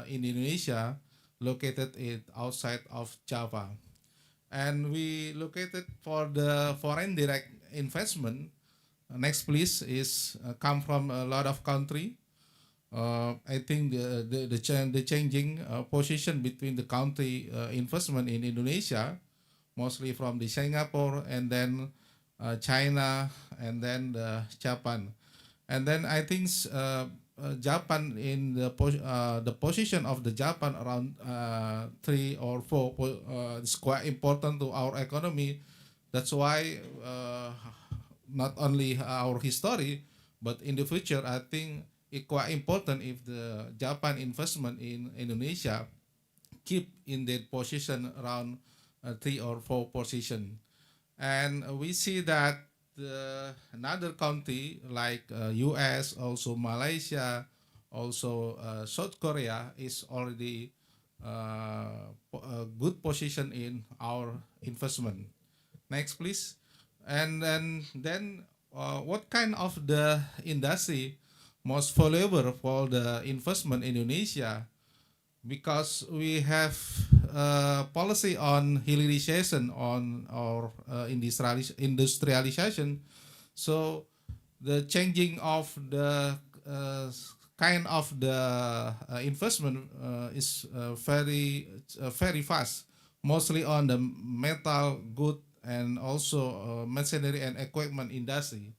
in Indonesia located it outside of Java. And we located for the foreign direct investment. Next, please, is come from a lot of country. I think the changing position between the country investment in Indonesia, mostly from the Singapore and then China and then Japan. And then I think Japan in the position of the Japan around 3 or 4 is quite important to our economy. That's why not only our history, but in the future, I think it's quite important if the Japan investment in Indonesia keep in that position around 3 or 4 position. And we see that another country like US, also Malaysia, also South Korea is already a good position in our investment. Next, please. And then what kind of the industry most valuable for the investment in Indonesia? Because we have policy on hilirization on our industrialization, so the changing of the kind of the investment is very fast, mostly on the metal, good, and also machinery and equipment industry.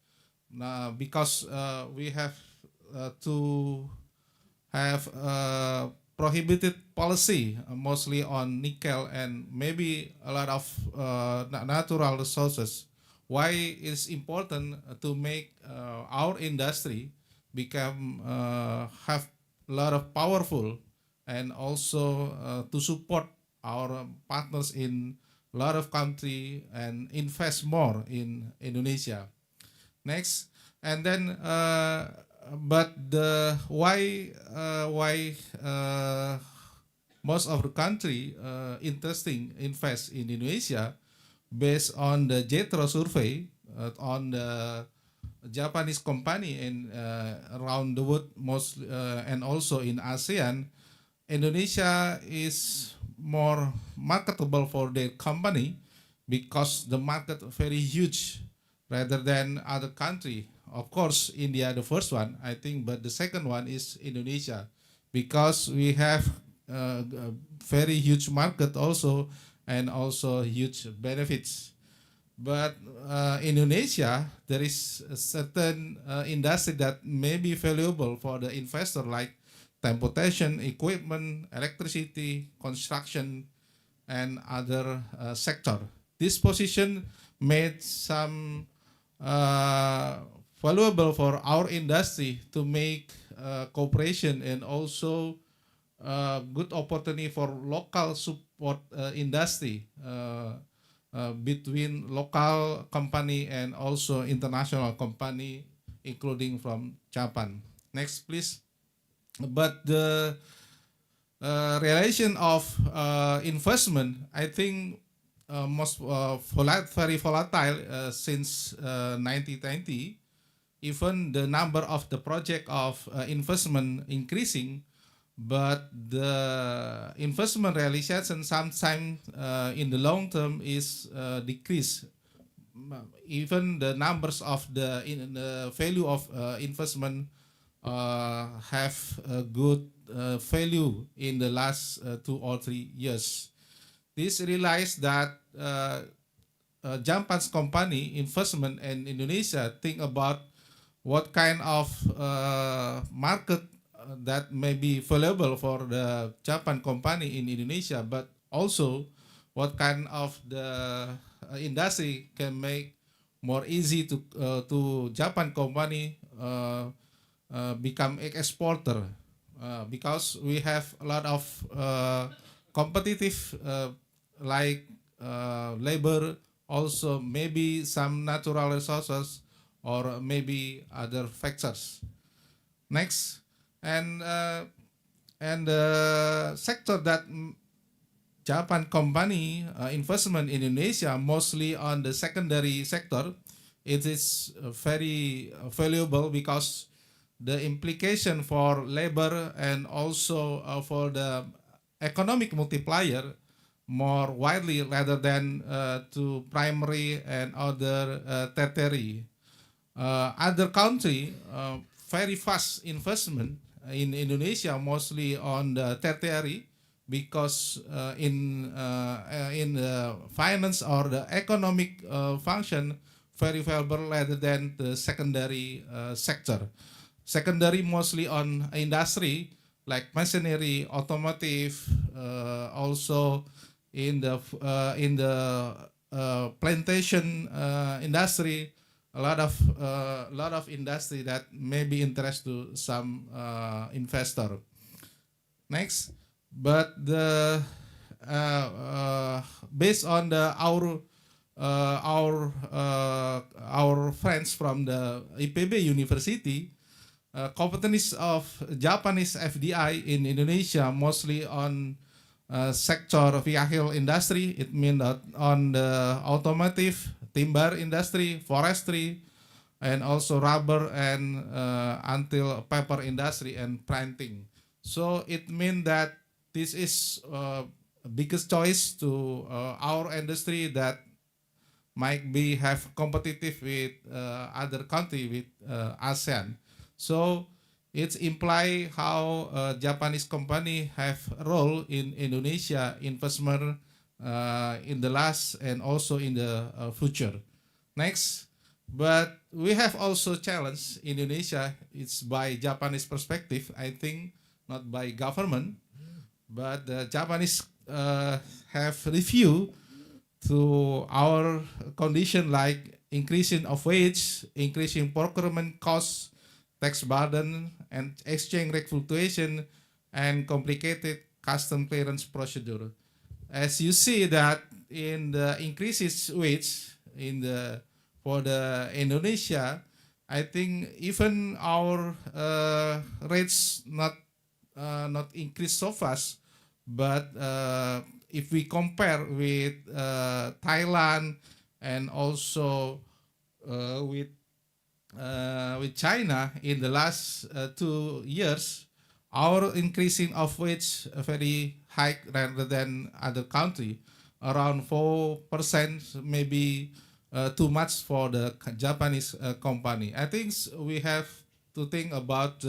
Because we have to have prohibited policy mostly on nickel and maybe a lot of natural resources. Why it's important to make our industry become have a lot of powerful, and also to support our partners in a lot of country and invest more in Indonesia. Next, and then but why most of the country interesting invest in Indonesia based on the JETRO survey on the Japanese company in around the world, most and also in ASEAN. Indonesia is more marketable for their company because the market very huge rather than other country. of course, India, the first one, I think, but the second one is Indonesia, because we have a very huge market also, and also huge benefits. But Indonesia, there is a certain industry that may be valuable for the investor, like transportation, equipment, electricity, construction, and other sector. This position made some valuable for our industry to make cooperation, and also good opportunity for local support industry between local company and also international company, including from Japan. Next, please. But the relation of investment, I think, very volatile since 1920. Even the number of the project of investment increasing, but the investment realization sometimes in the long term is decreased. Even the numbers of the value of investment have a good value in the last 2 or 3 years. This realized that Japan's company investment in Indonesia think about what kind of market that may be valuable for the Japan company in Indonesia, but also what kind of the industry can make more easy to Japan company become exporter, because we have a lot of competitive like labor, also maybe some natural resources, or maybe other factors. Next, and the sector that Japan company investment in Indonesia, mostly on the secondary sector, it is very valuable because the implication for labor and also for the economic multiplier more widely rather than to primary and other tertiary. Other country very fast investment in Indonesia, mostly on the tertiary, because in the finance or the economic function very valuable rather than the secondary sector. Secondary mostly on industry like machinery, automotive, also in the plantation industry. A lot of industry that may be interest to some investor. Next, but the based on the our friends from the IPB University, competence of Japanese FDI in Indonesia mostly on sector vehicle industry. It means that on the automotive, timber industry, forestry, and also rubber and until paper industry and printing. So it means that this is biggest choice to our industry that might be have competitive with other country with ASEAN. So it's imply how Japanese company have a role in Indonesia investment in the last and also in the future. Next, but we have also challenge Indonesia. It's by Japanese perspective, I think, not by government, but the Japanese have review to our condition like increasing of wage, increasing procurement costs, tax burden, and exchange rate fluctuation, and complicated custom clearance procedure. As you see that in the increases wage for the Indonesia, I think even our rates not increase so fast, but if we compare with Thailand and also with China in the last 2 years, our increasing of wage very high rather than other country, around 4%, maybe too much for the Japanese company. I think we have to think about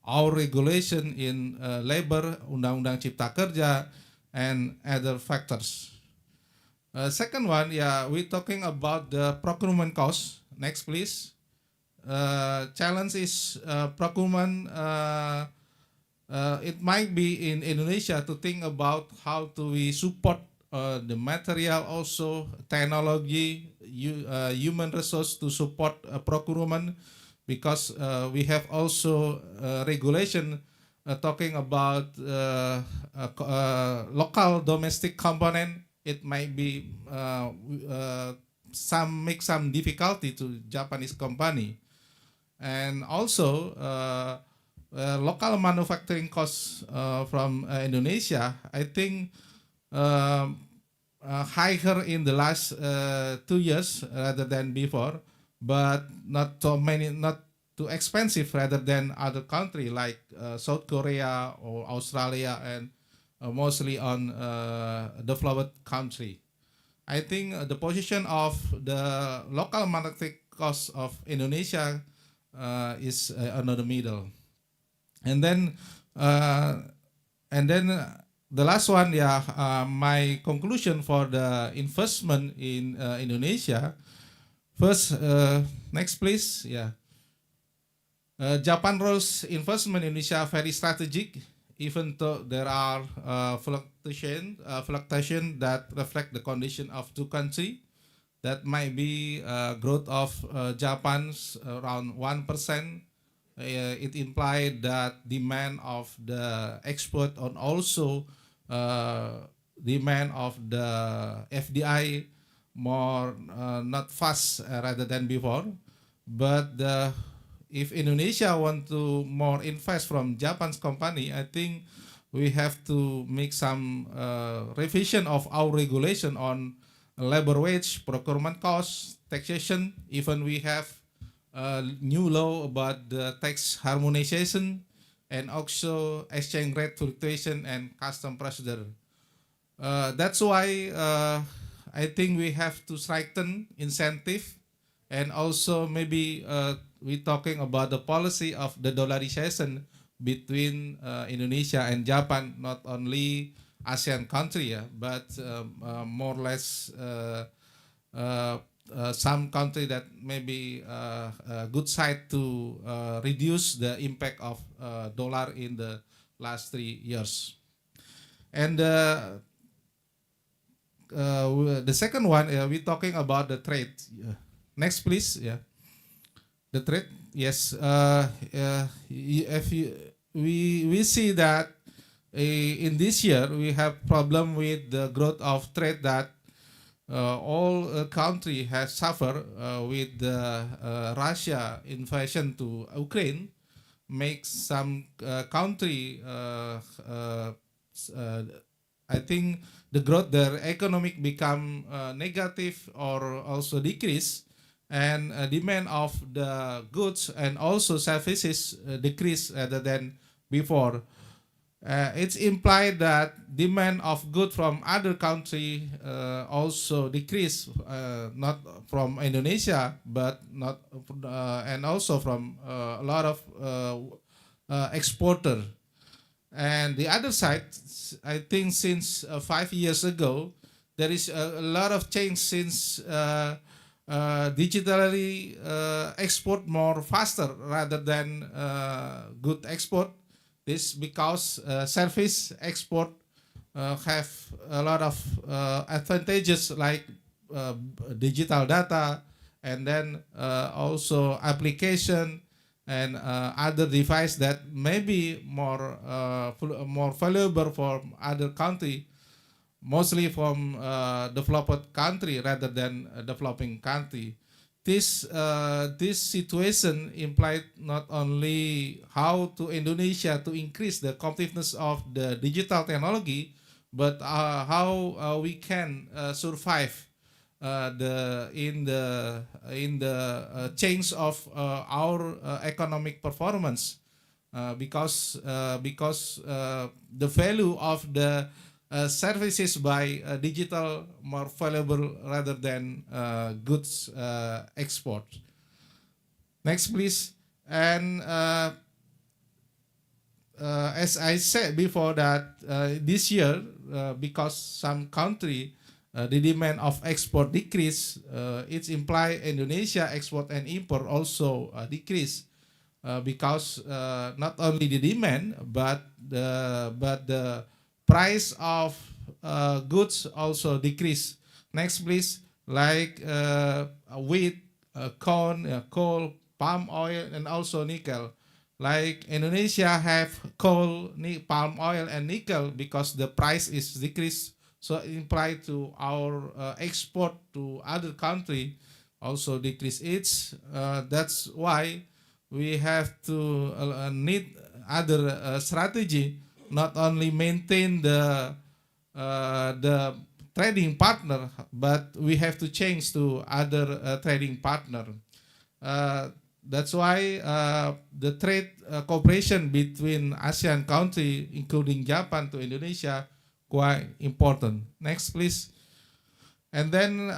our regulation in labor, Undang-Undang Cipta Kerja, and other factors. Second one, yeah, we're talking about the procurement cost. Next, please. Challenge is procurement. It might be in Indonesia to think about how to we support the material, also technology, human resource to support procurement, because we have also regulation talking about local domestic component. It might be make some difficulty to Japanese company, and also local manufacturing costs from Indonesia. I think higher in the last 2 years rather than before, but not too expensive rather than other country like South Korea or Australia, and mostly on developed country. I think the position of the local manufacturing costs of Indonesia is under the middle. And then the last one, yeah, my conclusion for the investment in Indonesia. First, next please, yeah. Japan roles investment in Indonesia very strategic, even though there are fluctuation that reflect the condition of two countries. That might be growth of Japan's around 1%. It implied that demand of the export and also demand of the FDI more not fast rather than before. But if Indonesia want to more invest from Japan's company, I think we have to make some revision of our regulation on labor wage, procurement costs, taxation. Even we have new law about the tax harmonization, and also exchange rate fluctuation and custom procedure. That's why I think we have to strengthen incentive, and also maybe we're talking about the policy of the dollarization between Indonesia and Japan, not only ASEAN country, but more or less some country that maybe a good side to reduce the impact of dollar in the last 3 years. And the second one, we're talking about the trade. Next, please. Yeah, the trade. Yes. We see that in this year we have problem with the growth of trade, that all country has suffered with the Russia invasion to Ukraine, makes some country I think the growth, their economic become negative or also decrease, and demand of the goods and also services decrease rather than before. It's implied that demand of goods from other country also decrease, not from Indonesia, but not and also from a lot of exporter. And the other side, I think since 5 years ago, there is a lot of change since digitally export more faster rather than good export. This because service export have a lot of advantages like digital data, and then also application and other device that may be more valuable for other country, mostly from developed country rather than developing country. This situation implied not only how to Indonesia to increase the competitiveness of the digital technology, but how we can survive in the change of our economic performance, because the value of the services by digital more valuable rather than goods export. Next, please. And as I said before that this year, because some country the demand of export decrease, it imply Indonesia export and import also decrease because not only the demand but the price of goods also decrease. Next, please. Like wheat, corn, coal, palm oil, and also nickel. Like Indonesia have coal, palm oil, and nickel because the price is decreased. So it imply to our export to other country also decrease. That's why we have to need other strategy, not only maintain the trading partner, but we have to change to other trading partner. That's why the trade cooperation between ASEAN country, including Japan to Indonesia, quite important. Next, please. And then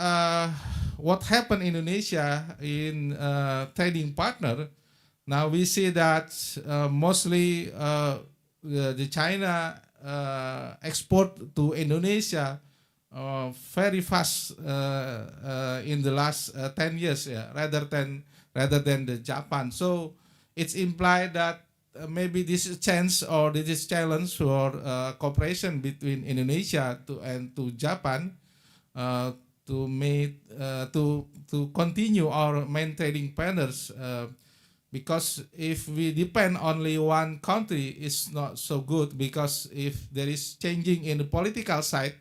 what happened in Indonesia in trading partner? Now we see that mostly the China export to Indonesia very fast in the last 10 years, rather than the Japan. So it's implied that maybe this is chance or this is challenge for cooperation between Indonesia to Japan to continue our main trading partners. Because if we depend only one country, it's not so good. Because if there is changing in the political side,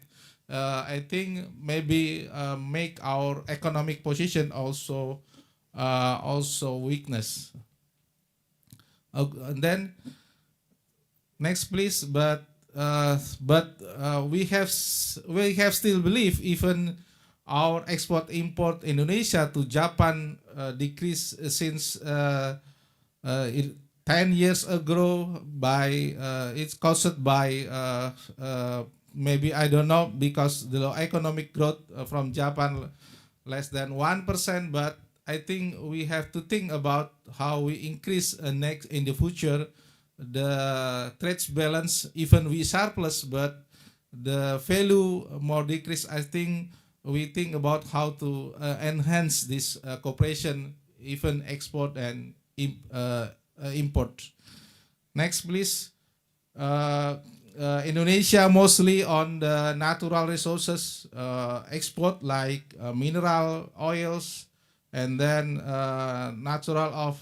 I think maybe make our economic position also weakness. And then next, please. But we have still believe even our export import Indonesia to Japan decreased since 10 years ago by it's caused by maybe I don't know, because the low economic growth from Japan less than 1%, but I think we have to think about how we increase next in the future the trade balance. Even we surplus, but the value more decrease. I think we think about how to enhance this cooperation, even export and import. Next, please. Indonesia mostly on the natural resources export, like mineral oils, and then natural of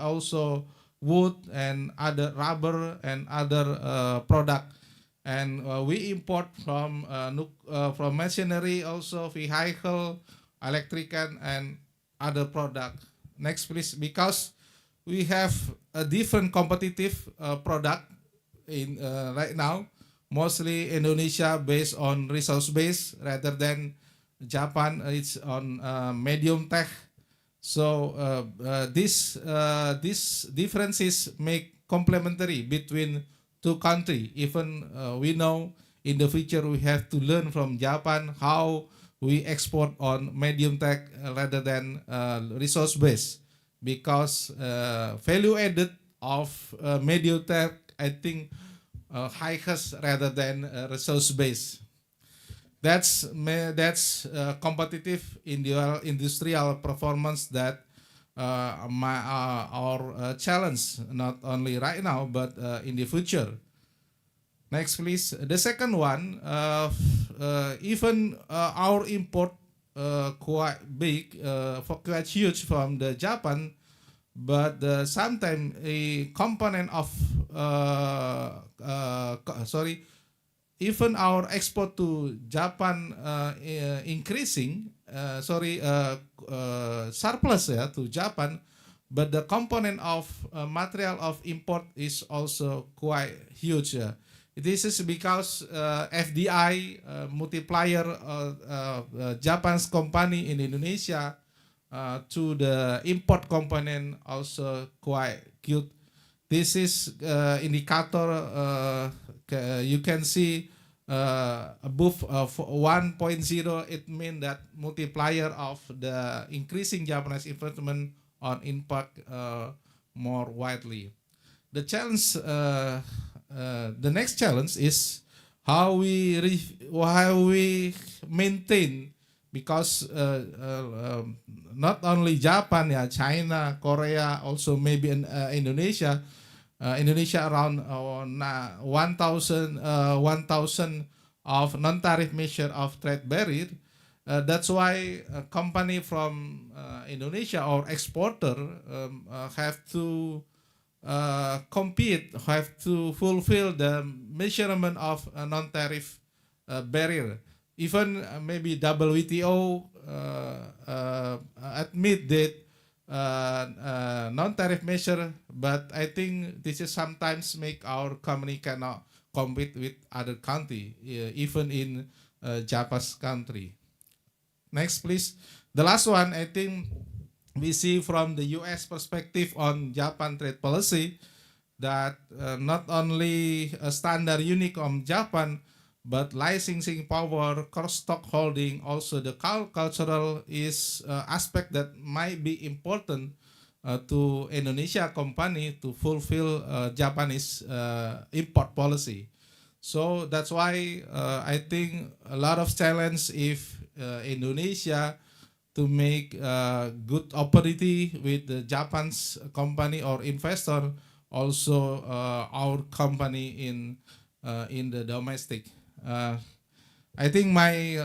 also wood and other rubber and other product. And we import from machinery, also vehicle, electrical, and other product. Next, please. Because we have a different competitive product in right now. Mostly Indonesia based on resource base rather than Japan. It's on medium tech. So these differences make complementary between two countries. Even we know in the future we have to learn from Japan how we export on medium tech rather than resource base, because value added of medium tech, I think, highest rather than resource base. That's competitive industrial performance that our challenge, not only right now but in the future. Next, please. The second one, even our import quite big, quite huge from the Japan, but sometimes a component of even our export to Japan increasing, surplus to Japan, but the component of material of import is also quite huge. This is because FDI multiplier Japan's company in Indonesia to the import component also quite good. This is indicator. You can see above 1.0, it means that multiplier of the increasing Japanese investment on impact more widely. The challenge, the next challenge is how we maintain, because not only Japan, yeah, China, Korea, also maybe in Indonesia. Indonesia around 1,000 of non-tariff measure of trade barrier. That's why a company from Indonesia or exporter have to compete, have to fulfill the measurement of a non-tariff barrier. Even maybe WTO admit that non-tariff measure, but I think this is sometimes make our company cannot compete with other country, even in Japan's country. Next, please. The last one, I think we see from the U.S. perspective on Japan trade policy that not only a standard unique on Japan, but licensing power, cross-stock holding, also the cultural is aspect that might be important to Indonesia company to fulfill Japanese import policy. So that's why I think a lot of challenge if Indonesia to make good opportunity with the Japan's company or investor, also our company in the domestic. I think my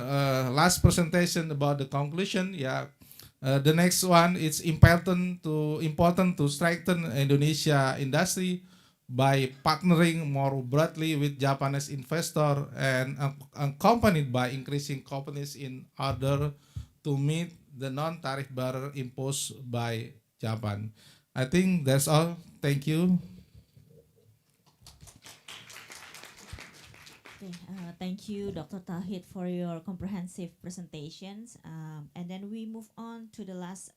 last presentation about the conclusion, yeah. The next one, it's important to strengthen Indonesia industry by partnering more broadly with Japanese investor and accompanied by increasing companies in order to meet the non-tariff barrier imposed by Japan. I think that's all. Thank you. Okay, thank you, Dr. Tahid, for your comprehensive presentations. And then we move on to the last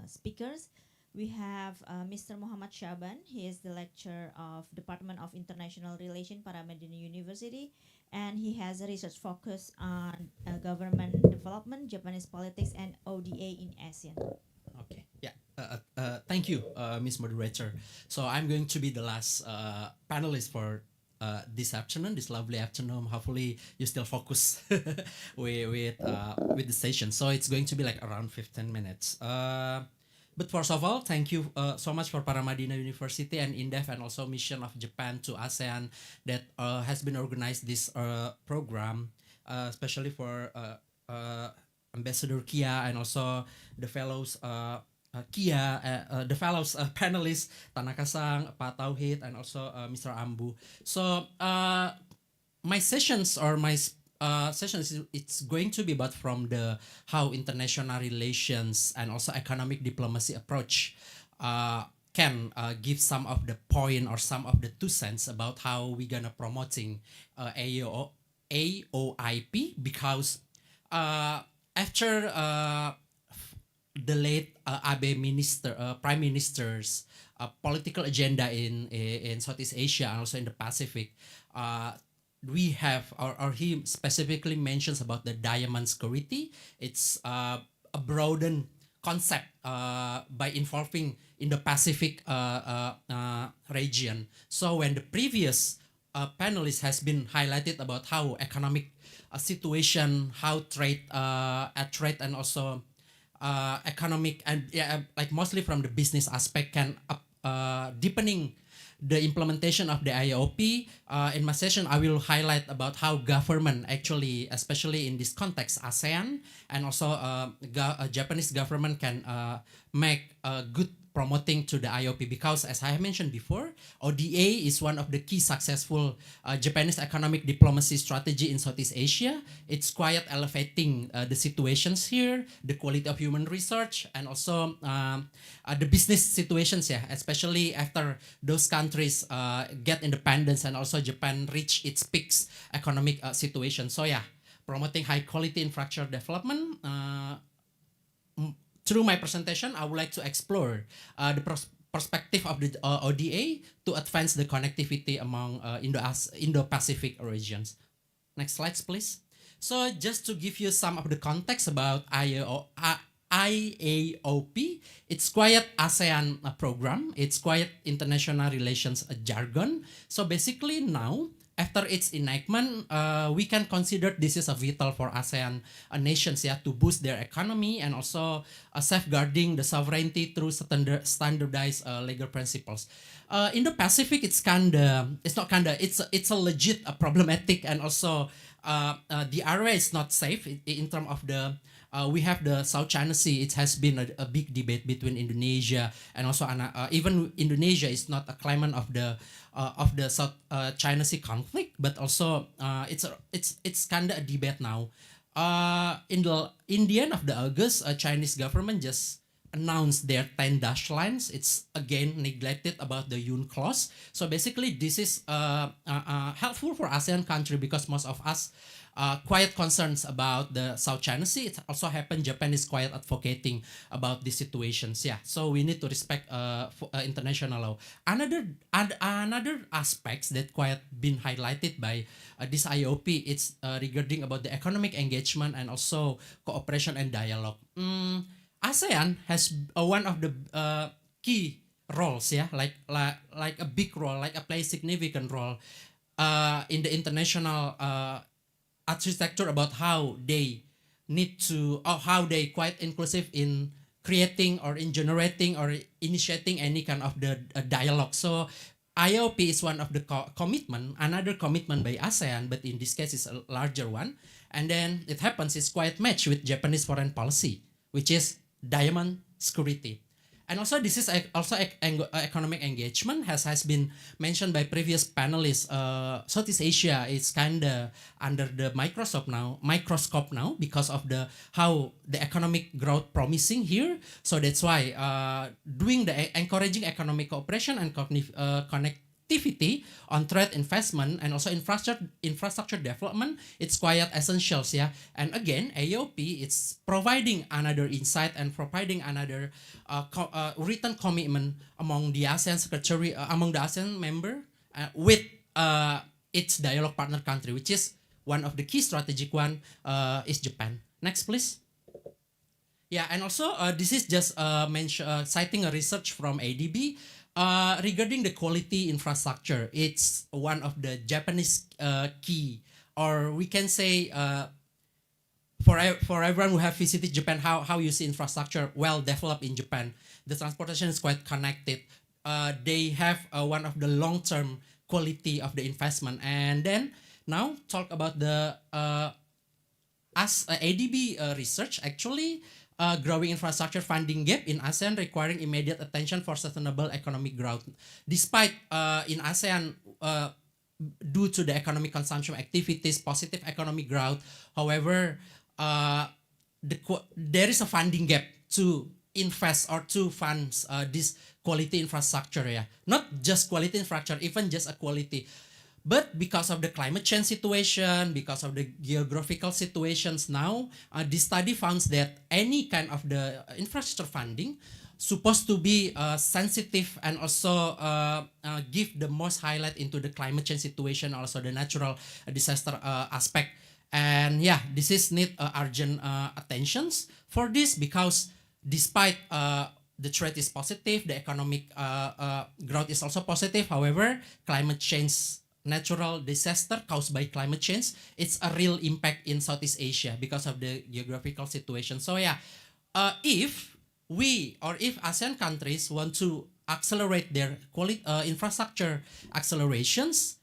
speakers. We have Mr. Muhammad Shaban. He is the lecturer of Department of International Relations, Paramadina University, and he has a research focus on government development, Japanese politics, and ODA in ASEAN. Okay, yeah. Thank you, Ms. Moderator. So I'm going to be the last panelist for this afternoon, this lovely afternoon. Hopefully you still focus with the session. So it's going to be like around 15 minutes. But first of all, thank you so much for Paramadina University and INDEF and also Mission of Japan to ASEAN that has been organized this program, especially for Ambassador Kia and also the fellows Kia, the fellows panelists, Tanaka-san, Pak Tauhid, and also Mr. Ambu. So my sessions or my sessions, it's going to be about from the how international relations and also economic diplomacy approach can give some of the point or some of the 2 cents about how we gonna promoting AOIP, because after the late Abe Prime Minister's political agenda in Southeast Asia and also in the Pacific, we have, or he specifically mentions about the diamond security. It's a broadened concept by involving in the Pacific region. So when the previous panelist has been highlighted about how economic situation, how trade and also economic and like mostly from the business aspect can deepening the implementation of the IOP. In my session, I will highlight about how government actually, especially in this context, ASEAN and also Japanese government can make a good promoting to the IOP, because as I mentioned before, ODA is one of the key successful Japanese economic diplomacy strategy in Southeast Asia. It's quite elevating the situations here, the quality of human research, and also the business situations, yeah, especially after those countries get independence and also Japan reach its peaks economic situation. So yeah, promoting high quality infrastructure development. Through my presentation, I would like to explore the perspective of the ODA to advance the connectivity among Indo-Pacific regions. Next slides, please. So just to give you some of the context about IAOP, it's quite ASEAN program. It's quite international relations jargon. So basically now, after its enactment, we can consider this is a vital for ASEAN nations, yeah, to boost their economy and also safeguarding the sovereignty through standardized legal principles. In the Pacific, it's a legit problematic, and also the area is not safe in terms of the. We have the South China Sea. It has been a big debate between Indonesia and also even Indonesia is not a claimant of the South China Sea conflict, but also it's kind of a debate now. In the end of the August, Chinese government just announced their 10 dash lines. It's again neglected about the Yun clause. So basically, this is helpful for ASEAN country because most of us quite concerns about the South China Sea. It also happened Japan is quite advocating about these situations. Yeah, so we need to respect international law. Another aspects that quite been highlighted by this IOP, it's regarding about the economic engagement and also cooperation and dialogue. ASEAN has one of the key roles, yeah, like a big role, like a play significant role in the international architecture about how they need to, or how they quite inclusive in creating or in generating or initiating any kind of the dialogue. So IOP is one of the commitment, another commitment by ASEAN, but in this case it's a larger one. And then it happens it's quite matched with Japanese foreign policy, which is diamond security. And also this is also economic engagement has been mentioned by previous panelists. Southeast Asia is kind of under the microscope now because of the how the economic growth promising here. So that's why doing the encouraging economic cooperation and connectivity on trade investment and also infrastructure development, it's quite essential, yeah. And again, AOP it's providing another insight and providing another written commitment among the ASEAN secretary, among the ASEAN member with its dialogue partner country, which is one of the key strategic one is Japan. Next, please. Yeah, and also this is just citing a research from ADB regarding the quality infrastructure. It's one of the Japanese key, or we can say for everyone who have visited Japan, how you see infrastructure well developed in Japan. The transportation is quite connected. They have one of the long-term quality of the investment. And then now talk about the as ADB research actually. Growing infrastructure funding gap in ASEAN requiring immediate attention for sustainable economic growth. Despite in ASEAN, due to the economic consumption activities, positive economic growth, however, there is a funding gap to invest or to fund this quality infrastructure. Yeah, not just quality infrastructure, even just a quality. But because of the climate change situation, because of the geographical situations now, this study found that any kind of the infrastructure funding supposed to be sensitive and also give the most highlight into the climate change situation, also the natural disaster aspect. And yeah, this is need urgent attentions for this because despite the trade is positive, the economic growth is also positive. However, climate change, natural disaster caused by climate change, it's a real impact in Southeast Asia because of the geographical situation. So yeah, if ASEAN countries want to accelerate their infrastructure accelerations,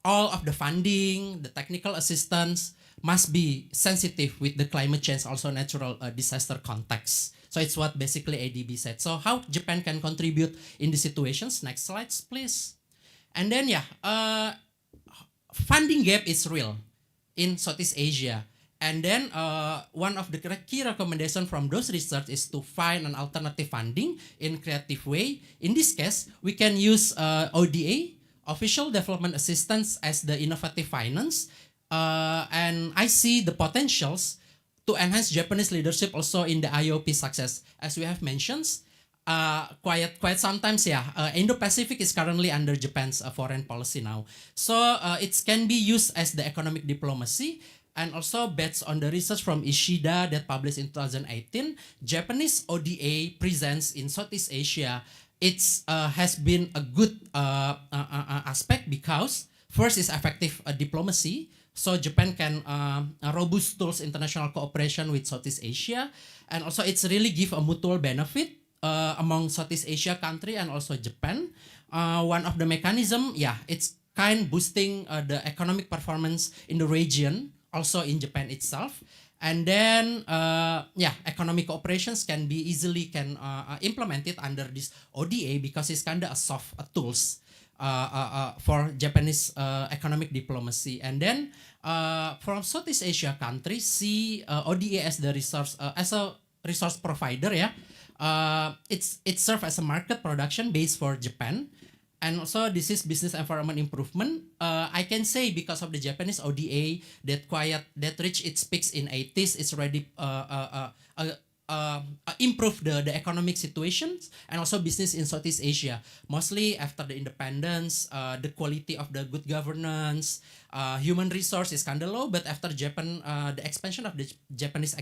all of the funding, the technical assistance must be sensitive with the climate change, also natural disaster context. So it's what basically ADB said. So how Japan can contribute in these situations? Next slides, please. And then yeah, funding gap is real in Southeast Asia. And then one of the key recommendations from those research is to find an alternative funding in creative way. In this case, we can use ODA, Official Development Assistance, as the innovative finance. And I see the potentials to enhance Japanese leadership also in the IOP success. As we have mentioned, quite sometimes, yeah. Indo-Pacific is currently under Japan's foreign policy now, so it can be used as the economic diplomacy. And also based on the research from Ishida that published in 2018, Japanese ODA presence in Southeast Asia, it's has been a good aspect because first is effective diplomacy. So Japan can robust tools international cooperation with Southeast Asia, and also it's really give a mutual benefit among Southeast Asia country and also Japan. One of the mechanism, yeah, it's kind boosting the economic performance in the region, also in Japan itself. And then, yeah, economic cooperations can be easily implemented under this ODA because it's kind of a soft tools for Japanese economic diplomacy. And then, from Southeast Asia countries, see ODA as the resource as a resource provider. Yeah, it serves as a market production base for Japan. And also this is business environment improvement. I can say because of the Japanese ODA that reached its peaks in 80s, it's already improve the economic situations and also business in Southeast Asia. Mostly after the independence, the quality of the good governance, human resource is kind of low. But after Japan, the expansion of the Japanese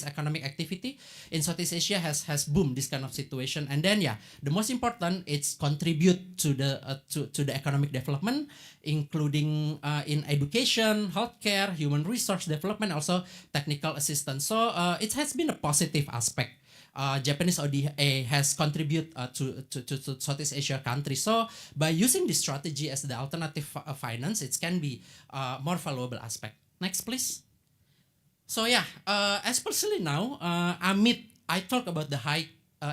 economic activity in Southeast Asia has boomed this kind of situation. And then, yeah, the most important, it's contribute to the economic development, including in education, healthcare, human resource development, also technical assistance. So it has been a positive aspect. Japanese ODA has contributed to Southeast Asia countries. So by using this strategy as the alternative finance, it can be more valuable aspect. Next, please. So yeah, especially now, I talk about the high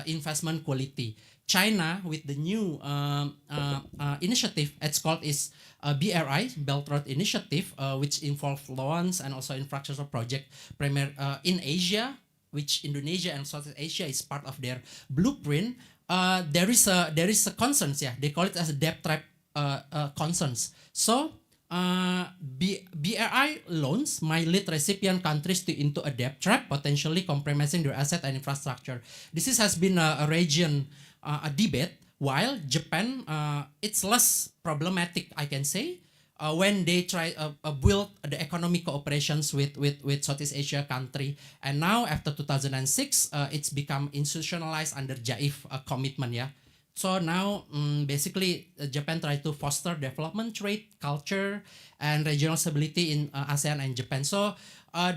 investment quality. China with the new initiative, it's called is BRI, Belt Road Initiative, which involve loans and also infrastructure project in Asia, which Indonesia and Southeast Asia is part of their blueprint. There is a concerns, yeah, they call it as a debt trap concerns. So BRI loans might lead recipient countries into a debt trap, potentially compromising their asset and infrastructure. This has been a region debate, while Japan, it's less problematic, I can say, when they try build the economic cooperations with Southeast Asia country. And now after 2006, it's become institutionalized under JAIF commitment, yeah. So now, basically, Japan try to foster development, trade, culture, and regional stability in ASEAN and Japan. So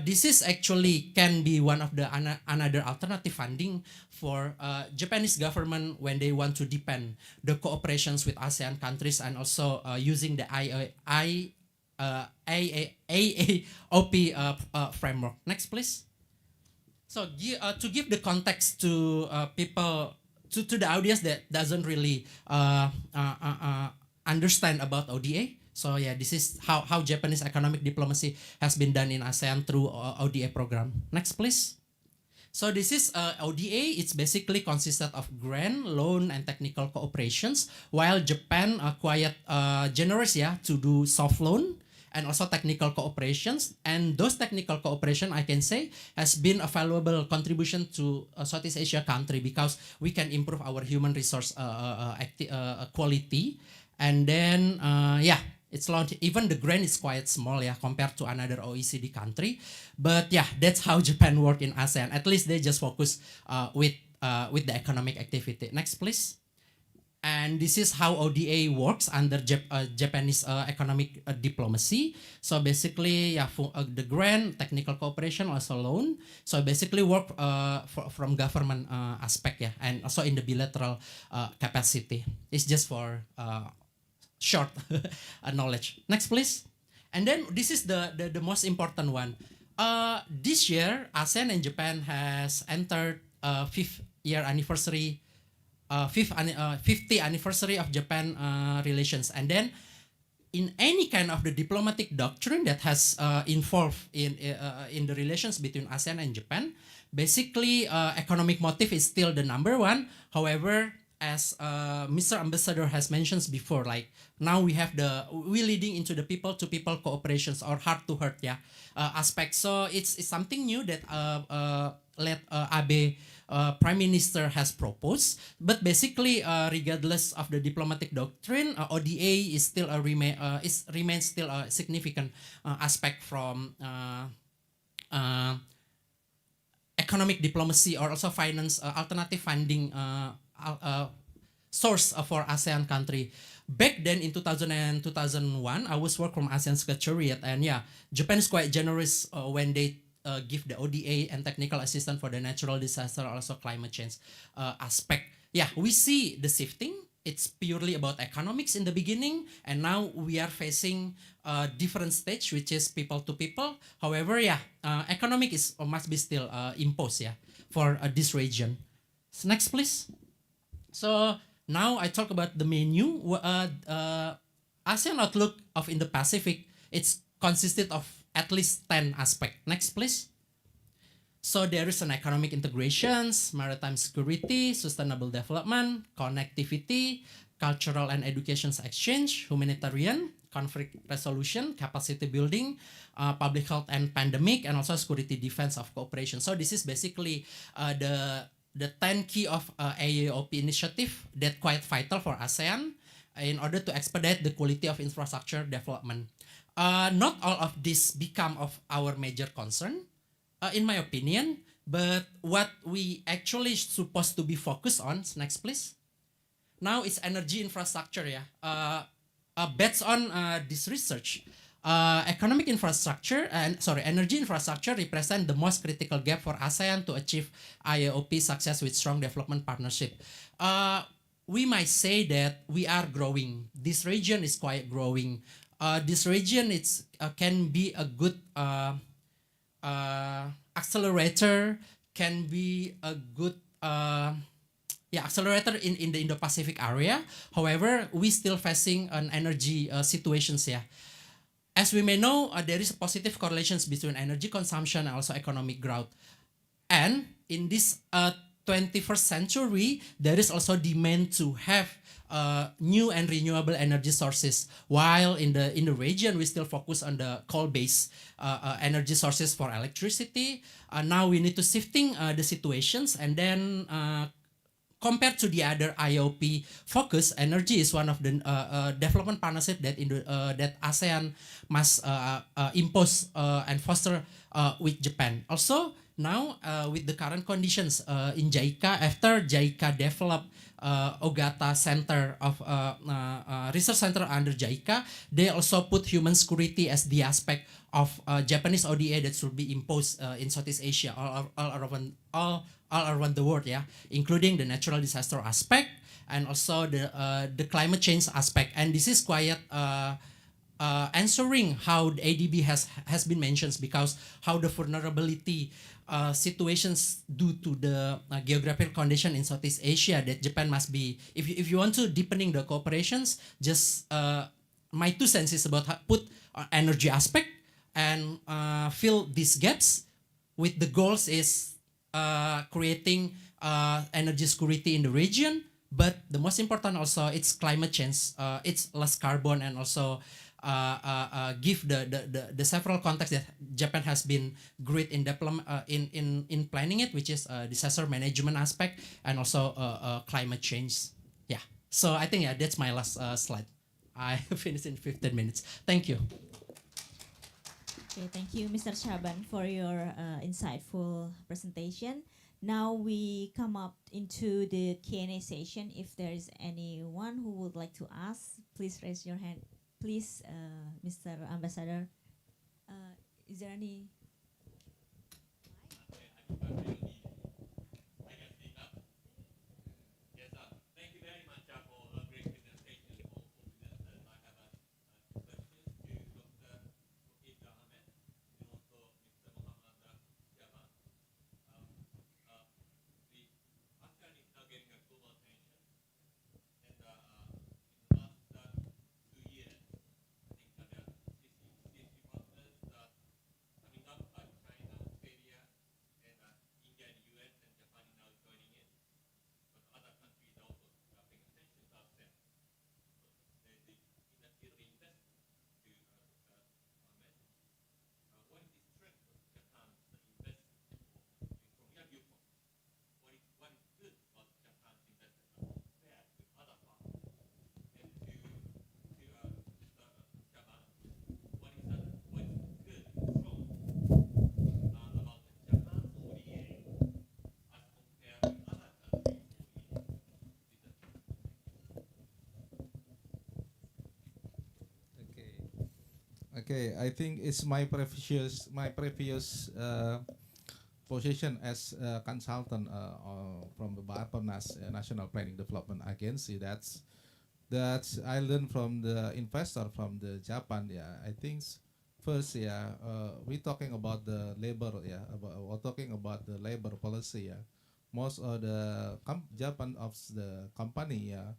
this is actually can be one of the another alternative funding for Japanese government when they want to deepen the cooperations with ASEAN countries and also using the AOIP framework. Next, please. So to give the context to people, to the audience that doesn't really understand about ODA. So yeah, this is how Japanese economic diplomacy has been done in ASEAN through ODA program. Next, please. So this is ODA. It's basically consisted of grant, loan, and technical cooperations, while Japan quite generous, yeah, to do soft loan and also technical cooperations. And those technical cooperation, I can say, has been a valuable contribution to Southeast Asia country because we can improve our human resource quality. And then, yeah, it's launched. Even the grant is quite small, yeah, compared to another OECD country. But yeah, that's how Japan work in ASEAN. At least they just focus with the economic activity. Next, please. And this is how ODA works under Japanese economic diplomacy. So basically, yeah, the grant, technical cooperation, also loan. So basically work from government aspect, yeah, and also in the bilateral capacity. It's just for short knowledge. Next, please. And then this is the most important one. This year, ASEAN and Japan has entered 50th anniversary of Japan relations. And then in any kind of the diplomatic doctrine that has involved in the relations between ASEAN and Japan, basically economic motive is still the number one. However, as Mr. Ambassador has mentioned before, like now we leading into the people-to-people cooperations or heart-to-heart, yeah, aspect. So it's something new that led Abe Prime Minister has proposed. But basically, regardless of the diplomatic doctrine, ODA is still remains still a significant aspect from economic diplomacy, or also finance alternative funding source for ASEAN country. Back then in 2000 and 2001, I was work from ASEAN Secretariat, and yeah, Japan is quite generous when they give the ODA and technical assistance for the natural disaster, also climate change aspect. Yeah, we see the shifting. It's purely about economics in the beginning, and now we are facing a different stage, which is people to people. However, yeah, economic is must be still imposed, yeah, for this region. So next, please. So now I talk about the menu. ASEAN outlook of Indo-Pacific. It's consisted of at least 10 aspects. Next, please. So there is an economic integrations, maritime security, sustainable development, connectivity, cultural and education exchange, humanitarian, conflict resolution, capacity building, public health and pandemic, and also security defense of cooperation. So this is basically the 10 key of AOIP initiative that quite vital for ASEAN in order to expedite the quality of infrastructure development. Not all of this become of our major concern, in my opinion, but what we actually supposed to be focused on, next please. Now it's energy infrastructure, yeah. Based on this research, economic infrastructure energy infrastructure represent the most critical gap for ASEAN to achieve IOIP success with strong development partnership. We might say that we are growing. This region is quite growing. This region can be a good accelerator, can be a good accelerator in the Indo-Pacific area. However, we still facing an energy situations here. As we may know, there is a positive correlations between energy consumption and also economic growth. And in this 21st century, there is also demand to have new and renewable energy sources. While in the region, we still focus on the coal-based energy sources for electricity. Now we need to shifting the situations, and then compared to the other IOP focus, energy is one of the development partnership that ASEAN must impose and foster with Japan. Also, now with the current conditions in JICA, after JICA developed Ogata Center of Research Center under JICA, they also put human security as the aspect of Japanese ODA that should be imposed in Southeast Asia, all around the world, yeah, including the natural disaster aspect and also the climate change aspect. And this is quite answering how the ADB has been mentioned, because how the vulnerability situations due to the geographical condition in Southeast Asia that Japan must be, if you want to deepening the cooperations, just my 2 cents is about put energy aspect and fill these gaps with the goals is creating energy security in the region. But the most important also, it's climate change, it's less carbon, and also give the several contexts that Japan has been great in in planning it, which is disaster management aspect and also climate change. Yeah. So I think that's my last slide. I finished in 15 minutes. Thank you. Okay, thank you, Mr. Shaban, for your insightful presentation. Now we come up into the Q&A session. If there is anyone who would like to ask, please raise your hand. Please, Mr. Ambassador, is there any? Thank you very much for a great presentation. I have questions to Dr. Ida Ahmed and also Mr. Muhammad Jaban. The ASEAN is now getting a global attention, and in the last 2 years, I think there are CSP partners coming up, like China, Australia, and Okay, I think it's my previous position as a consultant from the Bapanas National Planning Development Agency. That's I learned from the investor from the Japan. Yeah, I think first, yeah, we're talking about the labor. Yeah, we're talking about the labor policy. Yeah, most of the Japan of the company. Yeah.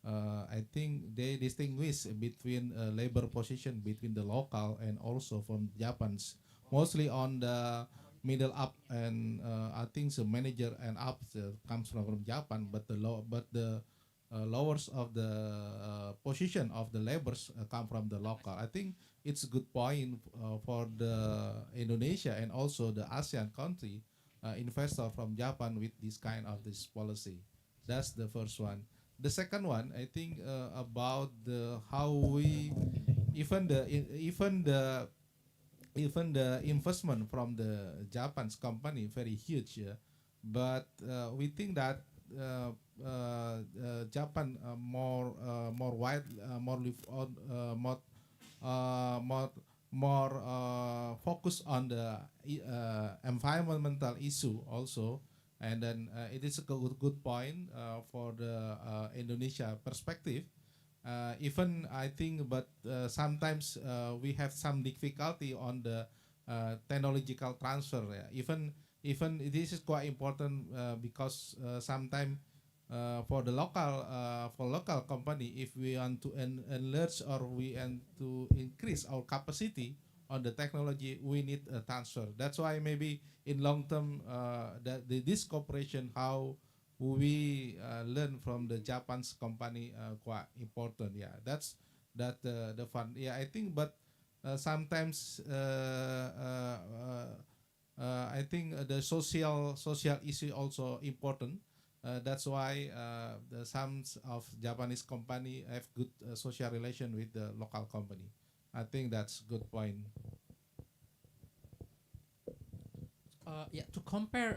I think they distinguish between labor position between the local and also from Japan's, mostly on the middle up, and I think the manager and up comes from Japan, but the lowers of the position of the laborers come from the local. I think it's a good point for the Indonesia and also the ASEAN country investor from Japan with this kind of this policy. That's the first one. The second one, I think about the how we even the investment from the Japan's company very huge, yeah. But we think that Japan more wide more live on more focus on the environmental issue also. And then it is a good point for the Indonesia perspective. Even I think, but sometimes we have some difficulty on the technological transfer. Yeah. Even this is quite important because sometimes for the local company, if we want to enlarge or we want to increase our capacity on the technology, we need a transfer. That's why maybe in long term, this cooperation, how we learn from the Japan's company, quite important. Yeah, that's the fun. Yeah, I think, but sometimes I think the social issue also important. That's why some of Japanese company have good social relation with the local company. I think that's good point. Yeah, to compare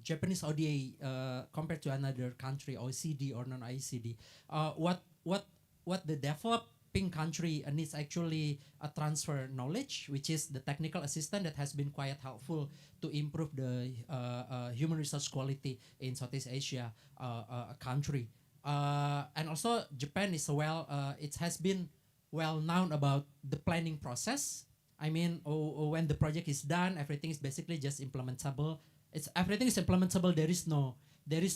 Japanese ODA compared to another country, OECD or non-OECD, what the developing country needs actually a transfer knowledge, which is the technical assistance that has been quite helpful to improve the human resource quality in Southeast Asia country. And also Japan is it has been well known about the planning process. I mean, when the project is done, everything is basically just implementable. Everything is implementable. There is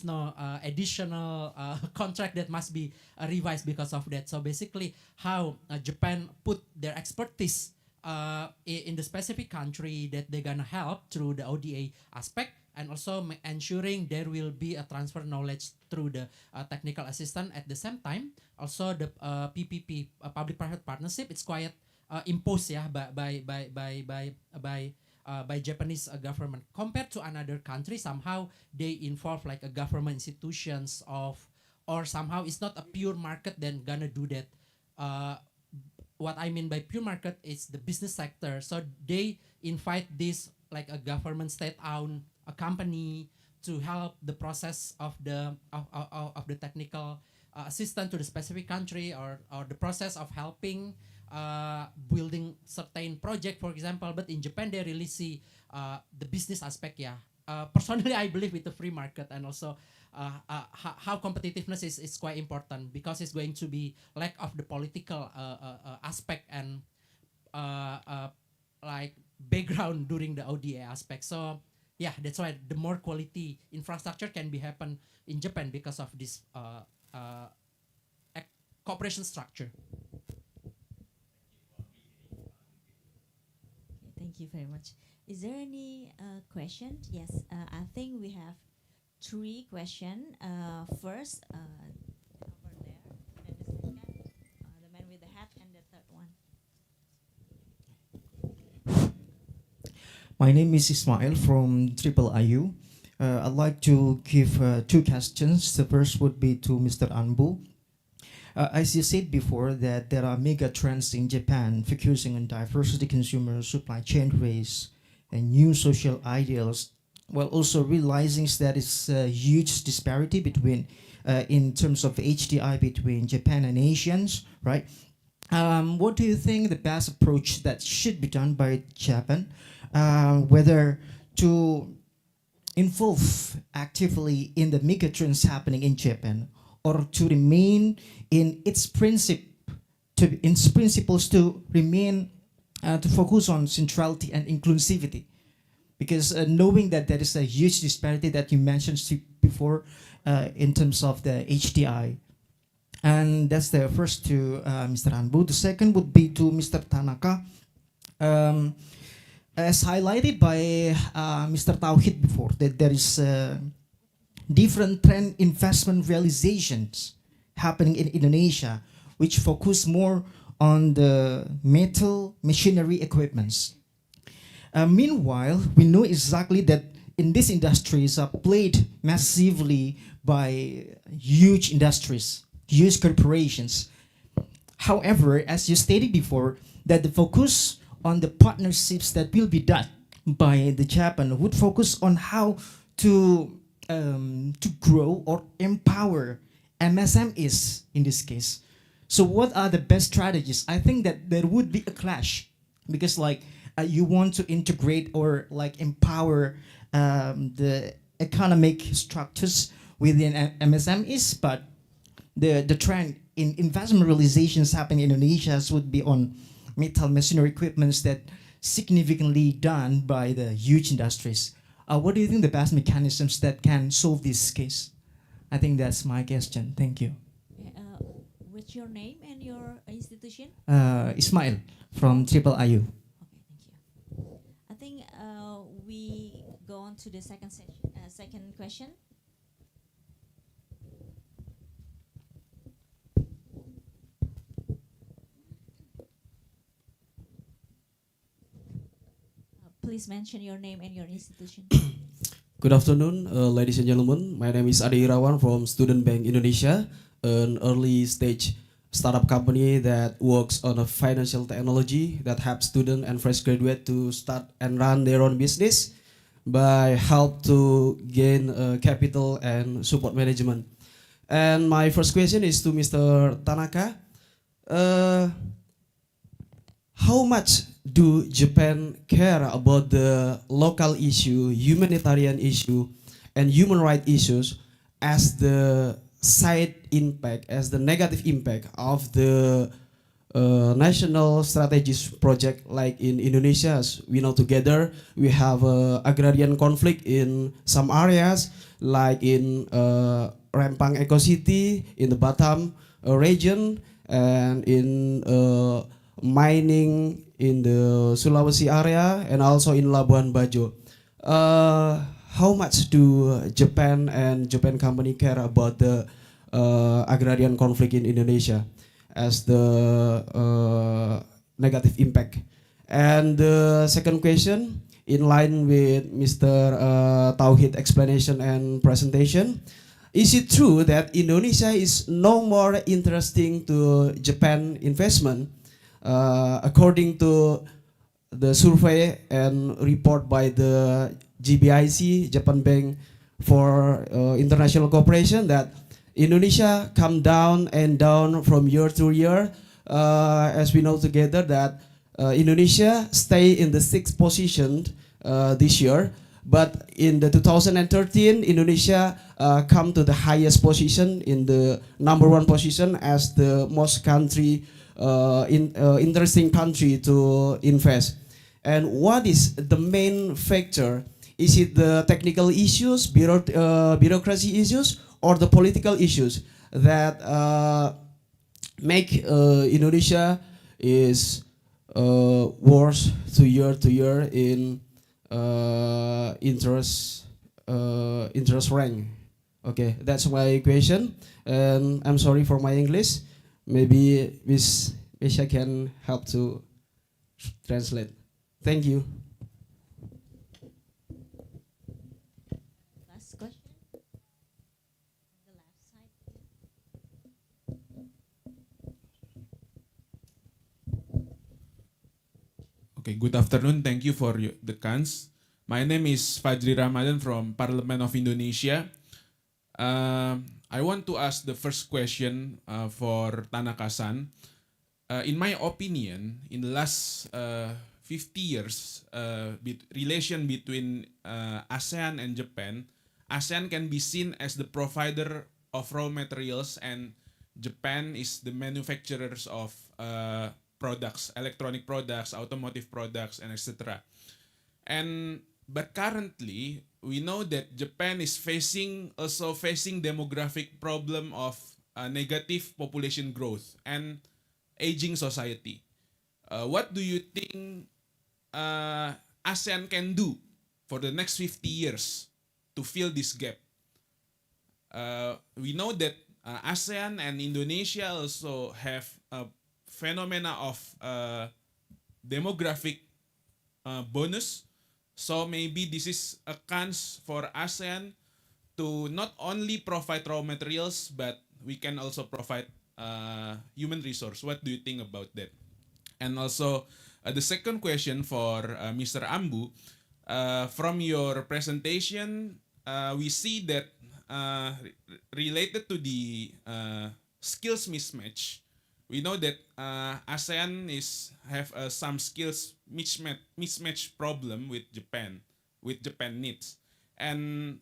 no additional contract that must be revised because of that. So basically, how Japan put their expertise in the specific country that they're gonna help through the ODA aspect, and also ensuring there will be a transfer knowledge through the technical assistance. At the same time, also the PPP, public-private partnership, it's quite imposed, yeah, by Japanese government compared to another country. Somehow they involve like a government institutions or somehow it's not a pure market then gonna do that. What I mean by pure market is the business sector. So they invite this like a government state-owned a company to help the process of the technical assistance to the specific country, or the process of helping building certain project, for example. But in Japan, they really see the business aspect. Yeah, personally, I believe with the free market, and also how competitiveness is quite important, because it's going to be lack of the political aspect and like background during the ODA aspect. So yeah, that's why the more quality infrastructure can be happen in Japan because of this cooperation structure. Thank you very much. Is there any question? Yes, I think we have 3 questions. First, over there, and the second, the man with the hat, and the third one. My name is Ismail from Triple IU. I'd like to give 2 questions. The first would be to Mr. Anbu. As you said before, that there are mega trends in Japan focusing on diversity, consumer supply chain race, and new social ideals, while also realizing that it's a huge disparity between, in terms of HDI between Japan and Asians, right? what do you think the best approach that should be done by Japan, whether to involve actively in the megatrends happening in Japan, or to remain in its principles to remain to focus on centrality and inclusivity? Because knowing that there is a huge disparity that you mentioned before in terms of the HDI. And that's the first to Mr. Anbu. The second would be to Mr. Tanaka. As highlighted by Mr. Tauhid before, that there is different trend investment realizations happening in Indonesia, which focus more on the metal machinery equipments. Meanwhile, we know exactly that in these industries are played massively by huge industries, huge corporations. However, as you stated before, that the focus on the partnerships that will be done by the Japan would focus on how to grow or empower MSMEs in this case. So what are the best strategies? I think that there would be a clash because you want to integrate or empower the economic structures within MSMEs, but the trend in investment realizations happening in Indonesia would be on metal machinery equipments that significantly done by the huge industries. What do you think the best mechanisms that can solve this case? I think that's my question. Thank you. What's your name and your institution? Ismail from Triple IU. Okay, thank you. I think we go on to the second question. Please mention your name and your institution. Good afternoon, ladies and gentlemen. My name is Ade Irawan from Student Bank Indonesia, an early stage startup company that works on a financial technology that helps students and fresh graduates to start and run their own business by help to gain capital and support management. And my first question is to Mr. Tanaka. How much do Japan care about the local issue, humanitarian issue, and human rights issues as the side impact, as the negative impact of the national strategies project like in Indonesia? As we know together, we have agrarian conflict in some areas like in Rempang Eco City, in the Batam region, and in mining in the Sulawesi area, and also in Labuan Bajo. How much do Japan and Japan company care about the agrarian conflict in Indonesia as the negative impact? And the second question, in line with Mr. Tauhid explanation and presentation, is it true that Indonesia is no more interesting to Japan investment? According to the survey and report by the GBIC, Japan Bank for International Cooperation, that Indonesia come down and down from year to year. As we know together that Indonesia stay in the 6th position this year, but in the 2013, Indonesia come to the highest position, in the number 1 position as the most interesting country to invest. And what is the main factor? Is it the technical issues, bureaucracy issues, or the political issues that make Indonesia is worse to year in interest rank? Okay, that's my question, and I'm sorry for my English. Maybe Miss Misha can help to translate. Thank you. Last question. The left side. Okay, good afternoon. Thank you for the chance. My name is Fajri Ramadan from Parliament of Indonesia. I want to ask the first question for Tanaka-san. in my opinion, in the last 50 years, relation between ASEAN and Japan, ASEAN can be seen as the provider of raw materials, and Japan is the manufacturers of products, electronic products, automotive products, and etc. But currently, we know that Japan is also facing demographic problem of negative population growth and aging society. What do you think ASEAN can do for the next 50 years to fill this gap? We know that ASEAN and Indonesia also have a phenomena of demographic bonus. So maybe this is a chance for ASEAN to not only provide raw materials, but we can also provide human resource. What do you think about that? And also, the second question for Mr. Ambu, from your presentation, we see that related to the skills mismatch, we know that ASEAN have some skills mismatch problem with Japan needs. And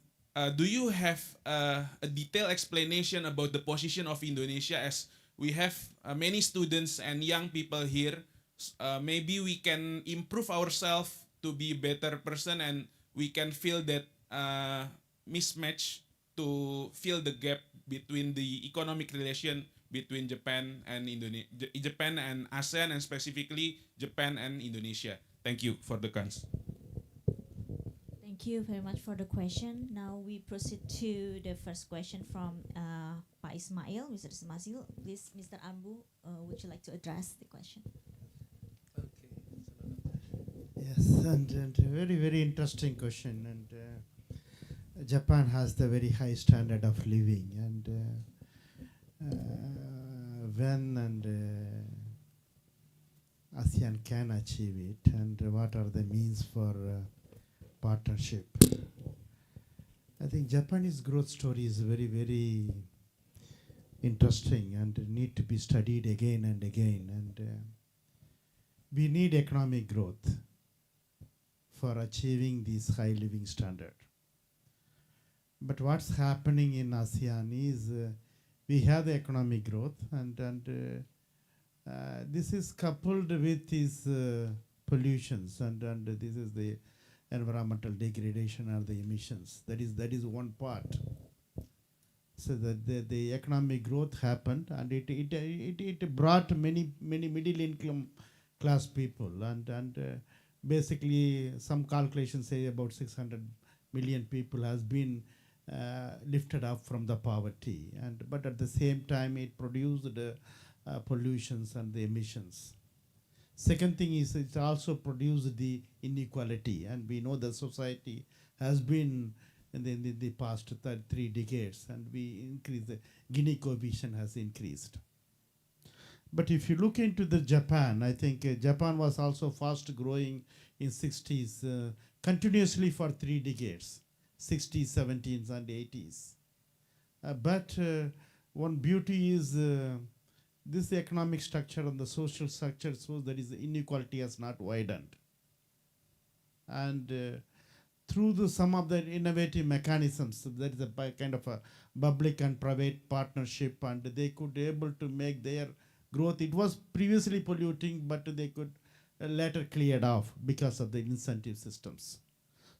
do you have a detailed explanation about the position of Indonesia, as we have many students and young people here? Maybe we can improve ourselves to be a better person, and we can fill that mismatch to fill the gap between the economic relation between Japan and Japan and ASEAN, and specifically Japan and Indonesia. Thank you for the chance. Thank you very much for the question. Now we proceed to the first question from Pak Ismail, Mr. Ismail. Please, Mr. Ambu, would you like to address the question? Yes, and a very, very interesting question. And Japan has the very high standard of living, and ASEAN can achieve it, and what are the means for partnership. I think Japanese growth story is very, very interesting and need to be studied again and again. And we need economic growth for achieving this high living standard. But what's happening in ASEAN is we have the economic growth, and this is coupled with these pollutions, and this is the environmental degradation or the emissions. That is one part. So that the economic growth happened, and it brought many middle income class people, and basically some calculations say about 600 million people has been lifted up from the poverty, but at the same time it produced the pollutions and the emissions. Second thing is it also produced the inequality, and we know the society has been in the past 3 decades, and we increase the Gini coefficient has increased. But if you look into the Japan, I think Japan was also fast growing in 60s continuously for 3 decades. 60s, 70s, and 80s. But one beauty is this economic structure and the social structure shows that is inequality has not widened. And through some of the innovative mechanisms, there is a kind of a public and private partnership, and they could able to make their growth. It was previously polluting, but they could later cleared off because of the incentive systems.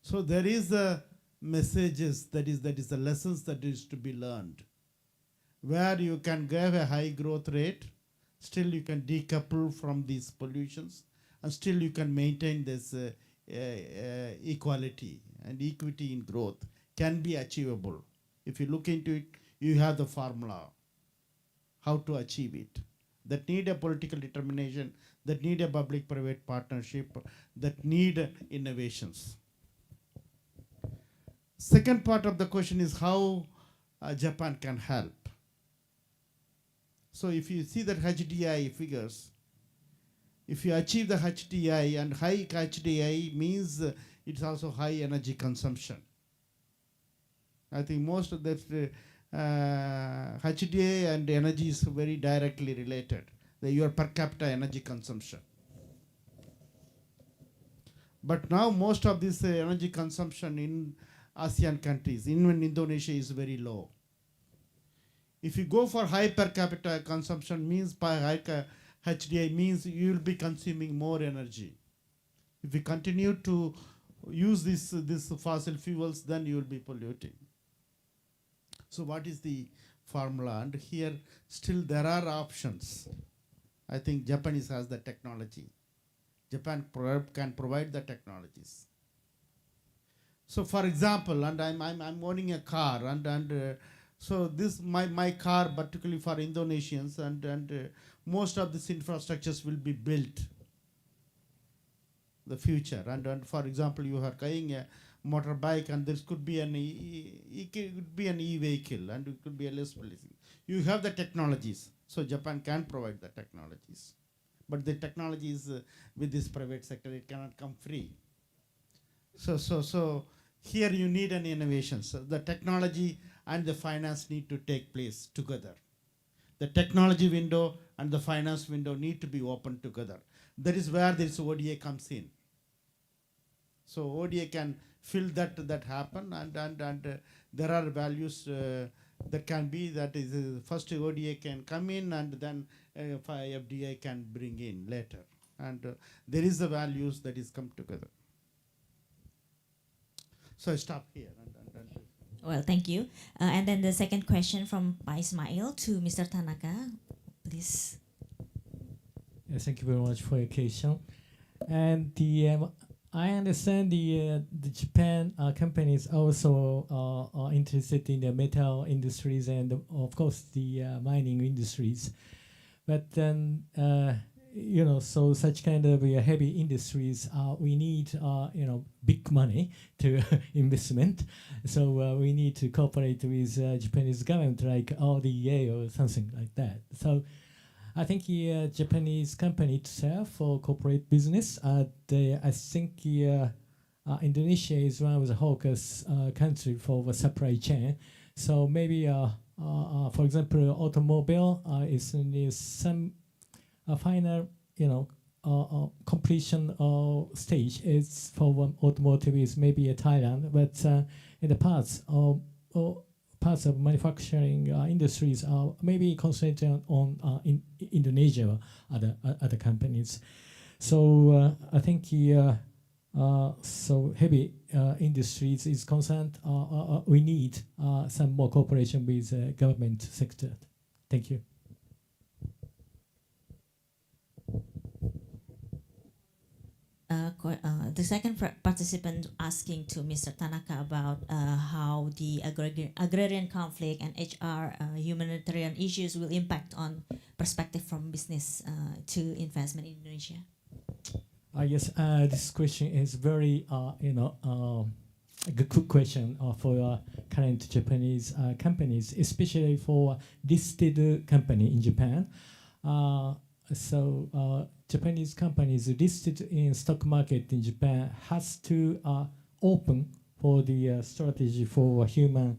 So there is a messages, that is the lessons that is to be learned, where you can have a high growth rate, still you can decouple from these pollutions, and still you can maintain this equality and equity in growth can be achievable. If you look into it, you have the formula how to achieve it. That need a political determination, that need a public-private partnership, that need innovations. Second part of the question is how Japan can help. So if you see that HDI figures, if you achieve the HDI, and high HDI means it's also high energy consumption. I think most of that HDI and energy is very directly related. your per capita energy consumption. But now most of this energy consumption in ASEAN countries, even Indonesia, is very low. If you go for high per capita consumption, means HDI means you will be consuming more energy. If you continue to use this fossil fuels, then you will be polluting. So what is the formula? And here still there are options. I think Japanese has the technology. Japan can provide the technologies. So for example, and I'm owning a car, and so this my car, particularly for Indonesians, and most of these infrastructures will be built the future. And for example, you are buying a motorbike, and this could be an e-vehicle, and it could be a less policing. You have the technologies, so Japan can provide the technologies. But the technology is with this private sector, it cannot come free. So here you need an innovation. So the technology and the finance need to take place together. The technology window and the finance window need to be opened together. That is where this ODA comes in. So ODA can fill that happen, and there are values that can be, that is first ODA can come in, and then FDI can bring in later. And there is the values that is come together. So I stop here. Well, thank you. And then the second question from Pa Ismail to Mr. Tanaka, please. Yes, thank you very much for your question. And I understand the Japan companies also are interested in the metal industries and of course the mining industries. But then so such kind of heavy industries, we need big money to investment. So we need to cooperate with Japanese government, like RDA or something like that. So I think the Japanese company itself for corporate business, I think Indonesia is one of the focus country for the supply chain. So maybe, for example, automobile is in some final, completion stage. Is for automotive is maybe Thailand, but in the parts of manufacturing industries are maybe concentrated on in Indonesia or other companies. So I think so heavy industries is concerned. We need some more cooperation with the government sector. Thank you. The second participant asking to Mr. Tanaka about how the agrarian conflict and HR humanitarian issues will impact on perspective from business to investment in Indonesia. Yes, this question is very a good question for current Japanese companies, especially for listed company in Japan. So Japanese companies listed in stock market in Japan has to open for the strategy for human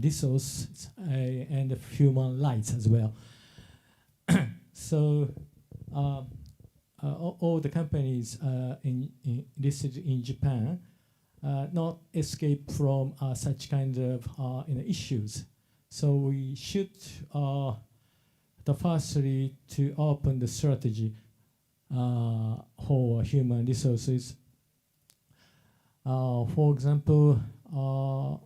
resource and human rights as well. So all the companies listed in Japan not escape from such kind of issues. So we should firstly to open the strategy for human resources. For example,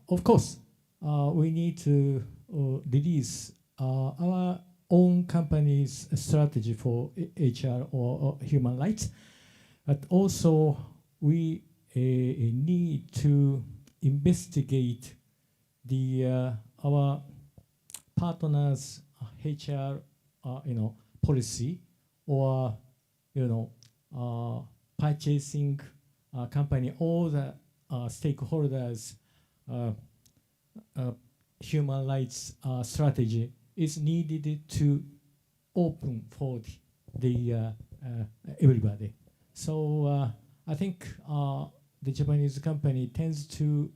of course, we need to release our own company's strategy for HR or human rights, but also we need to investigate the our partners' HR policy or purchasing company, all the stakeholders human rights strategy is needed to open for the everybody. So I think the Japanese company tends to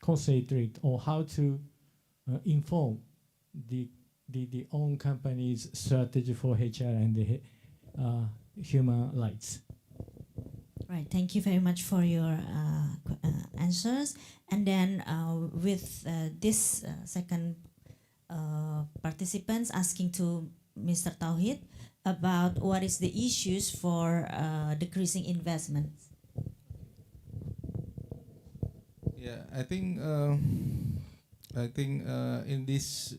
concentrate on how to inform the the own company's strategy for HR and the human rights. Right, thank you very much for your answers. And then with this second participants asking to Mr. Tauhid about what is the issues for decreasing investments. Yeah, I think in this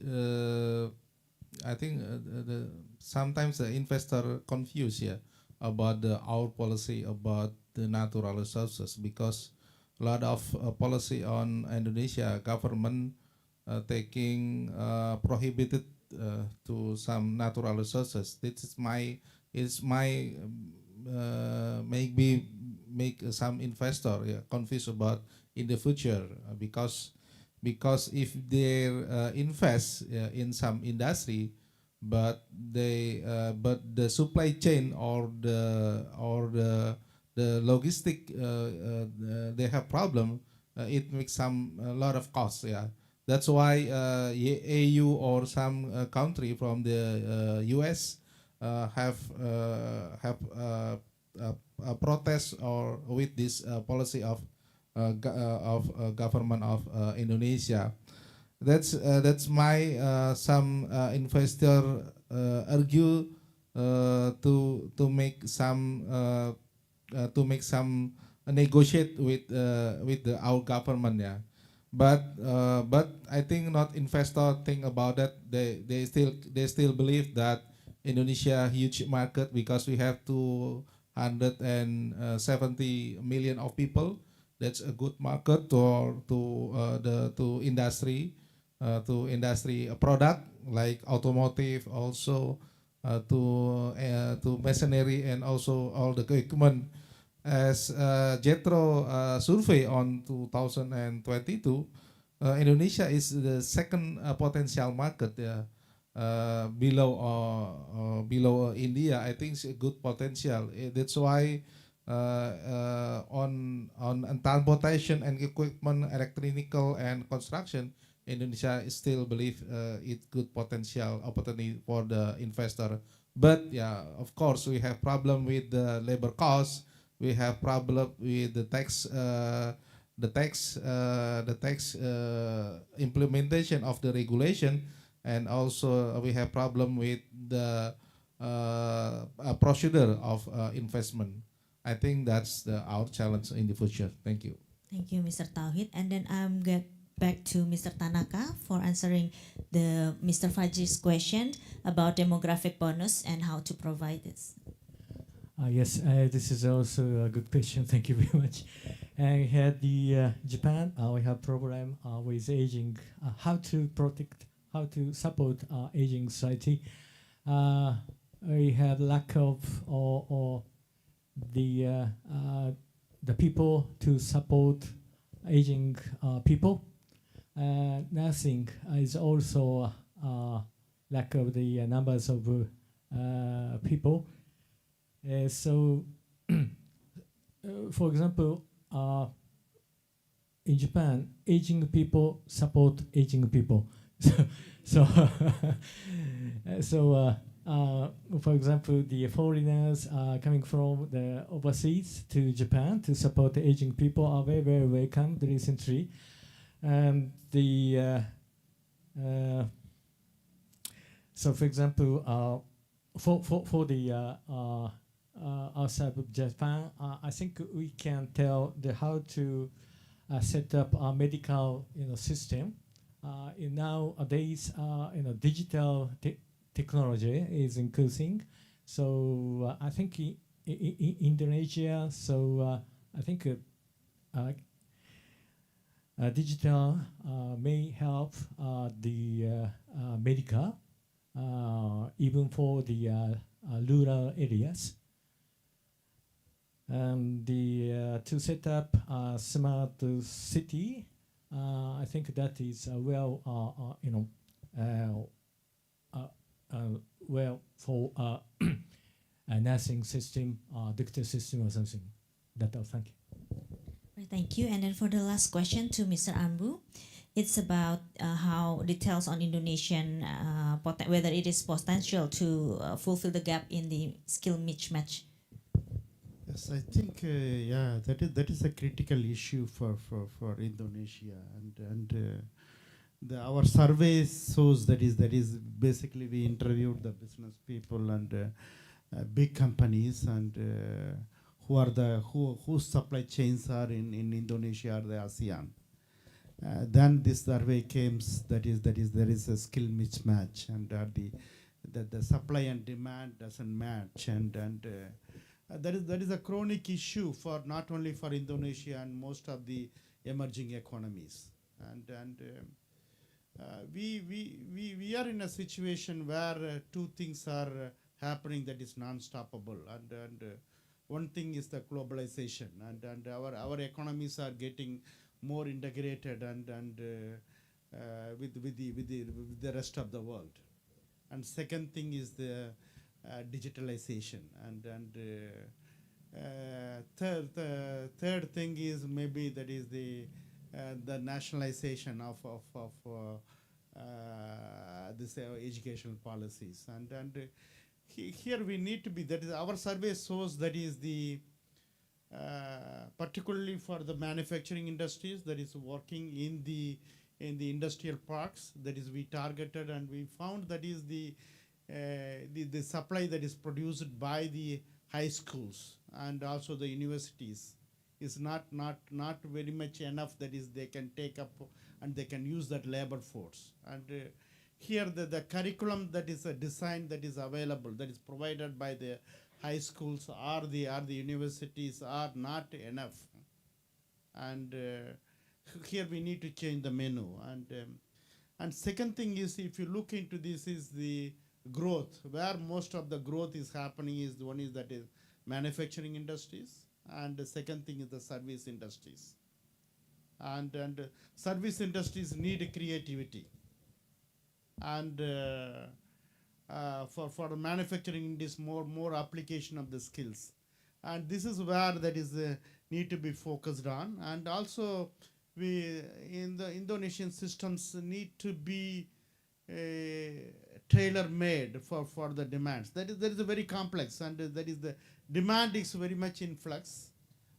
sometimes the investor confuse about our policy about the natural resources, because a lot of policy on Indonesia government taking prohibited to some natural resources. This is my make some investor confused about in the future, because if they invest in some industry, but the supply chain or the logistic they have problem, it makes a lot of costs. That's why AU or some country from the US have a protest or with this policy of government of Indonesia. That's my some investor argue to make some negotiate with our government. But I think not investor think about that. They still believe that Indonesia huge market, because we have 270 million of people. That's a good market to industry product like automotive, also to machinery, and also all the equipment. As Jetro survey on 2022, Indonesia is the second potential market below India. I think it's a good potential. That's why on transportation and equipment, electrical and construction, Indonesia still believe it good potential opportunity for the investor. But of course we have problem with the labor cost. We have problem with the tax implementation of the regulation, and also we have problem with the procedure of investment. I think that's our challenge in the future. Thank you. Thank you, Mr. Tauhid. And then I'm get back to Mr. Tanaka for answering the Mr. Fajri's question about demographic bonus and how to provide this. Yes, this is also a good question. Thank you very much. And had the Japan, we have problem with aging. How to protect, how to support aging society. We have lack of or the people to support aging people. Nursing is also lack of the numbers of people. So, for example, in Japan, aging people support aging people. For example, the foreigners coming from the overseas to Japan to support the aging people are very, very welcomed recently. And so, for example, for the outside of Japan, I think we can tell how to set up a medical system. Nowadays, digital technology is increasing. So I think in Indonesia, so I think digital may help the medical, even for the rural areas. And to set up a smart city, I think that is well for a nursing system, doctor system or something. That's all. Thank you. Thank you. And then for the last question to Mr. Ambu, It's about how details on Indonesian whether it is potential to fulfill the gap in the skill mismatch. Yes, I think yeah, that is a critical issue for Indonesia, and our survey shows that is basically we interviewed the business people and big companies and whose supply chains are in Indonesia or the ASEAN. Then this survey came that is there is a skill mismatch and the supply and demand doesn't match and that is a chronic issue for not only for Indonesia and most of the emerging economies and we are in a situation where two things are happening that is non-stoppable and one thing is the globalization and our economies are getting more integrated and with the rest of the world. And second thing is the digitalization and third thing is maybe that is the nationalization of this educational policies and here we need to be that is our survey shows that is the particularly for the manufacturing industries that is working in the industrial parks that is we targeted and we found that is the supply that is produced by the high schools and also the universities is not very much enough that is they can take up and they can use that labor force and here the curriculum that is a design that is available that is provided by the high schools or the universities are not enough and here we need to change the menu and second thing is if you look into this is the growth where most of the growth is happening is one is that is manufacturing industries and the second thing is the service industries and service industries need creativity and for manufacturing this more application of the skills and this is where that is need to be focused on and also we in the Indonesian systems need to be tailor made for the demands that is a very complex and that is the demand is very much in flux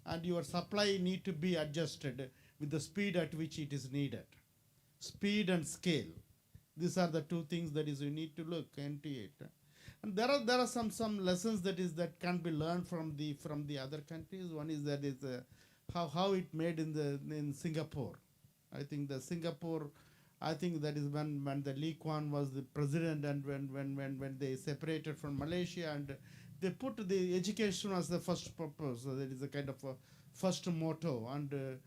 and your supply need to be adjusted with the speed at which it is needed speed and scale. These are the two things that is you need to look into it, and there are some lessons that can be learned from the other countries. One is that is how it made in Singapore. I think the Singapore, I think that is when the Lee Kuan was the president and when they separated from Malaysia and they put the education as the first purpose. So that is a kind of a first motto and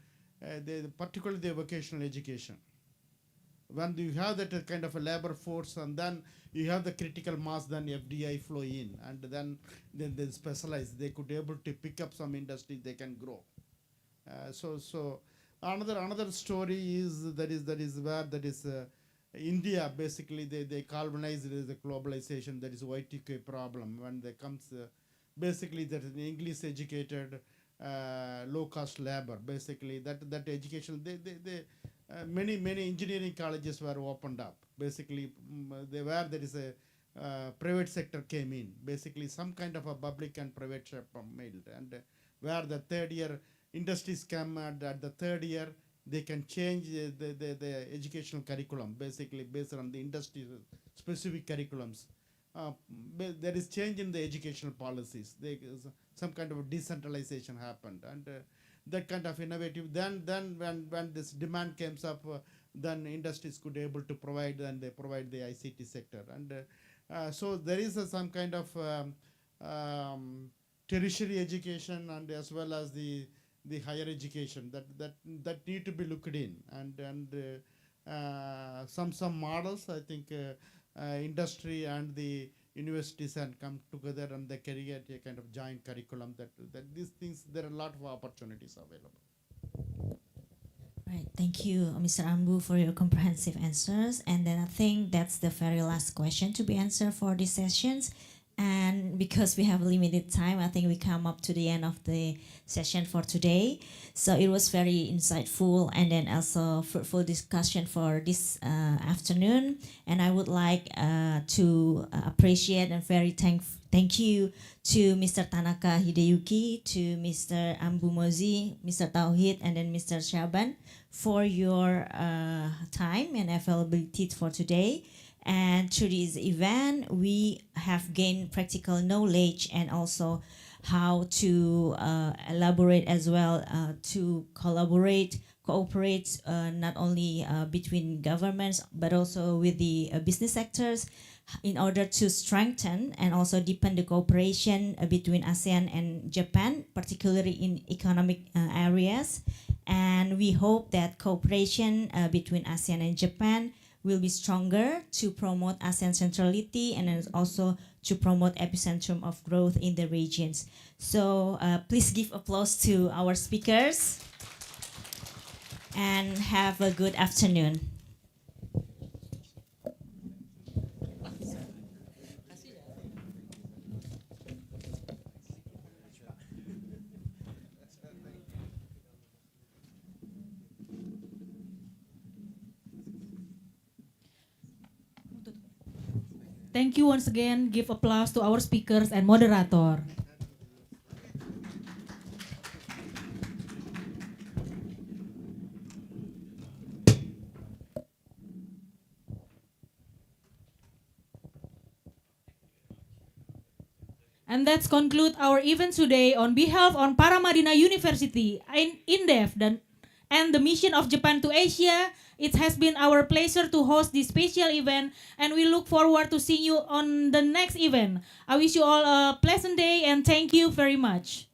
particularly the vocational education. When you have that kind of a labor force and then you have the critical mass, then FDI flow in and then they specialize. They could able to pick up some industry, they can grow. So another story is that is where that is India basically they colonized the globalization. That is Y2K problem when they comes basically that is English educated low cost labor. Basically that education they many engineering colleges were opened up. Basically, there is a private sector came in. Basically, some kind of a public and private sector made, and where the third year industries come at the third year, they can change the educational curriculum. Basically, based on the industry specific curriculums. There is change in the educational policies. Some kind of decentralization happened, and that kind of innovative. Then when this demand comes up, then industries could able to provide and they provide the ICT sector, and so there is some kind of tertiary education and as well as the higher education that need to be looked in and some models. I think industry and the universities and come together and they create a kind of joint curriculum that these things there are a lot of opportunities available. Right, thank you, Mr. Ambu, for your comprehensive answers. And then I think that's the very last question to be answered for these sessions. And because we have limited time, I think we come up to the end of the session for today. So it was very insightful and then also fruitful discussion for this afternoon. And I would like to appreciate and very thank you to Mr. Tanaka Hideyuki, to Mr. Ambu Mozi, Mr. Tauhid, and then Mr. Shaban for your time and availability for today. And through this event, we have gained practical knowledge and also how to elaborate as well, to cooperate not only between governments, but also with the business sectors in order to strengthen and also deepen the cooperation between ASEAN and Japan, particularly in economic areas. And we hope that cooperation between ASEAN and Japan will be stronger to promote ASEAN centrality and then also to promote epicentrum of growth in the regions. So please give applause to our speakers and have a good afternoon. Thank you once again. Give applause to our speakers and moderator. And that's conclude our event today on behalf of Paramadina University, INDEF, and the mission of Japan to Asia. It has been our pleasure to host this special event, and we look forward to seeing you on the next event. I wish you all a pleasant day, and thank you very much.